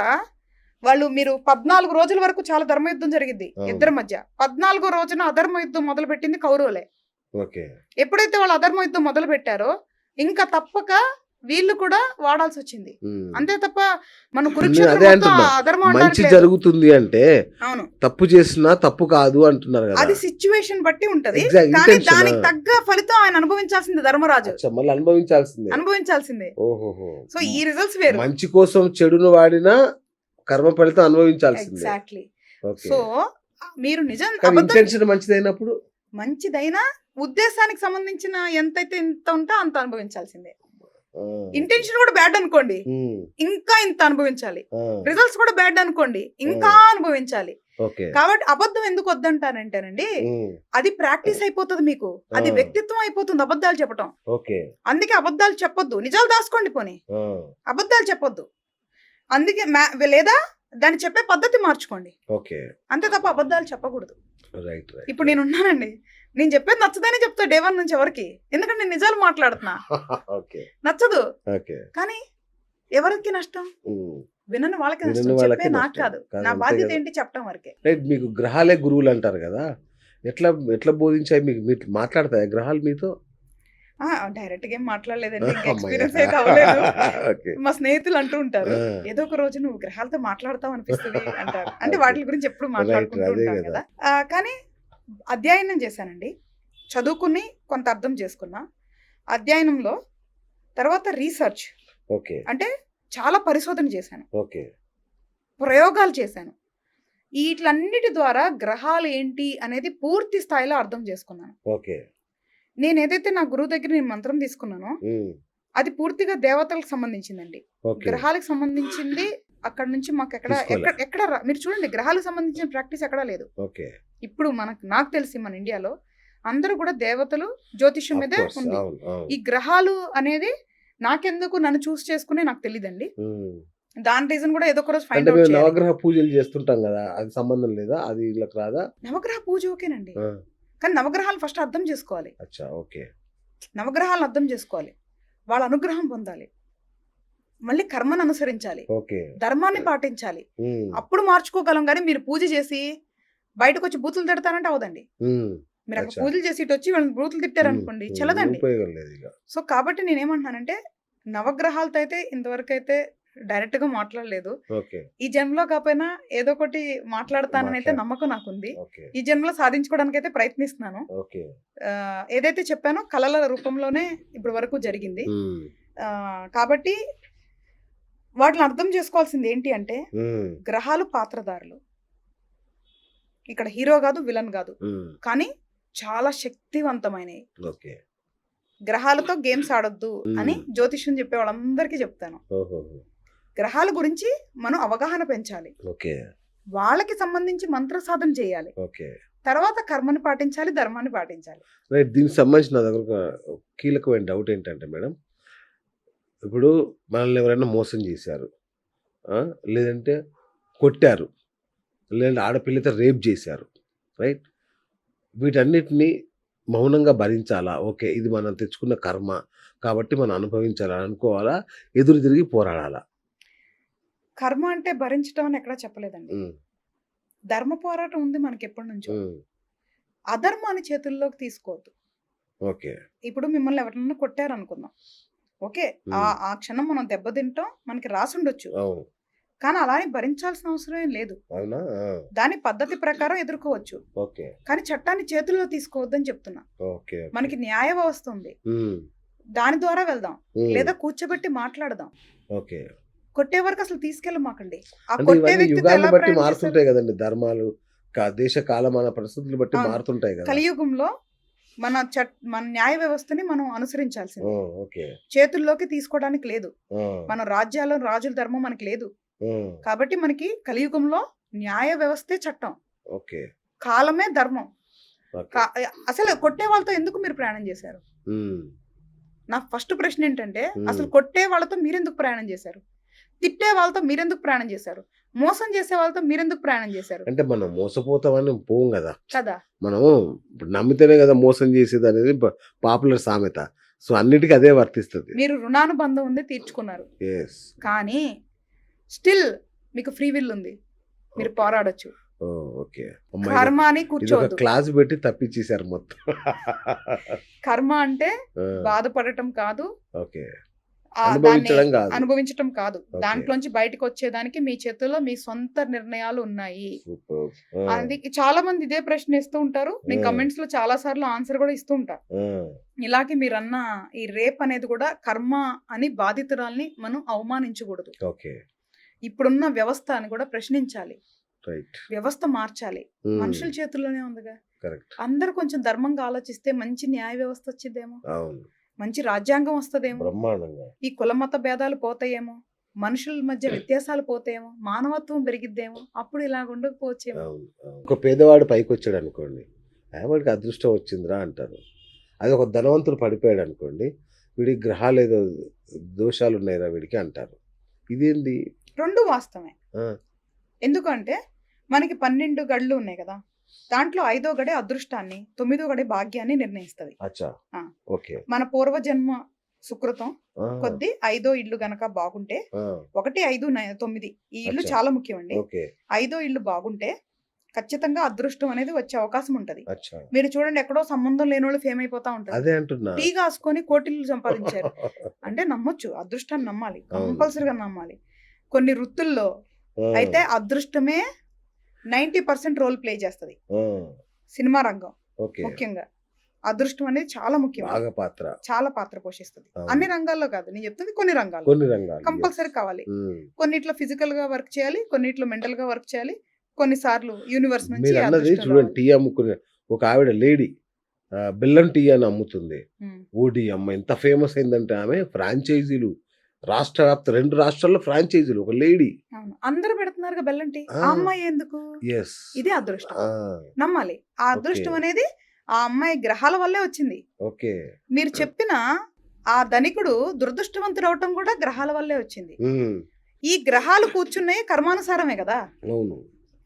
మీరు 14 రోజుల వరకు చాలా ధర్మయుద్ధం జరిగింది ఇద్దరి మధ్య. 14వ రోజున అధర్మ యుద్ధం మొదలు పెట్టింది కౌరవులే. ఓకే. ఎప్పుడైతే వాళ్ళు అధర్మ యుద్ధం మొదలు పెట్టారో ఇంకా తప్పక వీళ్ళు కూడా వాడాల్సి వచ్చింది. అంతే తప్ప మన అదే కురుక్షేత్రం అంటున్నా, అధర్మం మంచి అనట్లేదు. జరుగుతుంది అంటే అవును, తప్పు చేసినా తప్పు కాదు అంటున్నారు కదా. అది సిచ్యువేషన్ బట్టి ఉంటది. Exact కానీ intention. దానికి తగ్గ ఫలితం ఆయన అనుభవించాల్సింది, ధర్మరాజు అచ్చా, మళ్ళీ అనుభవించాల్సిందే. అనుభవించాల్సిందే. ఓహోహో. సో ఈ రిజల్ట్స్ వేరు. మంచి కోసం చెడును వాడినా కర్మ ఫలితం అనుభవించాల్సిందే. ఎగ్జాక్ట్లీ. ఓకే. సో మీరు నిజం కానీ అబద్ధం ఇంటెన్షన్ మంచిదైనప్పుడు మంచిదైనా ఉద్దేశానికి సంబంధించిన ఎంతైతే ఇంత ఉంటే అంత అనుభవించాల్సిందే. ఇంటెన్షన్ కూడా బ్యాడ్ అనుకోండి, ఇంకా ఇంత అనుభవించాలి. రిజల్ట్స్ కూడా బ్యాడ్ అనుకోండి, ఇంకా అనుభవించాలి. ఓకే. కాబట్టి అబద్ధం ఎందుకు వద్దంటారంటేనండి, అది ప్రాక్టీస్ అయిపోతుంది మీకు, అది వ్యక్తిత్వం అయిపోతుంది అబద్ధాలు చెప్పటం. ఓకే. అందుకే అబద్ధాలు చెప్పొద్దు, నిజాలు దాచుకోండి పోనీ, అబద్ధాలు చెప్పొద్దు. అందుకే లేదా దాన్ని చెప్పే పద్ధతి మార్చుకోండి, ఓకే. అంతే తప్ప అబద్ధాలు చెప్పకూడదు. Right right. ఇప్పుడు నేను ఉన్నానండి, నేను చెప్పేది నచ్చదని చెప్తా డే 1 నుంచి ఎవరికి, ఎందుకంటే నేను నిజాలు మాట్లాడుతున్నా. ఓకే. నచ్చదు, ఓకే. కానీ ఎవరికి నష్టం? వినని వాళ్ళకి నష్టం, చెప్పే నాకు కాదు. నా బాధ్యత ఏంటి చెప్పడం వరకే. రైట్. మీకు గ్రహాలే గురువులు అంటారు కదా, ఎట్లా ఎట్లా బోధించాయి మీకు? మీరు మాట్లాడతాయి గ్రహాలు మీతో? డైరెక్ట్ గా ఏం మాట్లాడలేదండి, ఎక్స్పీరియన్స్ అయితే అవ్వలేదు. మా స్నేహితులు అంటూ ఉంటారు, ఏదో ఒక రోజు నువ్వు గ్రహాలతో మాట్లాడతావు అనిపిస్తుంది అంటారు. అంటే వాటి గురించి ఎప్పుడు మాట్లాడుకుంటూ ఉంటాం కదా. కానీ అధ్యయనం చేశానండి, చదువుకుని కొంత అర్థం చేసుకున్నా. అధ్యయనంలో తర్వాత రీసెర్చ్, ఓకే, అంటే చాలా పరిశోధన చేశాను, ఓకే, ప్రయోగాలు చేశాను. వీటిలన్నిటి ద్వారా గ్రహాలు ఏంటి అనేది పూర్తి స్థాయిలో అర్థం చేసుకున్నాను. ఓకే. నేను ఏదైతే నా గురువు దగ్గర నేను మంత్రం తీసుకున్నానో అది పూర్తిగా దేవతలకు సంబంధించిందండి, గ్రహాలకు సంబంధించింది. అక్కడ నుంచి మాకు ఎక్కడ మీరు చూడండి, గ్రహాలకు సంబంధించిన ప్రాక్టీస్ ఎక్కడా లేదు. ఇప్పుడు నాకు తెలిసి మన ఇండియాలో అందరూ కూడా దేవతలు, జ్యోతిష్యం మీదే ఉంది. ఈ గ్రహాలు అనేది నాకెందుకు నన్ను చూస్ చేసుకునే నాకు తెలియదండి. దాని రీజన్ కూడా ఏదో ఒక రోజు ఫైండ్ అవుట్ చేయాలి. నవగ్రహ పూజలు చేస్తుంటాం కదా, అది సంబంధం లేదా? అది ఇలా రాదా? నవగ్రహ పూజ ఓకేనండి, కానీ నవగ్రహాలు ఫస్ట్ అర్థం చేసుకోవాలి. అచ్చా, ఓకే. నవగ్రహాలను అర్థం చేసుకోవాలి, వాళ్ళ అనుగ్రహం పొందాలి, మళ్ళీ కర్మను అనుసరించాలి, ధర్మాన్ని పాటించాలి, అప్పుడు మార్చుకోగలం. కానీ మీరు పూజ చేసి బయటకు వచ్చి బూతులు తిడతారంటే అవదండి. మీరు అక్కడ పూజలు చేసి ఇటు వచ్చి వాళ్ళని బూతులు తిట్టారనుకోండి, చల్లదండి. సో కాబట్టి నేనేమంటున్నానంటే, నవగ్రహాలతో అయితే ఇంతవరకు అయితే డైరెక్ట్ గా మాట్లాడలేదు. ఈ జన్మలో కాకపోయినా ఏదో ఒకటి మాట్లాడతానని అయితే నమ్మకం నాకుంది. ఈ జన్మలో సాధించుకోవడానికి అయితే ప్రయత్నిస్తున్నాను. ఏదైతే చెప్పానో కళల రూపంలోనే ఇప్పటి వరకు జరిగింది. కాబట్టి వాటిని అర్థం చేసుకోవాల్సింది ఏంటి అంటే, గ్రహాలు పాత్రదారులు, ఇక్కడ హీరో కాదు, విలన్ కాదు, ఉమ్, కానీ చాలా శక్తివంతమైనవి. ఓకే. గ్రహాలతో గేమ్స్ ఆడొద్దు అని ఉమ్, జ్యోతిష్యం చెప్పే వాళ్ళందరికీ చెప్తాను. ఓహో, గ్రహాల గురించి మనం అవగాహన పెంచాలి, ఓకే, వాళ్ళకి సంబంధించి మంత్ర సాధన చేయాలి, ఓకే. తర్వాత కర్మని పాటించాలి, ధర్మాన్ని పాటించాలి. రైట్. దీనికి సంబంధించిన నా దగ్గర ఒక కీలకమైన డౌట్ ఏంటంటే మేడం, ఇప్పుడు మనల్ని ఎవరైనా మోసం చేశారు, ఆ, లేదంటే కొట్టారు, లేదంటే ఆడపిల్లతో రేప్ చేశారు, రైట్? వీటన్నిటిని మౌనంగా భరించాలా? ఓకే, ఇది మనం తెచ్చుకున్న కర్మ కాబట్టి మనం అనుభవించాలా అనుకోవాలా? ఎదురు తిరిగి పోరాడాలా? కర్మ అంటే భరించడం అని ఎక్కడా చెప్పలేదండి. ఉమ్, ధర్మ పోరాటం ఉంది మనకి ఎప్పటి నుంచో. ఉమ్, అధర్మాన్ని చేతుల్లోకి తీసుకోవద్దు. ఓకే. ఇప్పుడు మిమ్మల్ని ఎవరన్నా కొట్టారు అనుకుందాం, ఓకే, ఆ ఉమ్, ఆ క్షణం మనం దెబ్బతింటాం, మనకి రాసుండొచ్చు, అవును. కానీ అలానే భరించాల్సిన అవసరం ఏం లేదు. అవునా? ఆ, దాని పద్ధతి ప్రకారం ఎదుర్కోవచ్చు, ఓకే, కానీ చట్టాన్ని చేతుల్లో తీసుకోవద్దని చెప్తున్నా. Okay, okay. మనకి న్యాయ వ్యవస్థ ఉంది, ఉమ్, దాని ద్వారా వెళ్దాం, ఉమ్, లేదా కూర్చోబెట్టి మాట్లాడదాం. ఓకే. కొట్టే వరకు అసలు తీసుకెళ్ళమాకండి. ఆ అంటే కొట్టే ఇవన్నీ వ్యక్తితో యుగాన్ని ఎలా బట్టి ప్రయాణం చేశారు? మారుతుంటాయి కదండి ధర్మాలు, దేశ కాలమాన పరిస్థితులు బట్టి అవును. మారుతుంటాయి కదా. కలియుగంలో మన న్యాయ వ్యవస్థని మనం అనుసరించాల్సింది. ఓకే. చేతుల్లోకి తీసుకోవడానికి లేదు. ఆ, మన రాజ్యాల్లో రాజుల ధర్మం మనకి లేదు, ఆ, కాబట్టి మనకి కలియుగంలో న్యాయ వ్యవస్థే చట్టం, ఓకే, కాలమే ధర్మం. ఓకే. కా- అసలు కొట్టే వాళ్ళతో ఎందుకు మీరు ప్రయాణం చేశారు? ఉమ్, నా ఫస్ట్ ప్రశ్న ఏంటంటే, ఉమ్, అసలు కొట్టే వాళ్ళతో మీరెందుకు ప్రయాణం చేశారు? తిట్టే వాళ్ళతో మీరెందుకు ప్రయాణం చేశారు? మోసం చేసే వాళ్ళతో మీరెందుకు ప్రయాణం చేశారు? అంటే మనం మోసపోతామని పోం కదా. కదా, మనం ఇప్పుడు నమ్మితేనే కదా మోసం చేసేది అనేది పాపులర్ సామెత. సో అన్నిటికీ అదే వర్తిస్తుంది. మీరు రుణానుబంధం ఉంది, తీర్చుకున్నారు, ఎస్. కానీ స్టిల్ మీకు ఫ్రీ విల్ ఉంది, మీరు పోరాడొచ్చు. ఓకే. కర్మ అని ఇది ఒక కూర్చోవద్దు. క్లాస్ పెట్టి తప్పించేశారు మొత్తం. కర్మ అంటే ఆ, బాధపడటం కాదు, ఓకే. దాన్ని అనుభవించడం కాదు. అనుభవించటం కాదు, ఓకే. దాంట్లోంచి బయటకు వచ్చేదానికి మీ చేతుల్లో మీ సొంత నిర్ణయాలు ఉన్నాయి. సూపర్. అది చాలా మంది ఇదే ప్రశ్న ఇస్తూ ఉంటారు, నేను ఆ. కమెంట్స్ లో చాలా సార్లు ఆన్సర్ కూడా ఇస్తూ ఉంటా. ఇలాగే మీరు అన్న ఈ రేప్ అనేది కూడా కర్మ అని బాధితురాల్ని మనం అవమానించకూడదు. ఓకే. ఇప్పుడున్న వ్యవస్థ అని కూడా ప్రశ్నించాలి, రైట్. వ్యవస్థ మార్చాలి. మనుషుల చేతుల్లోనే ఉందిగా. కరెక్ట్. అందరూ కొంచెం ధర్మంగా ఆలోచిస్తే మంచి న్యాయ వ్యవస్థ వచ్చిందేమో, అవును. మంచి రాజ్యాంగం వస్తదేమో, బ్రహ్మాండంగా. ఈ కుల మత భేదాలు పోతాయేమో, మనుషుల మధ్య వ్యత్యాసాలు పోతాయేమో, మానవత్వం పెరిగిద్దేమో, అప్పుడు ఇలా ఉండకపోవచ్చేమో. అవును, అవును. ఒక పేదవాడు పైకి వచ్చాడు అనుకోండి, వాడికి అదృష్టం వచ్చిందిరా అంటారు. అది ఒక ధనవంతుడు పడిపోయాడు అనుకోండి, వీడికి గ్రహాలు ఏదో దోషాలు ఉన్నాయిరా వీడికి అంటారు. ఇదేంది? రెండు వాస్తవమే. ఆ, ఎందుకంటే మనకి 12 గడులు ఉన్నాయి కదా, దాంట్లో 5వ గడే అదృష్టాన్ని, 9వ గడే భాగ్యాన్ని నిర్ణయిస్తుంది. అచ్చా. ఆ. ఓకే. మన పూర్వజన్మ సుకృతం ఆ, కొద్ది 5వ ఇల్లు గనక బాగుంటే, ఆ, 1, 5, 9 ఈ ఇల్లు అచ్చా. చాలా ముఖ్యమండి. ఓకే. 5వ ఇల్లు బాగుంటే ఖచ్చితంగా అదృష్టం అనేది వచ్చే అవకాశం ఉంటది. అచ్చా. మీరు చూడండి, ఎక్కడో సంబంధం లేని వాళ్ళు ఫేమ్ అయిపోతా ఉంటారు. అదే అంటున్నా. టీ కాసుకొని కోటిల్లు సంపాదించారు అంటే నమ్మొచ్చు, అదృష్టాన్ని నమ్మాలి, అవును. కంపల్సరిగా నమ్మాలి. కొన్ని వృత్తుల్లో ఆ, అయితే అదృష్టమే 90% రోల్ ప్లే చేస్తది. ఆ, సినిమా రంగం ఓకే. ముఖ్యంగా అదృష్టం అనేది చాలా ముఖ్యం, బాగా పాత్ర. చాలా పాత్ర పోషిస్తుంది. అవును. అన్ని రంగాల్లో కాదు, నేను చెప్తుంది కొన్ని రంగాల్లో కొన్ని రంగాలు కంపల్సరీ కావాలి. ఉమ్. కొన్నిట్లో ఫిజికల్ గా వర్క్ చేయాలి, కొన్నిట్లో మెంటల్ గా వర్క్ చేయాలి, కొన్నిసార్లు యూనివర్స్ నుంచి మీరు అన్నది అదృష్టం చూడండి, రావాలి. టీ అమ్ముకునే ఒక ఆవిడ లేడీ బెల్లం టీ అని అమ్ముతుంది. ఉమ్. ఓడి అమ్మ ఎంత ఫేమస్ అయిందంటే ఆమె ఫ్రాంచైజీలు రాష్ట్ర వ్యాప్త 2 రాష్ట్రాల్లో ఫ్రాంచైజీలు ఒక లేడీ. అవును, అందరూ పెడుతున్నారు బెల్లం టీ, ఆ. ఆ అమ్మాయి ఎందుకు? ఎస్. ఇదే అదృష్టం, నమ్మాలి. ఆ అదృష్టం అనేది ఆ అమ్మాయి గ్రహాల వల్లే వచ్చింది. ఓకే. మీరు చెప్పిన ఆ ధనికుడు దురదృష్టవంతుడు అవటం కూడా గ్రహాల వల్లే వచ్చింది. ఉమ్, ఈ గ్రహాలు కూర్చున్నాయి కర్మానుసారమే కదా, అవును,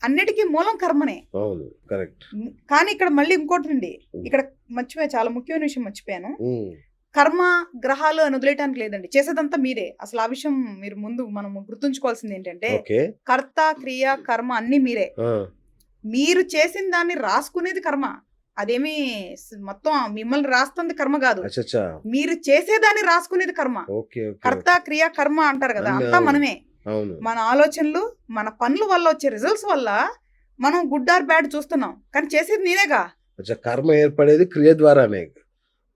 అన్నిటికీ మూలం కర్మనే. అవును, కరెక్ట్. కానీ ఇక్కడ మళ్ళీ ఇంకోటి ఉంది, ఇక్కడ మర్చిపోయా, చాలా ముఖ్యమైన విషయం మర్చిపోయాను. ఉమ్, కర్మ గ్రహాలు అని వదిలేయటానికి లేదండి, చేసేదంతా మీరే. అసలు ఆ విషయం మీరు ముందు మనం గుర్తుంచుకోవాల్సింది ఏంటంటే, ఓకే. కర్త క్రియ కర్మ అన్ని మీరే. ఆ, మీరు చేసిన దాన్ని రాసుకునేది కర్మ, అదేమి మొత్తం మిమ్మల్ని రాస్తుంది కర్మ కాదు, అచ్చచ్చా. మీరు చేసేదాన్ని రాసుకునేది కర్మ. Okay, okay. కర్త క్రియ కర్మ అంటారు కదా, అన్నీ అంతా అవును. మనమే. అవును, మన ఆలోచనలు, మన పనుల వల్ల వచ్చే రిజల్ట్స్ వల్ల మనం గుడ్ ఆర్ బ్యాడ్ చూస్తున్నాం, కానీ చేసేది నేనేగా. అచ్చా. కర్మ ఏర్పడేది క్రియ ద్వారానే.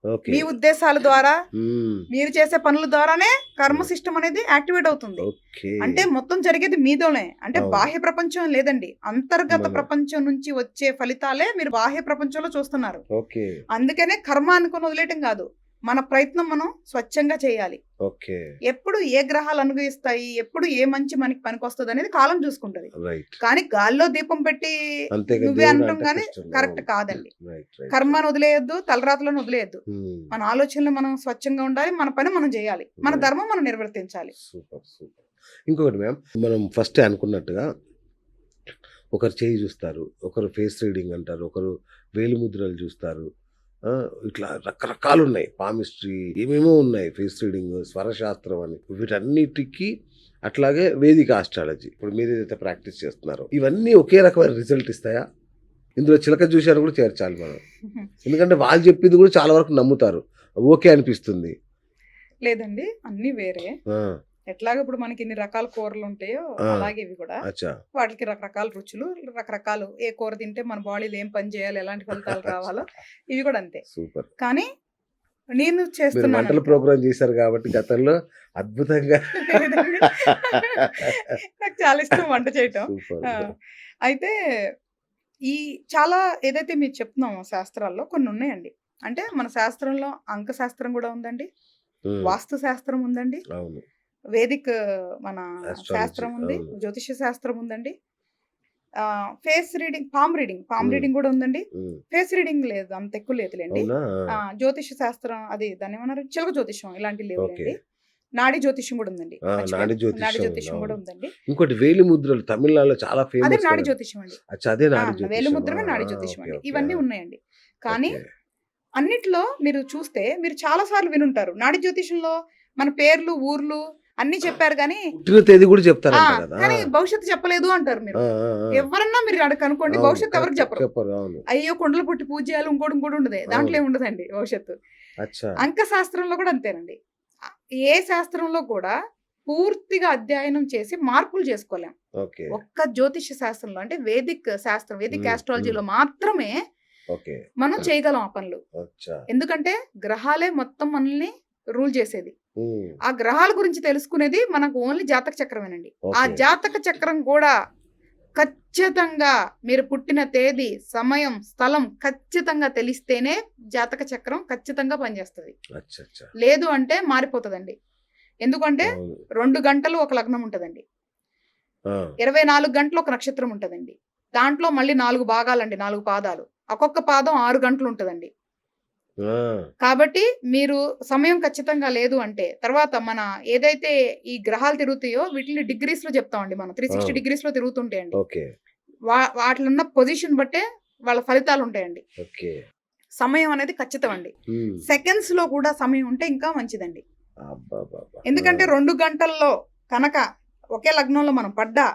ఓకే. మీ ఉద్దేశాల ద్వారా హ్మ్. మీరు చేసే పనుల ద్వారానే కర్మ సిస్టమ్ అనేది యాక్టివేట్ అవుతుంది. ఓకే. అంటే మొత్తం జరిగేది మీతోనే. అంటే అవును. బాహ్య ప్రపంచం లేదండి. అంతర్గత మన ప్రపంచం నుంచి వచ్చే ఫలితాలే మీరు బాహ్య ప్రపంచంలో చూస్తున్నారు. ఓకే. అందుకనే కర్మ అనుకుని వదిలేయటం కాదు. మన ప్రయత్నం మనం స్వచ్ఛంగా చేయాలి. ఓకే. ఎప్పుడు ఏ గ్రహాలు అనుగ్రహిస్తాయి, ఎప్పుడు ఏ మంచి మనకి పనికొస్తదనేది కాలం చూసుకుంటది. రైట్. కానీ గాల్లో దీపం పెట్టి అంతేగా నువ్వే దేవుడు అనటం అంటే గాని కష్టం. కరెక్ట్ అవును. కాదండి. రైట్. రైట్. కర్మను వదిలేయొద్దు, తలరాతలను వదిలేయొద్దు. హ్మ్. మన ఆలోచనలు మనం స్వచ్ఛంగా ఉండాలి. మన పని మనం చేయాలి. మన రైట్. ధర్మం మనం నిర్వర్తించాలి. సూపర్. సూపర్. ఇంకొకటి మ్యామ్, మనం ఫస్టే అనుకున్నట్టుగా ఒకరు చెయ్యి చూస్తారు, ఒకరు ఫేస్ రీడింగ్ అంటారు, ఒకరు వేలిముద్రలు చూస్తారు. ఇట్లా రకరకాలున్నాయి. పామిస్ట్రీ ఏమేమో ఉన్నాయి. ఫేస్ రీడింగ్, స్వరశాస్త్రం అని వీటన్నిటికి అట్లాగే వేదిక ఆస్ట్రాలజీ ఇప్పుడు మీరు ఏదైతే ప్రాక్టీస్ చేస్తున్నారో ఇవన్నీ ఒకే రకమైన రిజల్ట్ ఇస్తాయా? ఇందులో చిలక చూశారు కూడా చేర్చాలి మనం. ఎందుకంటే వాళ్ళు చెప్పింది కూడా చాలా వరకు నమ్ముతారు. ఓకే అనిపిస్తుంది. లేదండి, అన్నీ వేరే. ఆ, ఎట్లాగ ఇప్పుడు మనకి ఇన్ని రకాల కూరలు ఉంటాయో ఆ. అలాగే ఇవి కూడా అచ్చా. వాటికి రకరకాల రుచులు, రకరకాలు ఏ కూర తింటే మన బాడీలో ఏం పని చేయాలి, ఎలాంటి ఫలితాలు రావాలో ఇవి కూడా అంతే. సూపర్. కానీ నేను మీరు చేస్తున్నాను వంటల అనుకో. ప్రోగ్రామ్ చేశారు కాబట్టి గతంలో అద్భుతంగా. లేదండి. నాకు చాలా ఇష్టం వంట చేయటం. సూపర్. ఆ, అయితే ఈ చాలా ఏదైతే మీరు చెప్తున్నామో శాస్త్రాల్లో కొన్ని ఉన్నాయండి. అంటే మన శాస్త్రంలో అంక శాస్త్రం కూడా ఉందండి, ఉమ్, వాస్తు శాస్త్రం ఉందండి, అవును. వేదిక్ మన ఆస్ట్రాలజీ. శాస్త్రం ఉంది, అవును. జ్యోతిష శాస్త్రం ఉందండి, ఫేస్ రీడింగ్, పామ్ ఉమ్, రీడింగ్ కూడా ఉందండి. ఉమ్. ఫేస్ రీడింగ్ లేదు, అంత ఎక్కువ లేదులేండి. అవునా? జ్యోతిష శాస్త్రం అది దాన్ని ఏమన్నారు, చిలక జ్యోతిషం ఇలాంటివి ఓకే. లేవులేండి. నాడీ జ్యోతిషం కూడా ఉందండి, మర్చిపోయాను. నాడి నాడీ జ్యోతిష్యం ఉంది. జ్యోతిషం కూడా అవును. ఉందండి. ఇంకోటి వేలి ముద్రలు తమిళనాడులో చాలా అదే ఫేమస్ నాడీ కదండి. జ్యోతిషం అండి. అచ్చా, అదే నాడి జ్యోతిషం. వేలుముద్రమే నాడీ జ్యోతిషం ఓకే. అండి. ఓకే. ఇవన్నీ ఉన్నాయండి. కానీ ఓకే. అన్నిట్లో మీరు చూస్తే మీరు చాలా సార్లు వినుంటారు. నాడీ జ్యోతిషంలో మన పేర్లు, ఊర్లు అన్ని చెప్పారు కానీ పుట్టిన తేదీ కూడా చెప్తారంట కదా. కానీ భవిష్యత్తు చెప్పలేదు అంటారు మీరు. ఆ, ఆ, ఆ. ఎవరన్నా మీరు అక్కడ కనుక్కోండి, అవును, భవిష్యత్తు ఎవరికి కరెక్ట్. చెప్పరు. చెప్పరు. అవును. అయ్యో కొండలు పుట్టి పూజ చేయాలి, ఇంకోటి ఉండదు, దాంట్లో అవును. ఏముండదండి భవిష్యత్తు. అచ్చా. అంక శాస్త్రంలో కూడా అంతేనండి. ఏ శాస్త్రంలో కూడా పూర్తిగా అధ్యయనం చేసి మార్పులు చేసుకోలేం. ఓకే. ఒక్క జ్యోతిష శాస్త్రంలో అంటే వేదిక్ శాస్త్రం, వేదిక్ ఉమ్, ఆస్ట్రాలజీలో మాత్రమే ఓకే. మనం చేయగలం ఆ పనులు. అచ్చా. ఎందుకంటే గ్రహాలే మొత్తం మనల్ని రూల్ చేసేది. ఉమ్, ఆ గ్రహాల గురించి తెలుసుకునేది మనకు ఓన్లీ జాతక చక్రమేనండి. ఆ ఓకే. జాతక చక్రం కూడా ఖచ్చితంగా మీరు పుట్టిన తేదీ, సమయం, స్థలం ఖచ్చితంగా తెలిస్తేనే జాతక చక్రం ఖచ్చితంగా పనిచేస్తుంది. అచ్చా. అచ్చా. లేదు అంటే మారిపోతుందండి. ఎందుకంటే అవును. 2 గంటలు ఒక లగ్నం ఉంటదండి, ఆ, 24 గంటలు ఒక నక్షత్రం ఉంటదండి. దాంట్లో మళ్ళీ 4 భాగాలండి, 4 పాదాలు, ఒక్కొక్క పాదం 6 గంటలు ఉంటదండి. ఆ, కాబట్టి మీరు సమయం ఖచ్చితంగా లేదు అంటే తర్వాత మన ఏదైతే ఈ గ్రహాలు తిరుగుతాయో వీటిని డిగ్రీస్ లో చెప్తామండి. మనం 360 డిగ్రీస్ లో తిరుగుతుంటాయండి. ఓకే. వాటిలో ఉన్న పొజిషన్ బట్టే వాళ్ళ ఫలితాలు ఉంటాయండి. ఓకే. సమయం అనేది ఖచ్చితం అండి. ఉమ్, సెకండ్స్ లో కూడా సమయం ఉంటే ఇంకా మంచిదండి. అబ్బబ్బబ్బా. ఎందుకంటే 2 గంటల్లో కనుక ఒకే లగ్నంలో మనం పడ్డా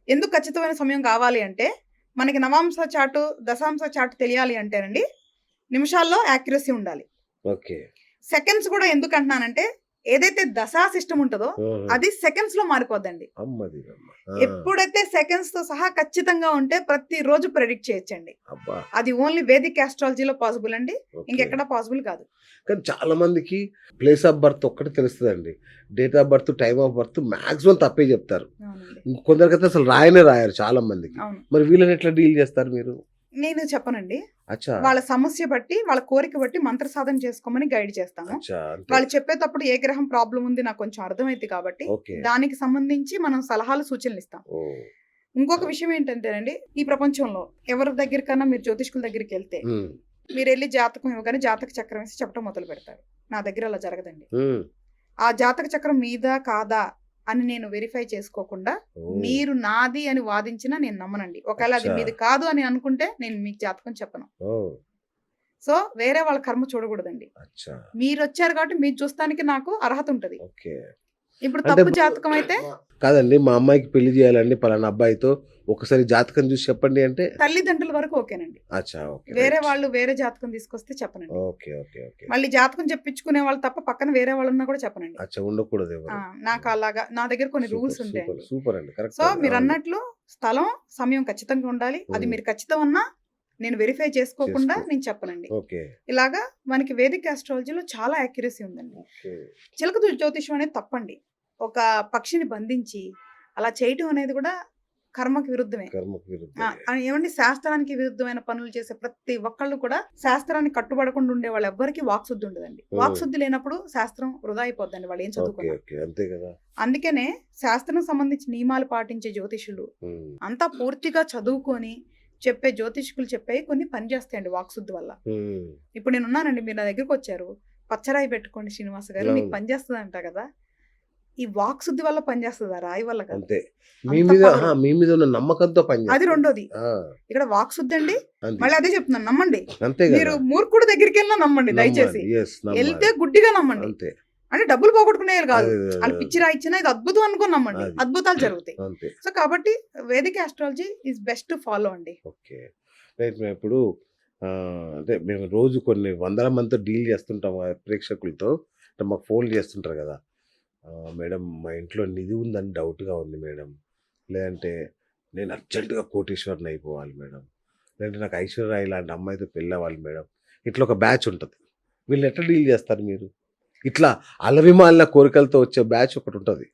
ఎందుకు ఖచ్చితమైన సమయం కావాలి అంటే మనకి నవాంశ చాటు, దశాంశ చాటు తెలియాలి అంటేనండి నిమిషాల్లో యాక్యురసీ ఉండాలి. ఓకే. సెకండ్స్ కూడా ఎందుకు అంటున్నానంటే ఏదైతే దశా సిస్టమ్ ఉంటుందో ఆహా. అది సెకండ్స్ లో మారిపోద్దండి. అమ్మది అమ్మ. ఆ, ఎప్పుడైతే సెకండ్స్ తో సహా ఖచ్చితంగా ఉంటే ప్రతి రోజు ప్రెడిక్ట్ చేయొచ్చండి. అబ్బా. అది ఓన్లీ వేదిక్ ఆస్ట్రాలజీలో పాసిబుల్ అండి, ఓకే. ఇంకెక్కడ పాసిబుల్ కాదు. కానీ చాలా మందికి ప్లేస్ ఆఫ్ బర్త్ ఒక్కటి తెలుస్తుందండి. Date of birth, time of birth maximum తప్పే చెప్తారు. అవునండి, కొందరికైతే అసలు రాయరు చాలా మందికి. అవును. మరి వీళ్ళని ఎట్లా డీల్ చేస్తారు మీరు? నేను చెప్పనండి, అచ్చా. వాళ్ళ సమస్య బట్టి వాళ్ళ కోరిక బట్టి మంత్ర సాధన చేసుకోమని గైడ్ చేస్తాము. అచ్చా. అంటే వాళ్ళు చెప్పేటప్పుడు ఏ గ్రహం ప్రాబ్లం ఉంది నాకు కొంచెం అర్థమైంది కాబట్టి ఓకే. దానికి సంబంధించి మనం సలహాలు, సూచనలు ఇస్తాం. ఓ. ఇంకొక విషయం ఏంటంటేనండి, ఈ ప్రపంచంలో ఎవరి దగ్గరికన్నా మీరు జ్యోతిష్కుల దగ్గరికి వెళ్తే ఉమ్, మీరు వెళ్ళి జాతకం ఇవ్వగానే జాతక చక్రం వేసి చెప్పడం మొదలు పెడతారు. నా దగ్గర అలా జరగదండి. ఉమ్. ఆ జాతక చక్రం మీదా కాదా అని నేను వెరిఫై చేసుకోకుండా ఓ. మీరు నాది అని వాదించినా నేను నమ్మనండి. ఒకవేళ అది అచ్చా. మీది కాదు అని అనుకుంటే నేను మీకు జాతకం చెప్పను. ఓ. సో వేరే వాళ్ళ కర్మ చూడకూడదండి. అచ్చా. మీరు వచ్చారు కాబట్టి మీరు చూస్తానికి నాకు అర్హత ఉంటది. ఓకే. ఇప్పుడు అంటే తప్పు జాతకం అయితే కాదండి, మా అమ్మాయికి పెళ్లి చేయాలండి పలానా అబ్బాయితో, ఒకసారి జాతకం చూసి చెప్పండి అంటే తల్లిదండ్రుల వరకు ఓకేనండి. అచ్చా. ఓకే. వేరే రైట్. వాళ్ళు వేరే జాతకం తీసుకొస్తే చెప్పనండి. ఓకే. ఓకే. ఓకే. మళ్ళీ జాతకం చెప్పించుకునే వాళ్ళు తప్ప పక్కన వేరే వాళ్ళు ఉన్నా కూడా చెప్పనండి. అచ్చా, ఉండకూడదు ఎవరు. నాకు అలాగా నా దగ్గర కొన్ని సూపర్, రూల్స్ సూపర్, ఉంటాయండి. సూపర్ అండి. కరెక్ట్. సో మీరు అవును. అన్నట్లు స్థలం, సమయం ఖచ్చితంగా ఉండాలి. అది ఉమ్. మీరు ఖచ్చితం అన్నా నేను వెరిఫై చేసుకోకుండా చేసుకో. నేను చెప్పనండి. ఓకే. ఇలాగా మనకి వేదిక్ ఆస్ట్రాలజీలో చాలా యాక్యురసీ ఉందండి. ఓకే. చిలక జ్యోతిషం అనేది తప్పండి. ఒక పక్షిని బంధించి అలా చేయటం అనేది కూడా కర్మకి విరుద్ధమే. కర్మకు విరుద్ధం. ఏమండి, శాస్త్రానికి విరుద్ధమైన పనులు చేసే ప్రతి ఒక్కళ్ళు కూడా శాస్త్రానికి కట్టుబడకుండా ఉండే వాళ్ళు ఎవ్వరికి వాక్శుద్ధి ఉండదండి. వాక్శుద్ధి లేనప్పుడు శాస్త్రం వృధా అయిపోద్దండి, వాళ్ళు ఏం ఓకే. చదువుకున్నారు. ఓకే. అంతే కదా. అందుకనే శాస్త్రం సంబంధించి నియమాలు పాటించే జ్యోతిషులు ఉమ్. అంతా పూర్తిగా చదువుకొని చెప్పే జ్యోతిష్కులు చెప్పే కొన్ని పని చేస్తాయండి వాక్శుద్ధి వల్ల. ఉమ్. ఇప్పుడు నేను ఉన్నానండి, మీరు నా దగ్గరికి వచ్చారు, పచ్చరాయి పెట్టుకోండి శ్రీనివాస గారు, మీకు అవును. పని చేస్తుంది అంట కదా. ఈ వాక్శుద్ధి వల్ల పనిచేస్తుందా, రాయి వల్ల కాదు. అంతే. అంత మీ మీద power. మీ మీద ఉన్న నమ్మకంతో పని అది చేస్తుంది. రెండోది. ఆ, ఇక్కడ వాక్శుద్ధి అండి, అంతే. మళ్ళీ అదే చెప్తున్నాను, నమ్మండి. అంతే మీరు కదా. మూర్ఖుడు దగ్గరికి వెళ్ళినా నమ్మండి దయచేసి. నమ్మాలి. Yes, నమ్మాలి. వెళ్తే గుడ్డిగా నమ్మండి. అంతే. అంటే డబ్బులు పోగొట్టుకునేది కాదు, అది- వాళ్ళు పిచ్చి రాయిచ్చినా ఇది అద్భుతం అనుకుని నమ్మండి, అది. అద్భుతాలు జరుగుతాయి. అంతే. సో కాబట్టి వేదిక ఆస్ట్రాలజీ ఈజ్ బెస్ట్ ఫాలో అండి. ఓకే. రైట్. మేము ఇప్పుడు అంటే మేము రోజు కొన్ని వందల మందితో డీల్ చేస్తుంటాం ఆ ప్రేక్షకులతో. అంటే మాకు ఫోన్లు చేస్తుంటారు కదా. మేడం మా ఇంట్లో నిధి ఉందని డౌట్గా ఉంది మేడం, లేదంటే నేను అర్జెంటుగా కోటీశ్వరుని అయిపోవాలి మేడం, లేదంటే నాకు ఐశ్వర్య ఇలాంటి అమ్మాయితో పెళ్ళి అవ్వాలి మేడం. ఇట్లా ఒక బ్యాచ్ ఉంటుంది. వీళ్ళు ఎట్లా డీల్ చేస్తారు మీరు? ఇట్లా అలరిమాలిన కోరికలతో వచ్చే బ్యాచ్ ఒకటి ఉంటుంది.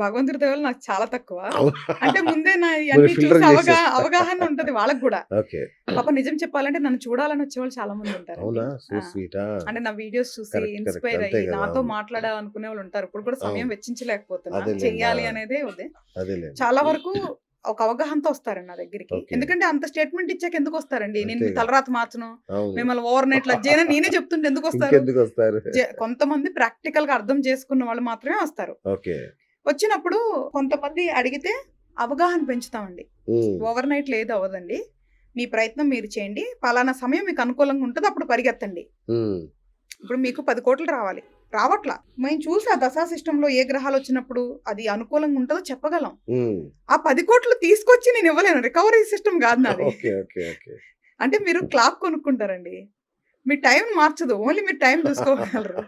భగవంతుడి దేవలు నాకు చాలా తక్కువ. అవునా? అంటే ముందే నా మీరు ఇవన్నీ filter చూసి చేసేస్తారు. అవగాహన ఉంటది వాళ్ళకి కూడా. ఓకే. పాప నిజం చెప్పాలంటే నన్ను చూడాలని వచ్చే వాళ్ళు చాలా మంది ఉంటారు. అవునా? సో స్వీటా. అంటే నా వీడియోస్ చూసి Correct, ఇన్స్పైర్ correct. అంతే అయ్యి కదా, నాతో అవును. మాట్లాడాలనుకునే వాళ్ళు ఉంటారు. ఇప్పుడు కూడా సమయం అవును. వెచ్చించలేకపోతున్నా, అదేలేండి. చెయ్యాలి అనేదే ఉంది. అదేలేండి. చాలా వరకు ఒక అవగాహనతో వస్తారండి నా దగ్గరికి. Okay. ఎందుకంటే అంత స్టేట్మెంట్ ఇచ్చాక ఎందుకు వస్తారండి? నేను మీ అంతేగా. తలరాత మార్చను, అవును. మిమ్మల్ని ఓవర్ నైట్ లా చేయను నేనే చెప్తుంటే ఎందుకు వస్తారు? ఇంకెందుకు వస్తారు? కొంతమంది ప్రాక్టికల్ గా అర్థం చేసుకున్న వాళ్ళు మాత్రమే వస్తారు. ఓకే. వచ్చినప్పుడు కొంతమంది అడిగితే అవగాహన పెంచుతామండి. ఉమ్. ఓవర్ నైట్ లేదు అవ్వదండి, మీ ప్రయత్నం మీరు చేయండి, పలానా సమయం మీకు అనుకూలంగా ఉంటుంది, అప్పుడు పరిగెత్తండి. ఉమ్. ఇప్పుడు మీకు 10 కోట్లు రావాలి, రావట్లా. మేము చూసి ఆ దశా సిస్టంలో ఏ గ్రహాలు వచ్చినప్పుడు అది అనుకూలంగా ఉంటుందో చెప్పగలం. ఉమ్. ఆ 10 కోట్లు తీసుకొచ్చి నేను ఇవ్వలేను, రికవరీ సిస్టమ్ కాదు నాది. ఓకే. ఓకే. ఓకే. అంటే మీరు క్లాక్ కొనుక్కుంటారండి, మీ టైం మార్చదు, ఓన్లీ మీరు టైం చూసుకోగలరు.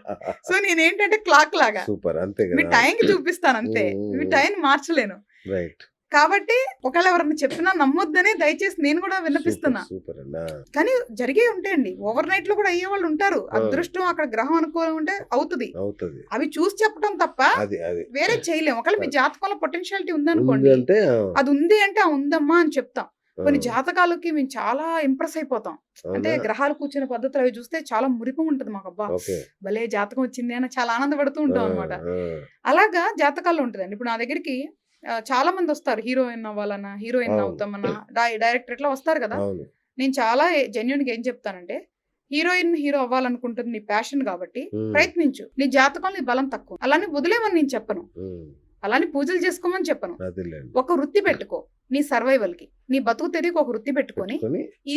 సో నేనేంటంటే క్లాక్ లాగా సూపర్. అంతే మీ కదా. టైంకి చూపిస్తాను అంతే, మీ టైం మార్చలేను. రైట్. కాబట్టి ఒకవేళ ఎవరైనా చెప్పినా నమ్మొద్దనే దయచేసి నేను కూడా విన్నపిస్తున్నా. సూపర్ అన్నా. కానీ జరిగే ఉంటాయండి, ఓవర్ నైట్ లో కూడా అయ్యే వాళ్ళు ఉంటారు. అదృష్టం అక్కడ గ్రహం అనుకూలం ఉంటే అవుతుంది, అవుతుంది. అవి చూసి చెప్పడం తప్ప అది అది వేరే చేయలేం. ఒకవేళ మీ జాతకంలో పొటెన్షియాలిటీ ఉంది ఉందనుకోండి, అంటే అది ఉంది అంటే ఆ ఉందమ్మా అని చెప్తాం. కొన్ని జాతకాలకి మేము చాలా ఇంప్రెస్ అయిపోతాం. అంటే గ్రహాలు కూర్చునే పద్ధతులు అవి చూస్తే చాలా మురిపం ఉంటది మాకు. అబ్బా ఓకే. భలే జాతకం వచ్చింది అని చాలా ఆనందపడుతూ ఉంటాం అనమాట. అలాగా జాతకాల్లో ఉంటదండి. ఇప్పుడు నా దగ్గరికి చాలా మంది వస్తారు, హీరోయిన్ అవ్వాలన్నా, హీరోయిన్ అవును. అవుతామన్నా, డైరెక్టర్ ఇట్లా వస్తారు కదా. అవును. నేను చాలా జెన్యున్ గా ఏం చెప్తానంటే, హీరో అవ్వాలనుకుంటుంది నీ ప్యాషన్ కాబట్టి ప్రయత్నించు, నీ జాతకంలో నీ బలం తక్కువ, అలానే వదిలేమని నేను చెప్పను, అలానే పూజలు చేసుకోమని చెప్పను. అదేలేండి. ఒక వృత్తి పెట్టుకో, నీ సర్వైవల్ కి, నీ బతుకు తెరికి ఒక వృత్తి పెట్టుకొని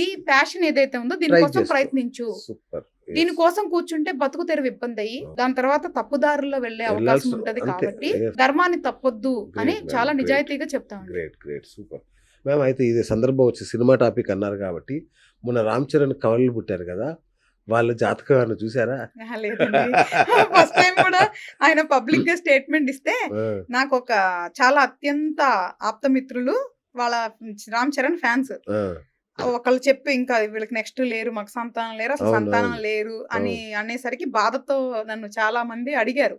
ఈ ప్యాషన్ ఏదైతే ఉందో దీనికోసం ప్రయత్నించు. సూపర్. దీనికోసం కూర్చుంటే బతుకు తెరువు ఇబ్బంది అయ్యి దాని తర్వాత తప్పుదారుల్లో వెళ్లే అవకాశం ఉంటది. కాబట్టి ధర్మాన్ని తప్పొద్దు అని చాలా నిజాయితీగా చెప్తాను. Great great super ma'am. అయితే ఇది సందర్భం వచ్చి సినిమా టాపిక్ అన్నారు కాబట్టి, మొన్న రామ్ చరణ్ కవలలు పుట్టారు కదా, వాళ్ళ జాతకాన్ని చూసారా? లేదండి, ఫస్ట్ టైం కూడా ఆయన పబ్లిక్ గా స్టేట్మెంట్ ఇస్తే నాకు ఒక చాలా అత్యంత ఆప్తమిత్రులు వాళ్ళ రామ్ చరణ్ ఫ్యాన్స్ ఒకళ్ళు చెప్పి, ఇంకా వీళ్ళకి నెక్స్ట్ లేరు, మాకు సంతానం లేరు, అసలు సంతానం లేరు అని అనేసరికి బాధతో నన్ను చాలా మంది అడిగారు.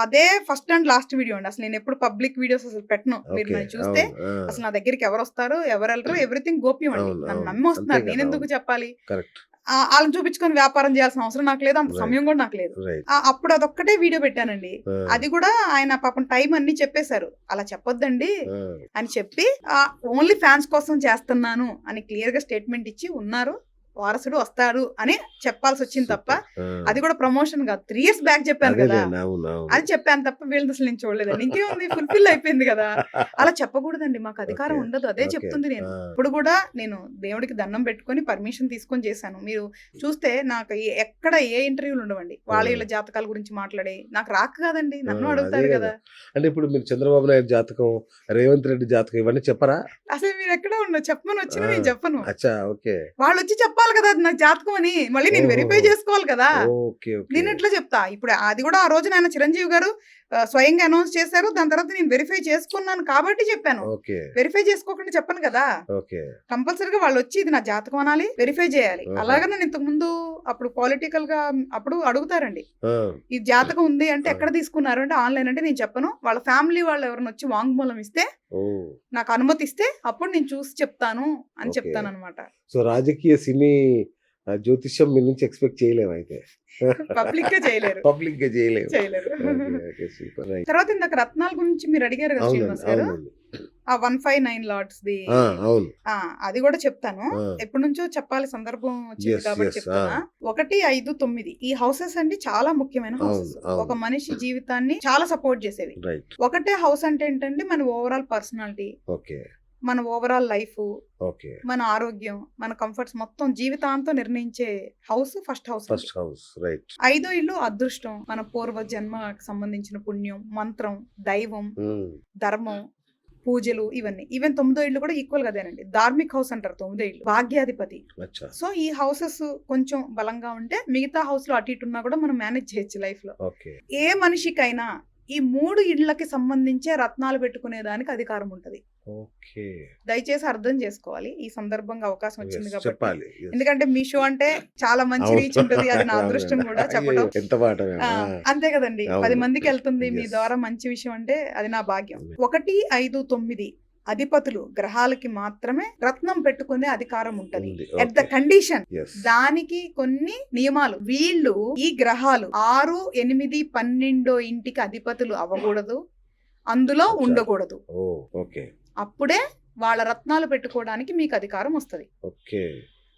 అదే ఫస్ట్ అండ్ లాస్ట్ వీడియో అండి. అసలు నేను ఎప్పుడు పబ్లిక్ వీడియోస్ అసలు పెట్టను. మీరు నన్ను చూస్తే అసలు నా దగ్గరికి ఎవరు వస్తారు ఎవరు వెళ్ళరు ఎవ్రీథింగ్ గోప్యం అండి. నన్ను నమ్మి వస్తున్నారు, నేను ఎందుకు చెప్పాలి? వాళ్ళని చూపించుకొని వ్యాపారం చేయాల్సిన అవసరం నాకు లేదు, అంత సమయం కూడా నాకు లేదు. అప్పుడు అదొక్కటే వీడియో పెట్టానండి. అది కూడా ఆయన పాపం టైం అన్ని చెప్పేశారు, అలా చెప్పొద్దండి అని చెప్పి ఓన్లీ ఫ్యాన్స్ కోసం చేస్తున్నాను అని క్లియర్ గా స్టేట్మెంట్ ఇచ్చి ఉన్నారు. వారసుడు వస్తాడు అని చెప్పాల్సి వచ్చింది తప్ప, అది కూడా ప్రమోషన్ కాదు, 3 years బ్యాక్ చెప్పాను కదా అది చెప్పాను తప్ప వీళ్ళని అసలు నేను చూడలేదండి. ఇంకేముంది, ఫుల్ఫిల్ అయిపోయింది కదా. అలా చెప్పకూడదండి, మాకు అధికారం ఉండదు, అదే చెప్తుంది. నేను ఇప్పుడు కూడా నేను దేవుడికి దండం పెట్టుకొని పర్మిషన్ తీసుకొని చేశాను. మీరు చూస్తే నాకు ఎక్కడ ఏ ఇంటర్వ్యూలు ఉండవండి వాళ్ళ వీళ్ళ జాతకాల గురించి మాట్లాడే, నాకు రాక కాదండి, నన్ను అడుగుతారు కదా. అంటే ఇప్పుడు మీరు చంద్రబాబు నాయుడు జాతకం, రేవంత్ రెడ్డి జాతకం ఇవన్నీ చెప్పరా? అసలు మీరు ఎక్కడ ఉండవు, చెప్పమని వచ్చినా నేను చెప్పను. వాళ్ళు వచ్చి చెప్పాలి కదా అది నాకు జాతకం అని, మళ్ళీ నేను వెరిఫై చేసుకోవాలి కదా. నేను ఎట్లా చెప్తా? ఇప్పుడు అది కూడా ఆ రోజు నాయన చిరంజీవి గారు స్వయంగా అనౌన్స్ చేశారు. దాని తర్వాత నేను వెరిఫై చేసుకున్నాను కాబట్టి చెప్పాను. ఓకే. వెరిఫై చేసుకోకుండా చెప్పను కదా. ఓకే. కంపల్సరీగా వాళ్ళు వచ్చి ఇది నా జాతకం అనాలి, వెరిఫై చేయాలి. ఆహా. అలాగే నేను ఇంతకు ముందు అప్పుడు పొలిటికల్ గా అప్పుడు అడుగుతారండి, ఆ! ఈ జాతకం ఉంది అంటే ఎక్కడ తీసుకున్నారు అంటే ఆన్లైన్ అంటే నేను చెప్పను. వాళ్ళ ఫ్యామిలీ వాళ్ళు ఎవరైనా వచ్చి వాంగ్మూలం ఇస్తే ఓహ్! నాకు అనుమతి ఇస్తే అప్పుడు నేను చూసి చెప్తాను అని ఓకే. చెప్తాను అనమాట. సో, రాజకీయ, సినీ, జ్యోతిష్యం మీ నుంచి ఎక్స్‌పెక్ట్ చేయలేమైతే. పబ్లిక్ గా చేయలేరు. పబ్లిక్‌గా చేయలేము. చేయలేరు. ఓకే. ఓకే. సూపర్. రైట్. తర్వాత ఇందాక రత్నాల గురించి మీరు అడిగారు కదా అవునండి. శ్రీనివాస్ గారు. అవునండి. ఆ 159 లాట్స్ ది అవును. అది కూడా చెప్తాను. ఆ! ఎప్పటి నుంచో చెప్పాలి, సందర్భం వచ్చింది యెస్. కాబట్టి యెస్. చెప్తున్నా. 1, 5, 9 ఈ హౌసెస్ అండి చాలా ముఖ్యమైన హౌసెస్. అవును. అవును. ఒక మనిషి జీవితాన్ని చాలా సపోర్ట్ చేసేవి. రైట్. ఒకటే హౌస్ అంటే ఏంటంటే మన ఓవరాల్ పర్సనాలిటీ, ఓకే. మన ఓవరాల్ లైఫ్, ఓకే. మన ఆరోగ్యం, మన కంఫర్ట్స్ మొత్తం జీవితాంతం నిర్ణయించే house first house. First house. Right. 5వ ఇల్లు అదృష్టం, మన పూర్వ జన్మకు సంబంధించిన పుణ్యం, మంత్రం, దైవం, హ్మ్. ధర్మం, పూజలు, ఇవన్నీ. ఈవెన్ 9వ ఇల్లు కూడా ఈక్వల్ గా అదేనండి. ధార్మిక్ హౌస్ అంటారు 9వ ఇల్లు, భాగ్యాధిపతి. అచ్చా. సో ఈ హౌసెస్ కొంచెం బలంగా ఉంటే మిగతా హౌస్ లో అటు ఇటు ఉన్నా కూడా మనం మేనేజ్ చేయొచ్చు లైఫ్ లో. ఓకే. ఏ మనిషికైనా ఈ 3 ఇళ్లకి సంబంధించే రత్నాలు పెట్టుకునే దానికి అధికారం ఉంటది. ఓకే. దయచేసి అర్థం చేసుకోవాలి. ఈ సందర్భంగా అవకాశం వచ్చింది యెస్. కాబట్టి. చెప్పాలి. యెస్. ఎందుకంటే మీ షో అంటే చాలా మంచి అవును. రీచ్ ఉంటుంది. అది నా అదృష్టం కూడా చెప్పడం. అయ్యయ్యో! ఎంత మాట ఆ, అంతే కదండి. అవును. 10 మందికి వెళ్తుంది మీ Yes. ద్వారా మంచి విషయం అంటే అది నా భాగ్యం. అవును. 1, 5, 9 అధిపతులు గ్రహాలకి మాత్రమే రత్నం పెట్టుకునే అధికారం ఉంటది. ఉంది. At the okay. Condition, yes. దానికి కొన్ని నియమాలు. వీళ్ళు ఈ గ్రహాలు 6, 8, 12 ఇంటికి అధిపతులు అవ్వకూడదు, అందులో అచ్చా. ఉండకూడదు. ఓహ్! ఓకే. అప్పుడే వాళ్ళ రత్నాలు పెట్టుకోవడానికి మీకు అధికారం వస్తది. ఓకే.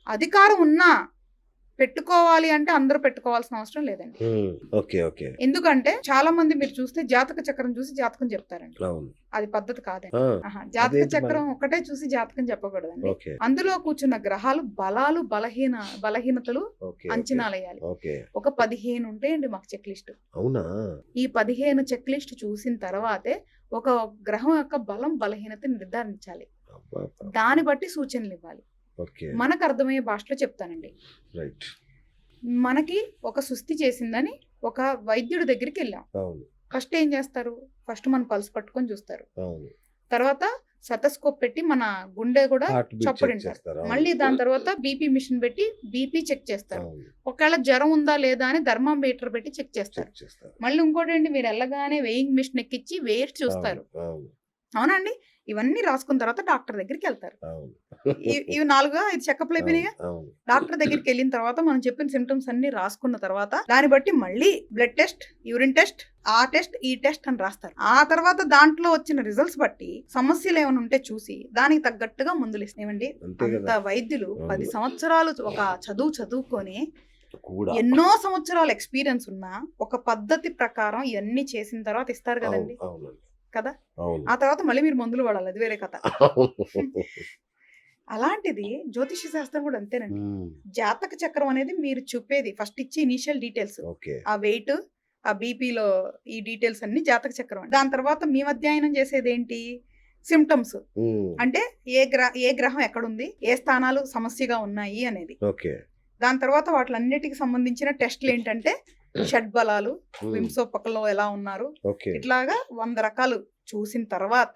అధికారం ఉన్నా పెట్టుకోవాలి అంటే అందరూ పెట్టుకోవాల్సిన అవసరం లేదండి. ఓకే. ఓకే. ఎందుకంటే చాలా మంది మీరు చూస్తే జాతక చక్రం చూసి జాతకం చెప్తారండి. అవును. అది పద్ధతి కాదండి. ఆ! జాతక అదేంటి చక్రం ఒకటే చూసి జాతకం చెప్పకూడదండి. ఓకే. అందులో కూర్చున్న గ్రహాలు బలాలు, బలహీనతలు ఓకే. అంచనాలు వేయాలి. ఓకే. ఒక 15 ఉంటాయండి మాకు చెక్ లిస్ట్. అవునా? ఈ 15 చెక్ లిస్ట్ చూసిన తర్వాతే ఒక గ్రహం యొక్క బలం, బలహీనత నిర్ధారించాలి. అబ్బబ్బా! దాన్ని బట్టి సూచనలు ఇవ్వాలి. ఓకే. మనకు అర్థమయ్యే భాషలో చెప్తానండి. రైట్. మనకి ఒక సుస్థి చేసిందని ఒక వైద్యుడి దగ్గరికి వెళ్ళాం. అవును. ఫస్ట్ ఏం చేస్తారు? ఫస్ట్ మన పల్స్ పట్టుకొని చూస్తారు. అవును. తర్వాత సెటస్కోప్ పెట్టి మన గుండె కూడా హార్ట్ బీట్ చెక్ చప్పుడింటారు. చేస్తారు. అవును. మళ్ళీ దాని తర్వాత బీపీ మిషన్ పెట్టి బీపీ చెక్ చేస్తారు. అవును. ఒకవేళ జ్వరం ఉందా లేదా అని థర్మామీటర్ పెట్టి చెక్ చేస్తారు. చెక్ చేస్తారు. మళ్ళీ ఇంకోటి అండి, మీరు వెళ్ళగానే వెయింగ్ మిషన్ ఎక్కించి వెయిట్ చూస్తారు. అవును. అవును. అవునండి. ఇవన్నీ రాసుకున్న తర్వాత డాక్టర్ దగ్గరికి వెళ్తారు. అవును. ఇవి 4, 5 చెకప్లు అయిపోయినాయిగా. అవును. డాక్టర్ దగ్గరికి వెళ్ళిన తర్వాత మనం చెప్పిన సిమ్టమ్స్ అన్ని రాసుకున్న తర్వాత దాన్ని బట్టి మళ్ళీ బ్లడ్ టెస్ట్, యూరిన్ టెస్ట్, ఆ టెస్ట్, ఈ టెస్ట్ అని రాస్తారు. ఆ తర్వాత దాంట్లో వచ్చిన రిజల్ట్స్ బట్టి సమస్యలు ఏమైనా ఉంటే చూసి దానికి తగ్గట్టుగా మందులు ఇస్తామండి. అంతే అంత కదా. వైద్యులు అవును. 10 సంవత్సరాలు ఒక చదువుకొని కూడా. ఎన్నో సంవత్సరాల ఎక్స్పీరియన్స్ ఉన్నా ఒక పద్ధతి ప్రకారం ఇవన్నీ చేసిన తర్వాత ఇస్తారు కదండి. అవునండి. కదా. అవును. ఆ తర్వాత మళ్ళీ మీరు మందులు వాడాలి, అది వేరే కథ. అవును. అలాంటిది జ్యోతిష శాస్త్రం కూడా అంతేనండి. జాతక చక్రం అనేది మీరు చూపేది ఫస్ట్ ఇచ్చే ఇనిషియల్ డీటెయిల్స్, ఓకే. ఆ వెయిట్, ఆ బీపీలో ఈ డీటెయిల్స్ అన్ని జాతక చక్రం. దాని తర్వాత మేము అధ్యయనం చేసేది ఏంటి? సిమ్టమ్స్. అంటే ఏ గ్రహం ఎక్కడుంది, ఏ స్థానాలు సమస్యగా ఉన్నాయి అనేది. ఓకే. దాని తర్వాత వాటిలన్నిటికి సంబంధించిన టెస్ట్లు ఏంటంటే షడ్బలాలు, వింశోపకలో ఎలా ఉన్నారు, ఓకే. ఇట్లాగా 100 రకాలు చూసిన తర్వాత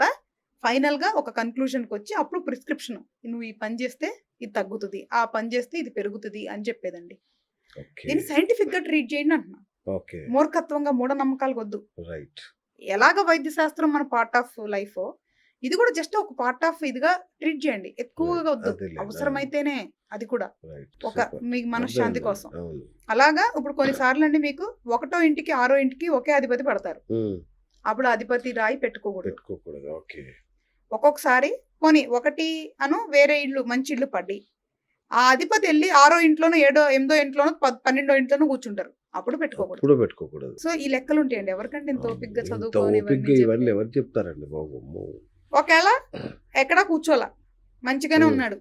ఫైనల్ గా ఒక కన్క్లూజన్ కి వచ్చి అప్పుడు ప్రిస్క్రిప్షన్, నువ్వు ఈ పని చేస్తే ఇది తగ్గుతుంది, ఆ పని చేస్తే ఇది పెరుగుతుంది అని చెప్పేదండి. ఓకే. దీన్ని సైంటిఫిక్ గా ట్రీట్ చేయండి అంటున్నా. ఓకే. మూర్ఖత్వంగా మూఢనమ్మకాలు వద్దు. రైట్. ఎలాగ వైద్య శాస్త్రం మన పార్ట్ ఆఫ్ లైఫ్, ఇది కూడా జస్ట్ ఒక పార్ట్ ఆఫ్ ఇదిగా ట్రీట్ చేయండి. ఎక్కువగా వద్దు. అదేలే. అవసరమైతేనే అది కూడా రైట్. ఒక మీకు మనశ్శాంతి కోసం. అవును. అలాగా ఇప్పుడు కొన్నిసార్లు అండి మీకు 1వ ఇంటికి 6వ ఇంటికి ఒకే అధిపతి పడతారు. అప్పుడు అధిపతి రాయి పెట్టుకోకూడదు. పెట్టుకోకూడదు. ఓకే. ఒక్కొక్కసారి కొని 1 వేరే ఇల్లు మంచి ఇల్లు పడి ఆ అధిపతి వెళ్ళి 6వ ఇంట్లోనో 7వ 8వ ఇంట్లోనో 12వ ఇంట్లోనో కూర్చుంటారు. అప్పుడు పెట్టుకోకూడదు. ఇప్పుడు పెట్టుకోకూడదు. సో ఈ లెక్కలు ఉంటాయండి. ఎవరికంటే ఇంత ఓపిగ్గా ఇంత చదువుకొని ఓపిగ్గా ఇవన్నీ ఎవరు చెప్తారండి బాబు. అమ్మో. ఒకవేళ ఎక్కడా కూర్చోలా, మంచిగానే ఉన్నాడు,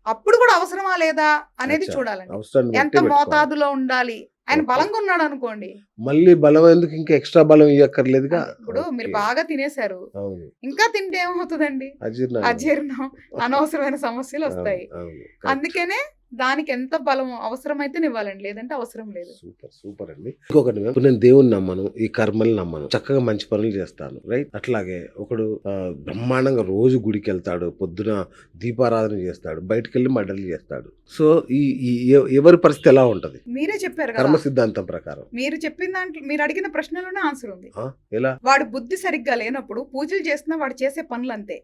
అప్పుడు కూడా అవసరమా లేదా అనేది అచ్చా. చూడాలండి. అవసరాన్ని బట్టి ఎంత పెట్టుకోవాలి. మోతాదులో ఉండాలి. ఆయన ఓకే. బలంగా ఉన్నాడు అనుకోండి, మళ్ళీ బలం ఎందుకు, ఇంకా ఎక్స్ట్రా బలం ఇవ్వక్కర్లేదుగా. ఇప్పుడు మీరు ఓకే. బాగా తినేశారు, అవును. ఇంకా తింటే ఏమవుతుందండి? అజీర్ణ. అజీర్ణం, అనవసరమైన సమస్యలు వస్తాయి. అవును. అందుకనే దానికి ఎంత బలం అవసరమైతే ఇవ్వాలండి, లేదంటే అవసరం లేదు. సూపర్ అండి. ఇంకొకటి ఇప్పుడు నేను దేవుని నమ్మను, ఈ కర్మల్ని నమ్మను, చక్కగా మంచి పనులు చేస్తాను, రైట్? అట్లాగే ఒకడు బ్రహ్మాండంగా రోజు గుడికి వెళ్తాడు, పొద్దున దీపారాధన చేస్తాడు, బయటకు వెళ్ళి మర్డర్లు చేస్తాడు. సో ఈ ఎవరి పరిస్థితి ఎలా ఉంటది? మీరే చెప్పారు కదా, కర్మ సిద్ధాంతం ప్రకారం. మీరు చెప్పిన దాంట్లో మీరు అడిగిన ప్రశ్నలోనే ఆన్సర్ ఉంది. ఎలా? వాడు బుద్ధి సరిగ్గా లేనప్పుడు పూజలు చేస్తున్నా వాడు చేసే పనులు అంతే.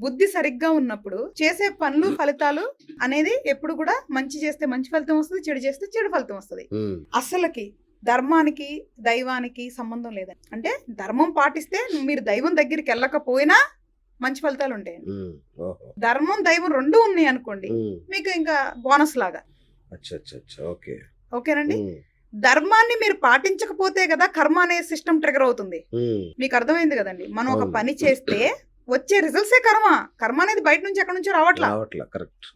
బుద్ధి సరిగ్గా ఉన్నప్పుడు చేసే పనులు ఫలితాలు అనేది ఎప్పుడు కూడా మంచి చేస్తే మంచి ఫలితం వస్తుంది, చెడు చేస్తే చెడు ఫలితం వస్తుంది. అసలుకి ధర్మానికి దైవానికి సంబంధం లేదండి. అంటే ధర్మం పాటిస్తే మీరు దైవం దగ్గరికి వెళ్ళకపోయినా మంచి ఫలితాలు ఉంటాయి. ధర్మం దైవం రెండు ఉన్నాయి అనుకోండి, మీకు ఇంకా బోనస్ లాగా. ఓకేనండి. ధర్మాన్ని మీరు పాటించకపోతే కదా కర్మ అనే సిస్టమ్ ట్రిగర్ అవుతుంది. మీకు అర్థమైంది కదండి. మనం ఒక పని చేస్తే వచ్చే రిజల్ట్సే కర్మ. కర్మ అనేది బయట నుంచి ఎక్కడి నుంచో రావట్లా.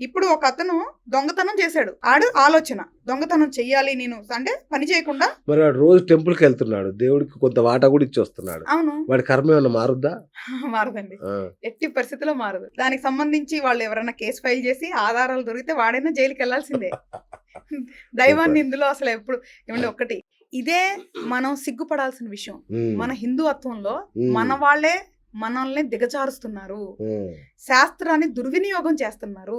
ఇప్పుడు ఒక అతను దొంగతనం చేశాడు, ఆడు ఆలోచన దొంగతనం చెయ్యాలి నేను అంటే పని చేయకుండా. మరి వాడు రోజు టెంపుల్ కి వెళ్తున్నాడు, దేవుడికి కొంత వాటా కూడా ఇచ్చి వస్తున్నాడు. అవును, వాడి కర్మ ఏమన్నా మారుద్దా? మారదండి, ఎట్టి పరిస్థితిలో మారదు. దానికి సంబంధించి వాళ్ళు ఎవరైనా కేసు ఫైల్ చేసి ఆధారాలు దొరికితే వాడైనా జైలుకి వెళ్లాల్సిందే. దైవాన్ని ఇందులో అసలు ఎప్పుడు ఏమంటే ఒకటి ఇదే మనం సిగ్గుపడాల్సిన విషయం. మన హిందుత్వంలో మన వాళ్ళే మనల్ని దిగజారుస్తున్నారు, శాస్త్రాన్ని దుర్వినియోగం చేస్తున్నారు,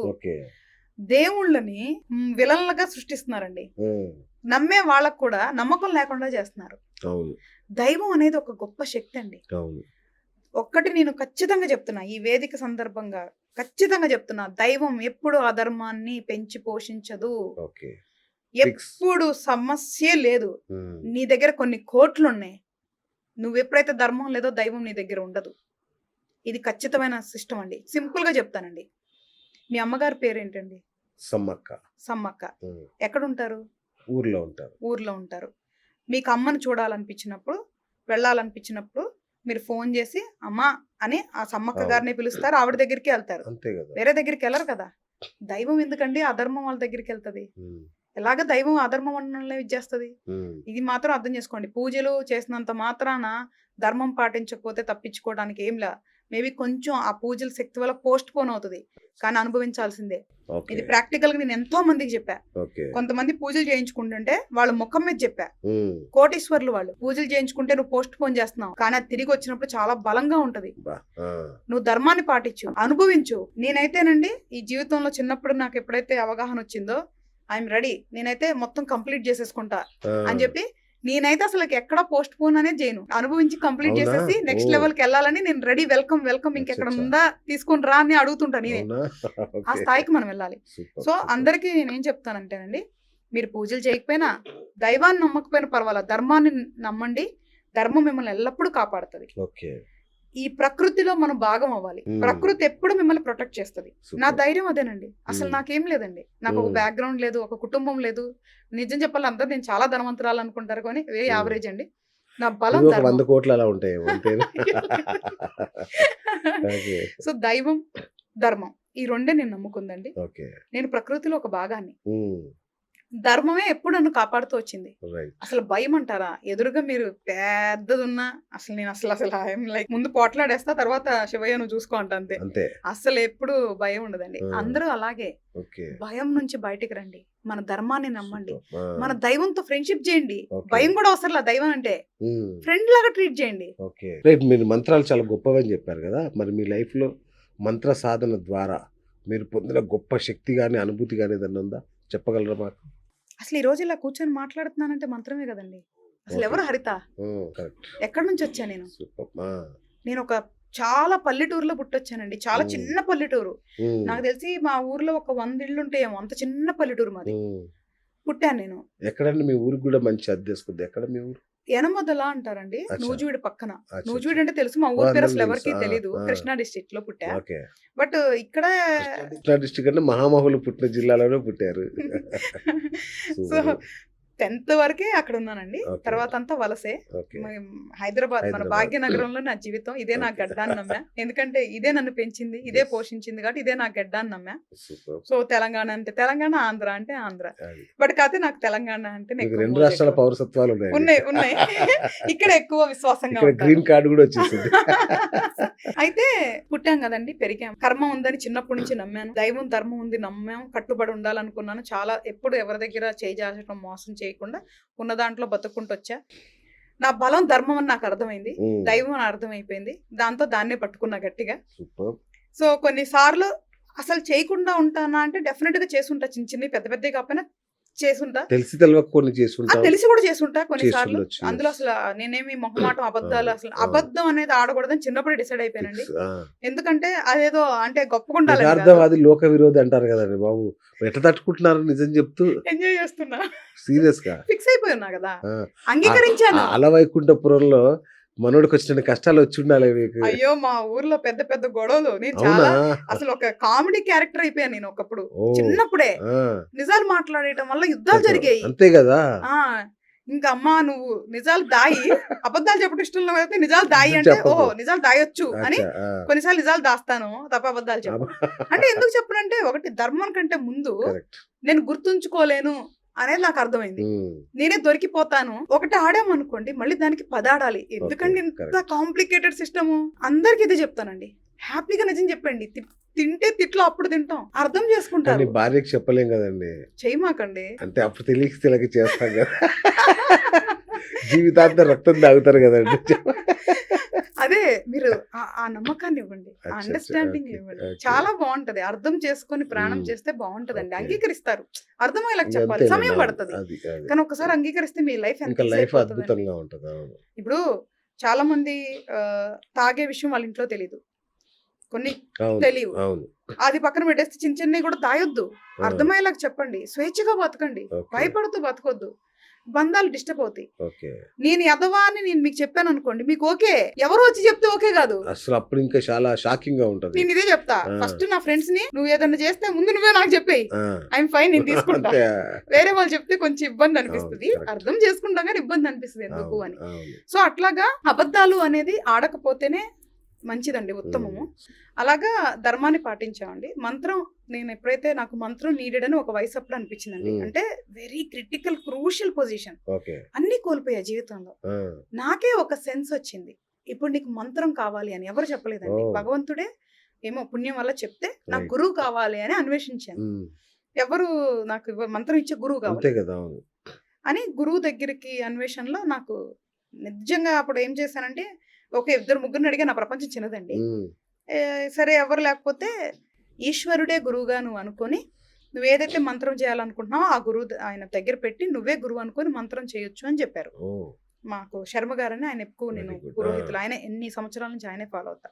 దేవుళ్ళని విలన్లుగా సృష్టిస్తున్నారండి. నమ్మే వాళ్ళకు కూడా నమ్మకం లేకుండా చేస్తున్నారు. దైవం అనేది ఒక గొప్ప శక్తి అండి. ఒక్కటి నేను ఖచ్చితంగా చెప్తున్నా, ఈ వేదిక సందర్భంగా ఖచ్చితంగా చెప్తున్నా, దైవం ఎప్పుడు అధర్మాన్ని పెంచి పోషించదు. ఎప్పుడు సమస్య లేదు. నీ దగ్గర కొన్ని కోట్లు ఉన్నాయి, నువ్వు ఎప్పుడైతే ధర్మం లేదో దైవం నీ దగ్గర ఉండదు. ఇది ఖచ్చితమైన సిస్టమ్ అండి. సింపుల్ గా చెప్తానండి. మీ అమ్మగారి పేరేంటండి? సమ్మక్క. సమ్మక్క. ఎక్కడ ఉంటారు? ఊర్లో ఉంటారు. ఊర్లో ఉంటారు. మీకు అమ్మని చూడాలనిపించినప్పుడు, వెళ్ళాలనిపించినప్పుడు మీరు ఫోన్ చేసి అమ్మా అని ఆ సమ్మక్క గారిని పిలుస్తారు, ఆవిడ దగ్గరికి వెళ్తారు. వేరే దగ్గరికి వెళ్ళరు కదా. దైవం ఎందుకండి అధర్మం వాళ్ళ దగ్గరికి వెళ్తది? ఎలాగ దైవం అధర్మం అన్నది ఇచ్చేస్తుంది. ఇది మాత్రం అర్థం చేసుకోండి. పూజలు చేసినంత మాత్రాన ధర్మం పాటించకపోతే తప్పించుకోవడానికి ఏంలా. మేబీ కొంచెం ఆ పూజల శక్తి వల్ల పోస్ట్ పోన్ అవుతుంది, కానీ అనుభవించాల్సిందే. ఇది ప్రాక్టికల్ గా నేను ఎంతో మందికి చెప్పా. కొంతమంది పూజలు చేయించుకుంటుంటే వాళ్ళ ముఖం మీద చెప్పా, కోటీశ్వర్లు వాళ్ళు పూజలు చేయించుకుంటే నువ్వు పోస్ట్ పోన్ చేస్తున్నావు, కానీ అది తిరిగి వచ్చినప్పుడు చాలా బలంగా ఉంటది. నువ్వు ధర్మాన్ని పాటించు, అనుభవించు. నేనైతేనండి ఈ జీవితంలో చిన్నప్పుడు నాకు ఎప్పుడైతే అవగాహన వచ్చిందో ఐఎమ్ రెడీ, నేనైతే మొత్తం కంప్లీట్ చేసేసుకుంటా అని చెప్పి నేనైతే అసలు ఎక్కడ పోస్ట్ పోన్ అనేది చేయను. అనుభవించి కంప్లీట్ చేసేసి నెక్స్ట్ లెవెల్ కి వెళ్ళాలని నేను రెడీ. వెల్కమ్ ఇంకెక్కడ ఉందా తీసుకొని రా అని అడుగుతుంటా నేనే. ఆ స్థాయికి మనం వెళ్ళాలి. సో అందరికీ నేనేం చెప్తానంటేనండి, మీరు పూజలు చేయకపోయినా దైవాన్ని నమ్మకపోయినా పర్వాలేదు, ధర్మాన్ని నమ్మండి. ధర్మం మిమ్మల్ని ఎల్లప్పుడూ కాపాడుతుంది. ఈ ప్రకృతిలో మనం భాగం అవ్వాలి. ప్రకృతి ఎప్పుడు మిమ్మల్ని ప్రొటెక్ట్ చేస్తుంది. నా ధైర్యం అదేనండి. అసలు నాకేం లేదండి, నాకు ఒక బ్యాక్గ్రౌండ్ లేదు, ఒక కుటుంబం లేదు. నిజం చెప్పాలి, అందరూ నేను చాలా ధనవంతురాలు అనుకుంటారు, కానీ వెరీ యావరేజ్ అండి. నా బలం 100 కోట్లు అలా ఉంటాయి. సో దైవం ధర్మం ఈ రెండే నేను నమ్ముకుందండి. నేను ప్రకృతిలో ఒక భాగాన్ని. ధర్మమే ఎప్పుడు నన్ను కాపాడుతూ వచ్చింది. అసలు భయం అంటారా? ఎదురుగా మీరు పెద్దదున్నా అసలు నేను అసలు లైక్ ముందు పోట్లాడేస్తా, తర్వాత శివయ్య నువ్వు చూసుకో అంతే. అసలు ఎప్పుడు భయం ఉండదండి. అందరూ అలాగే. భయం నుంచి బయటికి రండి, మన ధర్మాన్ని నమ్మండి, మన దైవంతో ఫ్రెండ్షిప్ చేయండి. భయం కూడా అవసరం లేదు, దైవం అంటే ఫ్రెండ్ లాగా ట్రీట్ చేయండి. మీరు మంత్రాలు చాలా గొప్పవని చెప్పారు కదా, మరి మీ లైఫ్ లో మంత్ర సాధన ద్వారా మీరు పొందిన గొప్ప శక్తి గానీ అనుభూతి గానీ ఏదన్నా ఉందా, చెప్పగలరా మాకు? అసలు ఈ రోజు ఇలా కూర్చొని మాట్లాడుతున్నానంటే మంత్రమే కదండి. అసలు ఎవరు హరిత? ఎక్కడి నుంచి వచ్చా నేను ఒక చాలా పల్లెటూరులో పుట్టొచ్చానండి. చాలా చిన్న పల్లెటూరు. నాకు తెలిసి మా ఊర్లో ఒక 100 ఇళ్ళు ఉంటాయేమో, అంత చిన్న పల్లెటూరు మాది. పుట్టాను నేను. ఎక్కడండి మీ ఊరికి కూడా మంచి అద్దెసుకుంది? ఎక్కడ మీ ఊరు? ఎనమదల అంటారండి, నూజివీడు పక్కన. నూజివీడు అంటే తెలుసు, మా ఊరి పేరు అసలు ఎవరికి తెలీదు. కృష్ణా డిస్ట్రిక్ట్ లో పుట్టా. బట్ ఇక్కడ కృష్ణా డిస్ట్రిక్ట్ అంటే మహామహులు పుట్టిన జిల్లాలోనే పుట్టారు. సో 10th వరకే అక్కడ ఉన్నానండి. ఓకే. తర్వాత అంతా వలసే. ఓకే. హైదరాబాద్ మన హైదరాబాద్. భాగ్యనగరంలో నా జీవితం. ఇదే నా గడ్డ అని నమ్మా. ఎందుకంటే ఇదే నన్ను పెంచింది, ఇదే Yes. పోషించింది కాబట్టి ఇదే నా గడ్డ అని నమ్మా. సూపర్. సో తెలంగాణ అంటే తెలంగాణ, ఆంధ్ర అంటే ఆంధ్ర. అది. బట్ కాకపోతే నాకు తెలంగాణ అంటే మీకు ఎక్కువ 2 మోజు రాష్ట్రాల ఎక్కువ. పౌరసత్వాలు ఉన్నాయండి. ఉన్నాయి ఉన్నాయి. ఇక్కడ ఎక్కువ విశ్వాసంగా ఇక్కడ ఉంటాను. గ్రీన్ కార్డ్ కూడా వచ్చేసింది. అయితే పుట్టాం కదండి, పెరిగాం. కర్మ ఉందని చిన్నప్పటి నుంచి నమ్మాను. దైవం ధర్మం ఉంది నమ్మాం. కట్టుబడి ఉండాలనుకున్నాను. చాలా ఎప్పుడు ఎవరి దగ్గర చేజాచడం, మోసం చేయకుండా ఉన్న దాంట్లో బతుకుంటూ వచ్చా. నా బలం ధర్మం అని నాకు అర్థమైంది. దైవం అని అర్థమైపోయింది. దాంతో దాన్నే పట్టుకున్నా గట్టిగా. సూపర్. సో కొన్నిసార్లు అసలు చేయకుండా ఉంటానా అంటే డెఫినెట్ గా చేసుంటా. చిన్న చిన్నవి పెద్ద పెద్దవి కాకపోయినా చేసుంటా. తెలిసి తెలవక కొన్ని చేసుంటాం. తెలిసి కూడా చేసుంటా కొన్నిసార్లు. చేసుండొచ్చు. అందులో అసలు నేనేమి మొహమాటం, అబద్ధాలు, అసలు అబద్ధం అనేది ఆడకూడదని చిన్నప్పుడు డిసైడ్ అయిపోయానండి. ఎందుకంటే అదేదో అంటే గొప్పగా యథార్థవాది లోక విరోధి అంటారు కదండి బాబు. ఎట్లా తట్టుకుంటున్నారు నిజం చెప్తూ ఎంజాయ్ చేస్తున్నా. సీరియస్ గా ఫిక్స్ అయిపోయి ఉన్నా కదా, అంగీకరించాను. అలవైకుంఠపురంలో మనోడికి వచ్చిన కష్టాలు వచ్చి ఉండాలి మీకు. అయ్యో మా ఊర్లో పెద్ద పెద్ద గొడవలు. నేను చాలా అసలు ఒక కామెడీ క్యారెక్టర్ అయిపోయాను నేను ఒకప్పుడు. చిన్నప్పుడే నిజాలు మాట్లాడటం వల్ల యుద్ధాలు జరిగాయి. అంతే కదా. ఇంకా అమ్మా నువ్వు నిజాలు దాయి, అబద్ధాలు చెప్పడం ఇష్టం అయితే నిజాలు దాయి అంటే ఓహో నిజాలు దాయొచ్చు అని కొన్నిసార్లు నిజాలు దాస్తాను తప్ప అబద్ధాలు చెప్పు. అంటే ఎందుకు చెప్పనంటే ఒకటి ధర్మం కంటే ముందు నేను గుర్తుంచుకోలేను అనేది నాకు అర్థమైంది. నేనే దొరికిపోతాను. ఒకటి ఆడామనుకోండి మళ్ళీ దానికి 10 ఆడాలి. ఎందుకంటే ఇంత కాంప్లికేటెడ్ సిస్టమ్. అందరికి ఇదే చెప్తానండి, హ్యాపీగా నిజం చెప్పండి. తింటే తిట్లు అప్పుడు తింటాం, అర్థం చేసుకుంటారు. భార్యకి చెప్పలేం కదండి. చేయమాకండి అంటే అప్పుడు తెలియక చేస్తాం కదా. జీవితాంతం రక్తం తాగుతారు కదండి. అదే మీరు ఆ నమ్మకాన్ని ఇవ్వండి, ఆ అండర్స్టాండింగ్ ఇవ్వండి. చాలా బాగుంటది. అర్థం చేసుకొని ప్రాణం చేస్తే బాగుంటదండి. అంగీకరిస్తారు. అర్థమయ్యేలా చెప్పాలి. సమయం పడుతుంది కానీ ఒకసారి అంగీకరిస్తే మీ లైఫ్ లైఫ్ అద్భుతంగా ఉంటది. ఇప్పుడు చాలా మంది తాగే విషయం వాళ్ళ ఇంట్లో తెలియదు, కొన్ని తెలియవు. అది పక్కన పెట్టేస్తే చిన్న చిన్నవి కూడా తాగొద్దు. అర్థమయ్యేలాగా చెప్పండి. స్వేచ్ఛగా బతకండి, భయపడుతూ బతకొద్దు. బంధాలు డిస్టర్బ్ అవుతాయి. నేను ఎదవా అని నేను మీకు చెప్పాను అనుకోండి, మీకు ఓకే. ఎవరు వచ్చి చెప్తే ఓకే కాదు, అసలు అప్పుడు ఇంకా చాలా షాకింగ్ గా ఉంటది. నేను ఇదే చెప్తా ఫస్ట్ నా ఫ్రెండ్స్ ని, నువ్వు ఏదన్నా చేస్తే ముందు నువ్వే నాకు చెప్పేయి, ఐఎమ్ ఫైన్, నేను తీసుకుంటా. వేరే వాళ్ళు చెప్తే కొంచెం ఇబ్బంది అనిపిస్తుంది, అర్థం చేసుకుంటాం కానీ ఇబ్బంది అనిపిస్తుంది ఎందుకు అని. సో అట్లాగా అబద్ధాలు అనేది ఆడకపోతేనే మంచిదండి, ఉత్తమము. అలాగా ధర్మాన్ని పాటించామండి. మంత్రం నేను ఎప్పుడైతే నాకు మంత్రం నీడెడ్ అని ఒక వయసు అప్పుడు అనిపించిందండి. అంటే వెరీ క్రిటికల్ క్రూషియల్ పొజిషన్, అన్ని కోల్పోయా జీవితంలో. నాకే ఒక సెన్స్ వచ్చింది, ఇప్పుడు నీకు మంత్రం కావాలి అని. ఎవరు చెప్పలేదండి, భగవంతుడే ఏమో పుణ్యం వల్ల చెప్తే నాకు గురువు కావాలి అని అన్వేషించాను. ఎవరు నాకు మంత్రం ఇచ్చే గురువు కావాలి అని గురువు దగ్గరికి అన్వేషణలో నాకు నిజంగా అప్పుడు ఏం చేశానంటే, ఒక 2-3 అడిగా. నా ప్రపంచం చిన్నదండి. సరే ఎవరు లేకపోతే ఈశ్వరుడే గురువుగా నువ్వు అనుకొని, నువ్వు ఏదైతే మంత్రం చేయాలనుకుంటున్నావో ఆ గురువు ఆయన దగ్గర పెట్టి నువ్వే గురువు అనుకొని మంత్రం చేయొచ్చు అని చెప్పారు. మాకు శర్మ గారని ఆయన ఎక్కువ నేను పురోహితులు, ఆయన ఎన్ని సంవత్సరాల నుంచి ఆయనే ఫాలో అవుతా.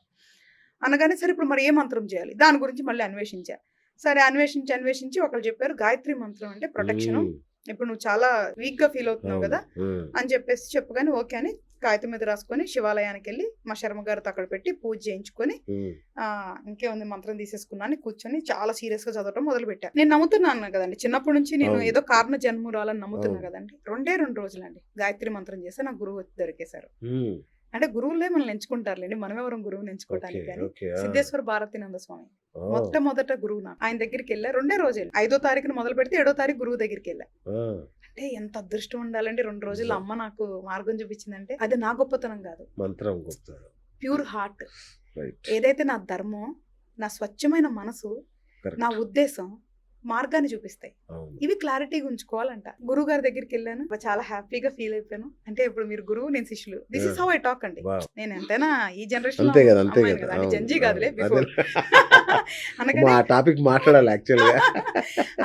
అనగానే సరే ఇప్పుడు మరి ఏ మంత్రం చేయాలి దాని గురించి మళ్ళీ అన్వేషించా. సరే అన్వేషించి ఒకళ్ళు చెప్పారు గాయత్రి మంత్రం అంటే ప్రొటెక్షన్, ఇప్పుడు నువ్వు చాలా వీక్ గా ఫీల్ అవుతున్నావు కదా అని చెప్పేసి చెప్పగానే ఓకే అని కాగితం మీద రాసుకొని శివాలయానికి వెళ్ళి మా శర్మ గారితో అక్కడ పెట్టి పూజ చేయించుకొని ఇంకేముంది మంత్రం తీసేసుకున్నాను, కూర్చొని చాలా సీరియస్ గా చదవటం మొదలు పెట్టాను. నేను నమ్ముతున్నాను కదండి చిన్నప్పటి నుంచి, నేను ఏదో కారణ జన్మురాలని నమ్ముతున్నా కదండి. 2 రోజులండి గాయత్రి మంత్రం చేస్తే నాకు గురువు దొరికేశారు. అంటే గురువులే మనల్ని ఎంచుకుంటారులేండి, మనమెవరం గురువుని ఎంచుకోవటానికి. కానీ సిద్ధేశ్వర భారతీనంద స్వామి మొట్టమొదట గురువు నాకు. ఆయన దగ్గరికి వెళ్ళా 2 రోజులు. 5వ తారీఖున మొదలు పెడితే 7వ తారీఖు గురువు దగ్గరికి వెళ్ళా. అంటే ఎంత అదృష్టం ఉండాలంటే 2 రోజుల్లో అమ్మ నాకు మార్గం చూపించిందంటే అది నా గొప్పతనం కాదు, మంత్రం ప్యూర్ హార్ట్. ఏదైతే నా ధర్మం, నా స్వచ్ఛమైన మనసు, నా ఉద్దేశం మార్గాన్ని చూపిస్తాయి. ఇవి క్లారిటీగా ఉంచుకోవాలంట. గురువు గారి దగ్గరికి వెళ్ళాను, చాలా హ్యాపీగా ఫీల్ అయిపోయాను. అంటే ఇప్పుడు మీరు గురువు, నేను శిష్యులు. This is how I talk అండి. నేను ఎంతైనా ఈ జనరేషన్ జంజీ కాదులే, బిఫోర్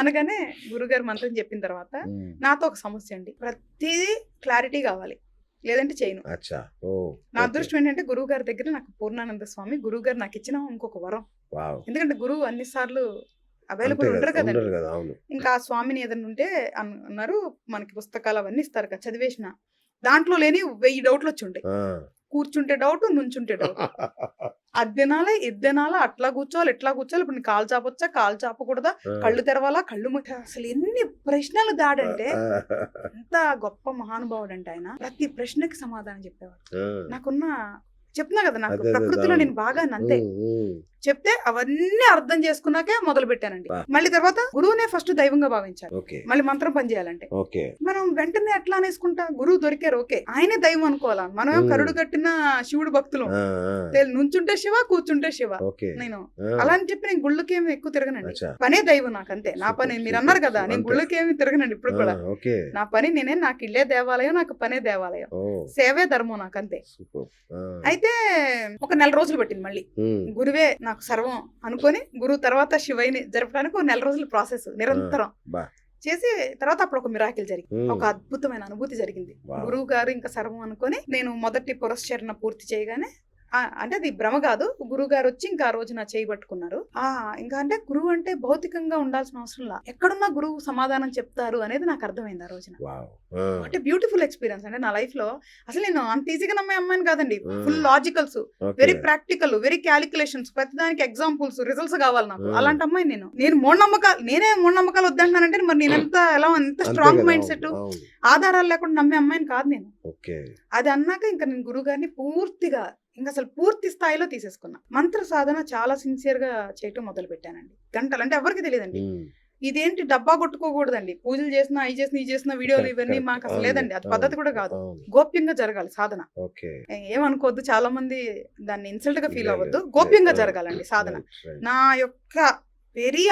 అనగానే గురుగారు మంత్రం చెప్పిన తర్వాత నాతో ఒక సమస్య అండి, ప్రతిదీ క్లారిటీ కావాలి లేదంటే చేయను. నా అదృష్టం ఏంటంటే గురువు గారి దగ్గర నాకు పూర్ణానంద స్వామి గురువు గారు నాకు ఇచ్చిన ఇంకొక వరం. ఎందుకంటే గురువు అన్ని సార్లు అవైలబుల్ ఉండరు కదండి. ఇంకా ఆ స్వామిని ఏదైనా ఉంటే అన్నారు, మనకి పుస్తకాలు అవన్నీ ఇస్తారు కదా, చదివేసిన దాంట్లో లేని 1000 డౌట్లు వచ్చి ఉండే. కూర్చుంటే డౌట్, నుంచుంటే డౌట్. అది తినాలి, ఇది తినాలా, అట్లా కూర్చోవాలి, ఇట్లా కూర్చోవాలి, ఇప్పుడు నేను కాలు చాపొచ్చా, కాలు చాపకూడదా, కళ్ళు తెరవాలా, కళ్ళు అసలు ఎన్ని ప్రశ్నలు దాడంటే ఎంత గొప్ప మహానుభావుడు అంటే ఆయన. ప్రతి ప్రశ్నకి సమాధానం చెప్పేవాడు. నాకున్న చెప్తున్నా కదా, నాకు ప్రకృతిలో నేను బాగా అంతే చెప్తే అవన్నీ అర్థం చేసుకున్నాకే మొదలు పెట్టానండి. మళ్ళీ తర్వాత గురువునే ఫస్ట్ దైవంగా భావించాలి. మళ్ళీ మంత్రం పని చేయాలంటే మనం వెంటనే ఎట్లా అనేసుకుంటా, గురువు దొరికారు ఓకే, ఆయనే దైవం అనుకోవాలా. మనమే కరుడు కట్టిన శివుడు భక్తులు, నుంచుంటే శివ, కూర్చుంటే శివ. నేను అలా అని చెప్పి నేను గుళ్ళకేమి ఎక్కువ తిరగనండి. పనే దైవం నాకు అంతే. నా పని మీరు అన్నారు కదా, నేను గుళ్ళకేమి తిరగనండి ఇప్పుడు కూడా. నా పని నేనే, నాకు ఇల్లే దేవాలయం, నాకు పనే దేవాలయం, సేవే ధర్మం నాకు అంతే. అయితే ఒక నెల రోజులు పట్టింది మళ్ళీ గురువే నాకు సర్వం అనుకొని గురువు తర్వాత శివయ్యని జరపడానికి ఒక నెల రోజుల ప్రాసెస్ నిరంతరం చేసి తర్వాత అప్పుడు ఒక మిరాకిల్ జరిగింది. ఒక అద్భుతమైన అనుభూతి జరిగింది. గురువు గారు ఇంకా సర్వం అనుకొని నేను మొదటి పురస్చరణ పూర్తి చేయగానే అంటే అది భ్రమ కాదు, గురువు గారు వచ్చి ఇంకా ఆ రోజు నా చేయి పట్టుకున్నారు. ఇంకా అంటే గురువు అంటే భౌతికంగా ఉండాల్సిన అవసరం లా, ఎక్కడున్నా గురువు సమాధానం చెప్తారు అనేది నాకు అర్థమైంది ఆ రోజున. అంటే బ్యూటిఫుల్ ఎక్స్పీరియన్స్. అంటే నా లైఫ్ లో అసలు నేను అంత ఈజీగా నమ్మే అమ్మాయిని కాదండి. Full logicals, very practical, very calculations, ప్రతిదానికి ఎగ్జాంపుల్స్, రిజల్ట్స్ కావాలి నాకు. అలాంటి అమ్మాయి నేనే మూఢనమ్మకాలు వద్దంటానంటే మరి నేను ఎంత స్ట్రాంగ్ మైండ్ సెట్, ఆధారాలు లేకుండా నమ్మే అమ్మాయిని కాదు నేను. అది అన్నాక ఇంకా నేను గురువు గారిని పూర్తిగా ఇంకా అసలు పూర్తి స్థాయిలో తీసేసుకున్నా. మంత్ర సాధన చాలా సిన్సియర్ గా చేయటం మొదలు పెట్టానండి. గంటలు అంటే ఎవరికి తెలియదండి. ఇదేంటి డబ్బా కొట్టుకోకూడదండి, పూజలు చేసినా ఈ చేసిన వీడియోలు ఇవన్నీ మాకు అసలు లేదండి. అది పద్ధతి కూడా కాదు. గోప్యంగా జరగాలి సాధన. ఏమనుకోవద్దు, చాలా మంది దాన్ని ఇన్సల్ట్ గా ఫీల్ అవ్వద్దు. గోప్యంగా జరగాలండి సాధన. నా యొక్క వెరీ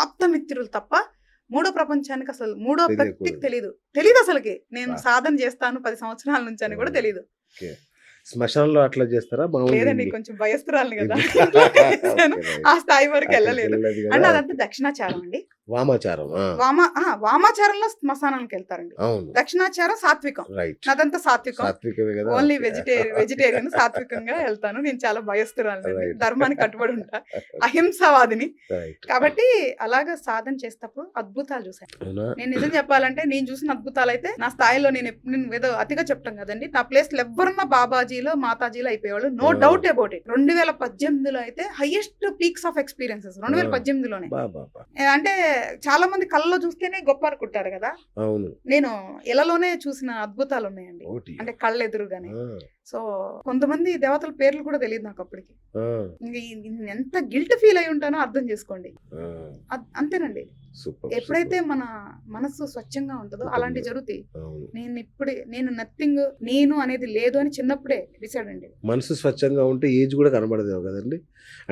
ఆప్తమిత్రులు తప్ప మూడో ప్రపంచానికి, అసలు మూడో వ్యక్తికి తెలియదు అసలుకి నేను సాధన చేస్తాను 10 సంవత్సరాల నుంచి అని కూడా తెలియదు. శ్మశానంలో అట్లా చేస్తారా? లేదండి, కొంచెం భయస్తురాలని కదా, ఆ స్థాయి వరకు వెళ్ళలేదు. అంటే అదంతా దక్షిణాచారం అండి. వామాచారంలో శ్మశానానికి వెళ్తారండి. దక్షిణాచారం సాత్వికం, అదంతా సాత్వికం. ఓన్లీ వెజిటేరియన్, సాత్వికంగా వెళ్తాను. నేను చాలా భయస్తురాలని, ధర్మానికి కట్టుబడి ఉంటా, అహింసావాదిని. కాబట్టి అలాగా సాధన చేసేటప్పుడు అద్భుతాలు చూసాను. నేను నిజం చెప్పాలంటే నేను చూసిన అద్భుతాలు అయితే నా స్థాయిలో నేను ఏదో అతిగా చెప్తాం కదండి, నా ప్లేస్ లో ఎవరన్నా బాబాజీలో మాతాజీలో అయిపోయేవాళ్ళు, నో డౌట్ అబౌట్ ఇట్. 2018లో అయితే హైయెస్ట్ పీక్స్ ఆఫ్ ఎక్స్పీరియన్సెస్ 2018లోనే. అంటే చాలా మంది కళ్ళలో చూస్తేనే గొప్ప అనుకుంటారు కదా, నేను ఇళ్లలోనే చూసిన అద్భుతాలు ఉన్నాయండి. అంటే కళ్ళ ఎదురుగానే. సో కొంతమంది దేవతల పేర్లు కూడా తెలియదు నాకు అప్పటికి. ఎంత గిల్ట్ ఫీల్ అయి ఉంటానో అర్థం చేసుకోండి. అంతేనండి. ఎప్పుడైతే మన మనసు స్వచ్ఛంగా ఉంటుందో అలాంటివి జరుగుతాయి. నేను నథింగ్, నేను అనేది లేదు అని చిన్నప్పుడే డిసైడ్ అండి. మనసు స్వచ్ఛంగా ఉంటే ఏజ్ కూడా కనబడదేమో కదండి.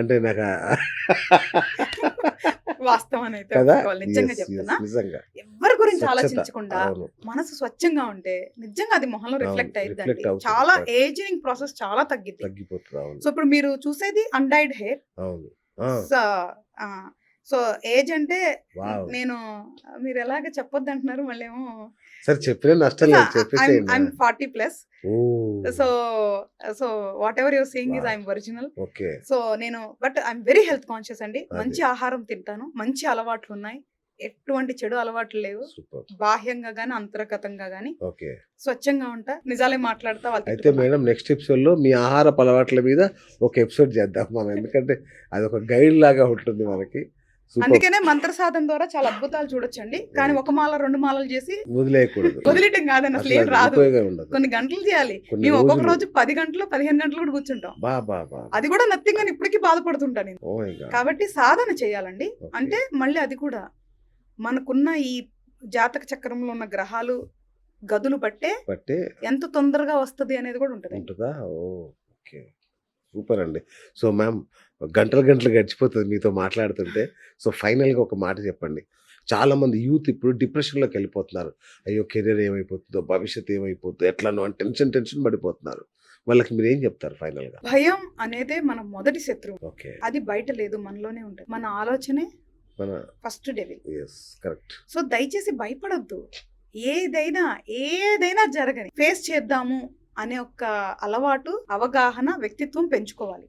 అంటే నాకు వాస్తవం అయితే నిజంగా చెప్తున్నా, ఎవరి గురించి ఆలోచించకుండా మనసు స్వచ్ఛంగా ఉంటే నిజంగా అది మొహంలో రిఫ్లెక్ట్ అయ్యిందండి. చాలా ఏజింగ్ ప్రాసెస్ చాలా తగ్గిపోతుంది. సో ఇప్పుడు మీరు చూసేది అన్డైడ్ హెయిర్. సో ఏజ్ అంటే నేను, మీరు ఎలాగ చెప్పొద్దు అంటున్నారు మళ్ళీ ఏమో. I'm 40+. So whatever you're saying is I'm original. So నేను but I'm very health conscious అండి. మంచి ఆహారం తింటాను, మంచి అలవాట్లు ఉన్నాయి, ఎటువంటి చెడు అలవాట్లు లేవు. బాహ్యంగా గానీ అంతర్గతంగా గానీ స్వచ్ఛంగా ఉంటా, నిజాలే మాట్లాడతా. అయితే మేడం నెక్స్ట్ ఎపిసోడ్ లో మీ ఆహార అలవాట్ల మీద ఒక ఎపిసోడ్ చేద్దాం మనం, ఎందుకంటే అది ఒక గైడ్ లాగా ఉంటుంది మనకి. అందుకనే మంత్ర సాధన ద్వారా చాలా అద్భుతాలు చూడొచ్చండి. కానీ ఒక మాల 2 మాలలు చేసి వదిలేయటం కాదని అసలు ఏం రాదు. కొన్ని గంటలు చేయాలి. మేము ఒక్కొక్క రోజు 10 గంటలు 15 గంటలు కూడా కూర్చుంటాం. అది కూడా నథింగ్ అని ఇప్పటికీ బాధపడుతుంటా నేను. కాబట్టి సాధన చేయాలండి. అంటే మళ్ళీ అది కూడా మనకున్న ఈ జాతక చక్రంలో ఉన్న గ్రహాలు గదులు బట్టే ఎంత తొందరగా వస్తుంది అనేది కూడా ఉంటుంది. సూపర్ అండి. సో మ్యామ్, గంటలు గడిచిపోతుంది మీతో మాట్లాడుతుంటే. సో ఫైనల్గా ఒక మాట చెప్పండి. చాలామంది యూత్ ఇప్పుడు డిప్రెషన్లోకి వెళ్ళిపోతున్నారు. అయ్యో కెరీర్ ఏమైపోతుందో, భవిష్యత్తు ఏమైపోతుందో, ఎట్లానో అని టెన్షన్ పడిపోతున్నారు. వాళ్ళకి మీరు ఏం చెప్తారు ఫైనల్గా? భయం అనేది మన మొదటి శత్రువు. అది బయట లేదు, మనలోనే ఉంటుంది. మన ఆలోచనే మన ఫస్ట్ డెవిల్. కరెక్ట్. సో దయచేసి భయపడొద్దు. ఏదైనా జరగని ఫేస్ చేద్దాము అనే ఒక అలవాటు, అవగాహన, వ్యక్తిత్వం పెంచుకోవాలి.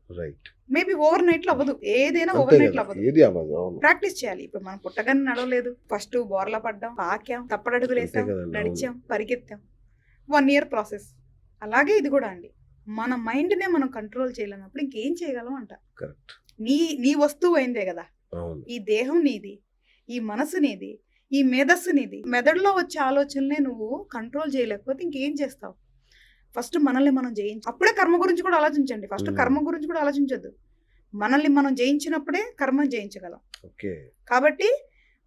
మేబీ ఓవర్ నైట్ లో అవ్వదు, ఏదైనా ఓవర్ నైట్ లో అవ్వదు. ప్రాక్టీస్ చేయాలి. ఇప్పుడు మనం పుట్టగానే నడవలేదు, ఫస్ట్ బోర్లా పడ్డాం, పాకాం, తప్పడడుగులేసాం, నడిచాం, పరిగెత్తాం. 1 year ప్రాసెస్. అలాగే ఇది కూడా అండి. మన మైండ్నే మనం కంట్రోల్ చేయలేనప్పుడు ఇంకేం చేయగలం అంట. కరెక్ట్. నీ వస్తువు అయిందే కదా, అవును. ఈ దేహం నీది, ఈ మనసు నీది, ఈ మేధస్సు నీది. మెదడులో వచ్చే ఆలోచనలే నువ్వు కంట్రోల్ చేయలేకపోతే ఇంకేం చేస్తావు? ఫస్ట్ మనల్ని మనం జయించు, అప్పుడే కర్మ గురించి కూడా ఆలోచించండి. ఫస్ట్ కర్మ గురించి కూడా ఆలోచించొద్దు. మనల్ని మనం జయించినప్పుడే కర్మను జయించగలం. ఓకే. కాబట్టి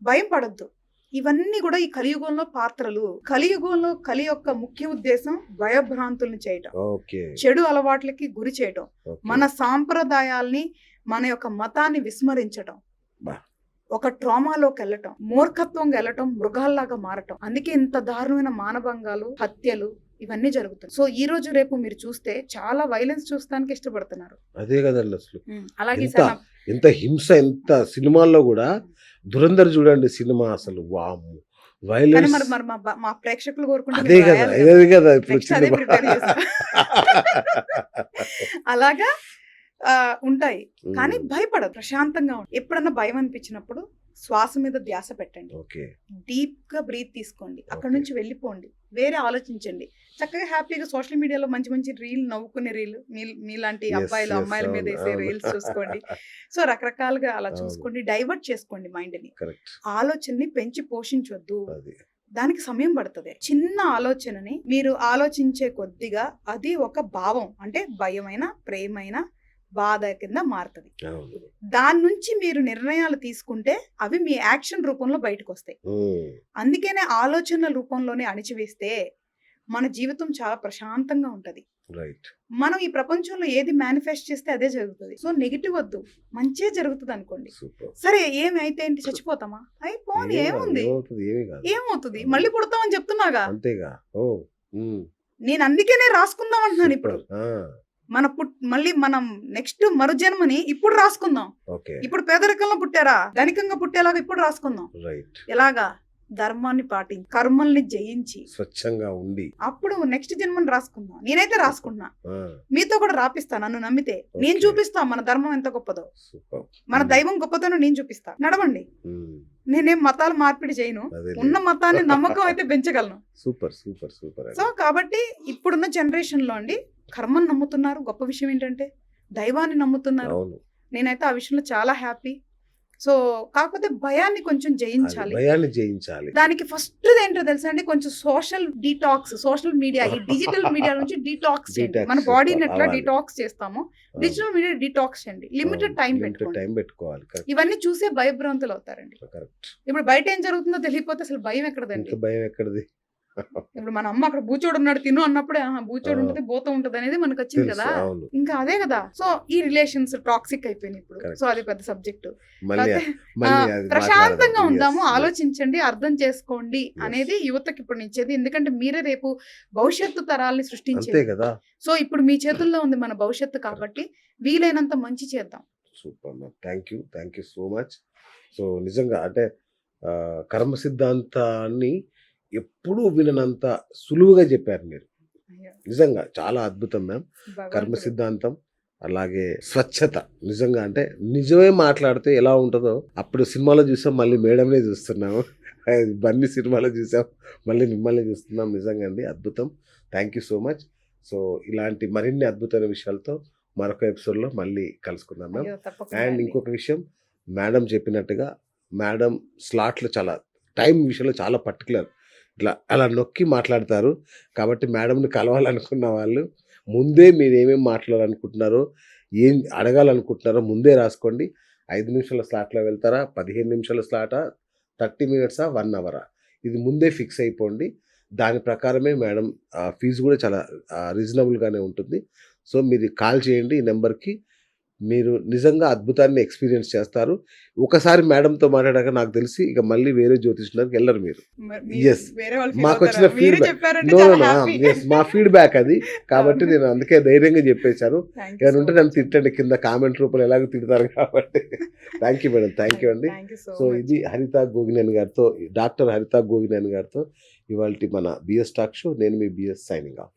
భయం పడొద్దు. ఇవన్నీ కూడా ఈ కలియుగంలో పాత్రలు. కలియుగంలో కలి యొక్క ముఖ్య ఉద్దేశం భయభ్రాంతుల్ని చేయటం, ఓకే. చెడు అలవాట్లకి గురి చేయటం, ఓకే. మన సాంప్రదాయాల్ని, మన యొక్క మతాన్ని విస్మరించటం, బా. ఒక ట్రామాలోకి వెళ్ళటం, మూర్ఖత్వంగా వెళ్ళటం, మృగాల్లాగా మారటం. అందుకే ఇంత దారుణమైన మానభంగాలు, హత్యలు ఇవన్నీ జరుగుతాయి. సో ఈ రోజు రేపు మీరు చూస్తే చాలా వైలెన్స్ చూస్తానికి ఇష్టపడుతున్నారు. అదే కదండి అసలు. అలాగే ఎంత ఎంత హింస, ఎంత సినిమాల్లో కూడా. దురంధర్ చూడండి సినిమా, అసలు వాము కానీ వైలెన్స్. మరి మరి మా ప్రేక్షకులు కోరుకుంటే అదే మీరు కదా, రాయాలి కదా. అదే కదా ఇప్పుడు Next అదే సినిమా. prepare చేశా. అలాగా ఉంటాయి. కానీ భయపడదు, ప్రశాంతంగా ఉంటుంది. ఎప్పుడన్నా భయం అనిపించినప్పుడు శ్వాస మీద ధ్యాస పెట్టండి, ఓకే. డీప్ గా బ్రీత్ తీసుకోండి, అక్కడ Okay. నుంచి వెళ్ళిపోండి, వేరే ఆలోచించండి. చక్కగా హ్యాపీగా సోషల్ మీడియాలో మంచి మంచి రీల్, నవ్వుకునే రీల్, మీలాంటి Yes, అబ్బాయిలు yes, అమ్మాయిల మీద అవును, వేసే అవును. రీల్స్ చూసుకోండి. సో రకరకాలుగా అలా అవును. చూసుకోండి, డైవర్ట్ చేసుకోండి మైండ్ ని. కరెక్ట్. ఆలోచనని పెంచి పోషించొద్దు, అది దానికి సమయం పడుతుంది. చిన్న ఆలోచనని మీరు ఆలోచించే కొద్దిగా అది ఒక భావం, అంటే భయమైన, ప్రేమైన, బాధ కింద మారుతుంది. అవును. దాని నుంచి మీరు నిర్ణయాలు తీసుకుంటే అవి మీ యాక్షన్ రూపంలో బయటకు వస్తాయి. అందుకనే ఆలోచనల రూపంలోనే అణిచివేస్తే మన జీవితం చాలా ప్రశాంతంగా ఉంటది. రైట్. మనం ఈ ప్రపంచంలో ఏది మేనిఫెస్ట్ చేస్తే అదే జరుగుతుంది. సో నెగిటివ్ వద్దు, మంచే జరుగుతుంది అనుకోండి. సూపర్. సరే ఏమి అయితే ఏంటి, చచ్చిపోతామా, అయిపోని ఏముంది, ఏమవుతుంది, మళ్ళీ పుడతామని చెప్తున్నాగా. అంతేగా. ఓ. నేను అందుకనే రాసుకుందాం అంటున్నాను ఇప్పుడు. సూపర్. మళ్ళీ మనం నెక్స్ట్ మరుజన్మని ఇప్పుడు రాసుకుందాం. ఓకే. ఇప్పుడు పేదరికంలో పుట్టారా, ధనికంగా పుట్టేలాగా ఇప్పుడు రాసుకుందాం. రైట్. ఎలాగా, ధర్మాన్ని పాటించి, కర్మల్ని జయించి, స్వచ్ఛంగా ఉండి అప్పుడు నెక్స్ట్ జన్మని రాసుకుందాం. నేనైతే రాసుకున్నా, ఆ, మీతో కూడా రాపిస్తా. నన్ను నమ్మితే నేను Okay. చూపిస్తా మన ధర్మం ఎంత గొప్పదో, సూపర్. మన దైవం గొప్పతనం నేను చూపిస్తా. నడవండి. నేనేం మతాలు మార్పిడి చేయను, అదే. ఉన్న మతాన్ని నమ్మకం అయితే పెంచగలను. Super super super. సో కాబట్టి ఇప్పుడున్న జనరేషన్ లో అండి కర్మను నమ్ముతున్నారు. గొప్ప విషయం ఏంటంటే దైవాన్ని నమ్ముతున్నారు. అవును. నేనైతే ఆ విషయంలో చాలా హ్యాపీ. సో కాకపోతే భయాన్ని కొంచెం జయించాలి. భయాన్ని జయించాలి. దానికి ఫస్ట్ ఏంటో తెలుసా అండి, కొంచెం సోషల్ డీటాక్స్, సోషల్ మీడియా, ఈ డిజిటల్ మీడియా నుంచి డీటాక్స్ చేయండి. మన బాడీని ఎట్లా అవ్వాలి. డీటాక్స్ చేస్తామో డిజిటల్ మీడియా డీటాక్స్ చేయండి. లిమిటెడ్ టైం పెట్టుకోండి. టైం పెట్టుకోవాలి. కరెక్ట్. ఇవన్నీ చూసే భయభ్రాంతులు అవుతారండి. కరెక్ట్. ఇప్పుడు బయట ఏం జరుగుతుందో తెలియకపోతే అసలు భయం ఎక్కడదండి. ఇంకా భయం ఎక్కడిది? ఇప్పుడు మన అమ్మ అక్కడ బూచోడు ఉన్నాడు తిను అన్నప్పుడే బూచోడు ఉంటుంది, భూతం ఉంటుంది అనేది మనకు వచ్చింది తెలుసు. కదా. అవును. ఇంకా అదే కదా. సో ఈ రిలేషన్స్ టాక్సిక్ అయిపోయినాయి ఇప్పుడు. Correct. సో అది పెద్ద సబ్జెక్టు. మళ్ళీ అది ప్రశాంతంగా మాట్లాడదాం. ఉందాము, Yes, yes. ఆలోచించండి, అర్థం చేసుకోండి అనేది యువతకి ఇప్పుడు నిచ్చేది. ఎందుకంటే మీరే రేపు భవిష్యత్తు తరాల్ని అంతే సృష్టించేది. కదా. సో ఇప్పుడు మీ చేతుల్లో ఉంది మన భవిష్యత్తు, కాబట్టి వీలైనంత మంచి చేద్దాం. Super ma'am. Thank you so much. So నిజంగా అంటే కర్మ సిద్ధాంతాన్ని ఎప్పుడూ విననంత సులువుగా చెప్పారు మీరు. నిజంగా చాలా అద్భుతం మ్యామ్. కర్మ సిద్ధాంతం, అలాగే స్వచ్ఛత. నిజంగా అంటే నిజమే మాట్లాడితే ఎలా ఉంటుందో అప్పుడు సినిమాలో చూసాం, మళ్ళీ మేడంనే చూస్తున్నాము. బన్నీ సినిమాలో చూసాం, మళ్ళీ మిమ్మల్ని చూస్తున్నాం. నిజంగా అండి అద్భుతం. Thank you so much. So ఇలాంటి మరిన్ని అద్భుతమైన విషయాలతో మరొక ఎపిసోడ్లో మళ్ళీ కలుసుకుందాం మ్యామ్. అండ్ ఇంకొక విషయం, మేడం చెప్పినట్టుగా మేడం స్లాట్లో చాలా టైం విషయంలో చాలా పర్టికులర్, ఇట్లా అలా నొక్కి మాట్లాడతారు. కాబట్టి మేడంని కలవాలనుకున్న వాళ్ళు ముందే మీరు ఏమేమి మాట్లాడాలనుకుంటున్నారో, ఏం అడగాలనుకుంటున్నారో ముందే రాసుకోండి. 5 నిమిషాల స్లాట్లో వెళ్తారా, 15 నిమిషాల స్లాటా, 30 మినిట్సా, 1 అవరా, ఇది ముందే ఫిక్స్ అయిపోండి. దాని ప్రకారమే మేడం ఫీజు కూడా చాలా రీజనబుల్గానే ఉంటుంది. సో మీరు కాల్ చేయండి ఈ నెంబర్కి. మీరు నిజంగా అద్భుతాన్ని ఎక్స్పీరియన్స్ చేస్తారు. ఒకసారి మేడంతో మాట్లాడాక నాకు తెలిసి ఇక మళ్ళీ వేరే జ్యోతిష్యులకు వెళ్ళరు మీరు. Yes. మాకు వచ్చిన ఫీడ్బ్యాక్, మా ఫీడ్బ్యాక్ అది. కాబట్టి నేను అందుకే ధైర్యంగా చెప్పేశాను. ఏమైనా ఉంటే నన్ను తిట్టండి కింద కామెంట్ రూపంలో ఎలాగో తిడతారు కాబట్టి. Thank you madam, thank you అండి. సో ఇది హరిత గోగినేని గారితో, డాక్టర్ హరిత గోగినేని గారితో ఇవాళ మన బిఎస్ టాక్ షో. నేను మీ బిఎస్ సైనింగ్ ఆఫ్.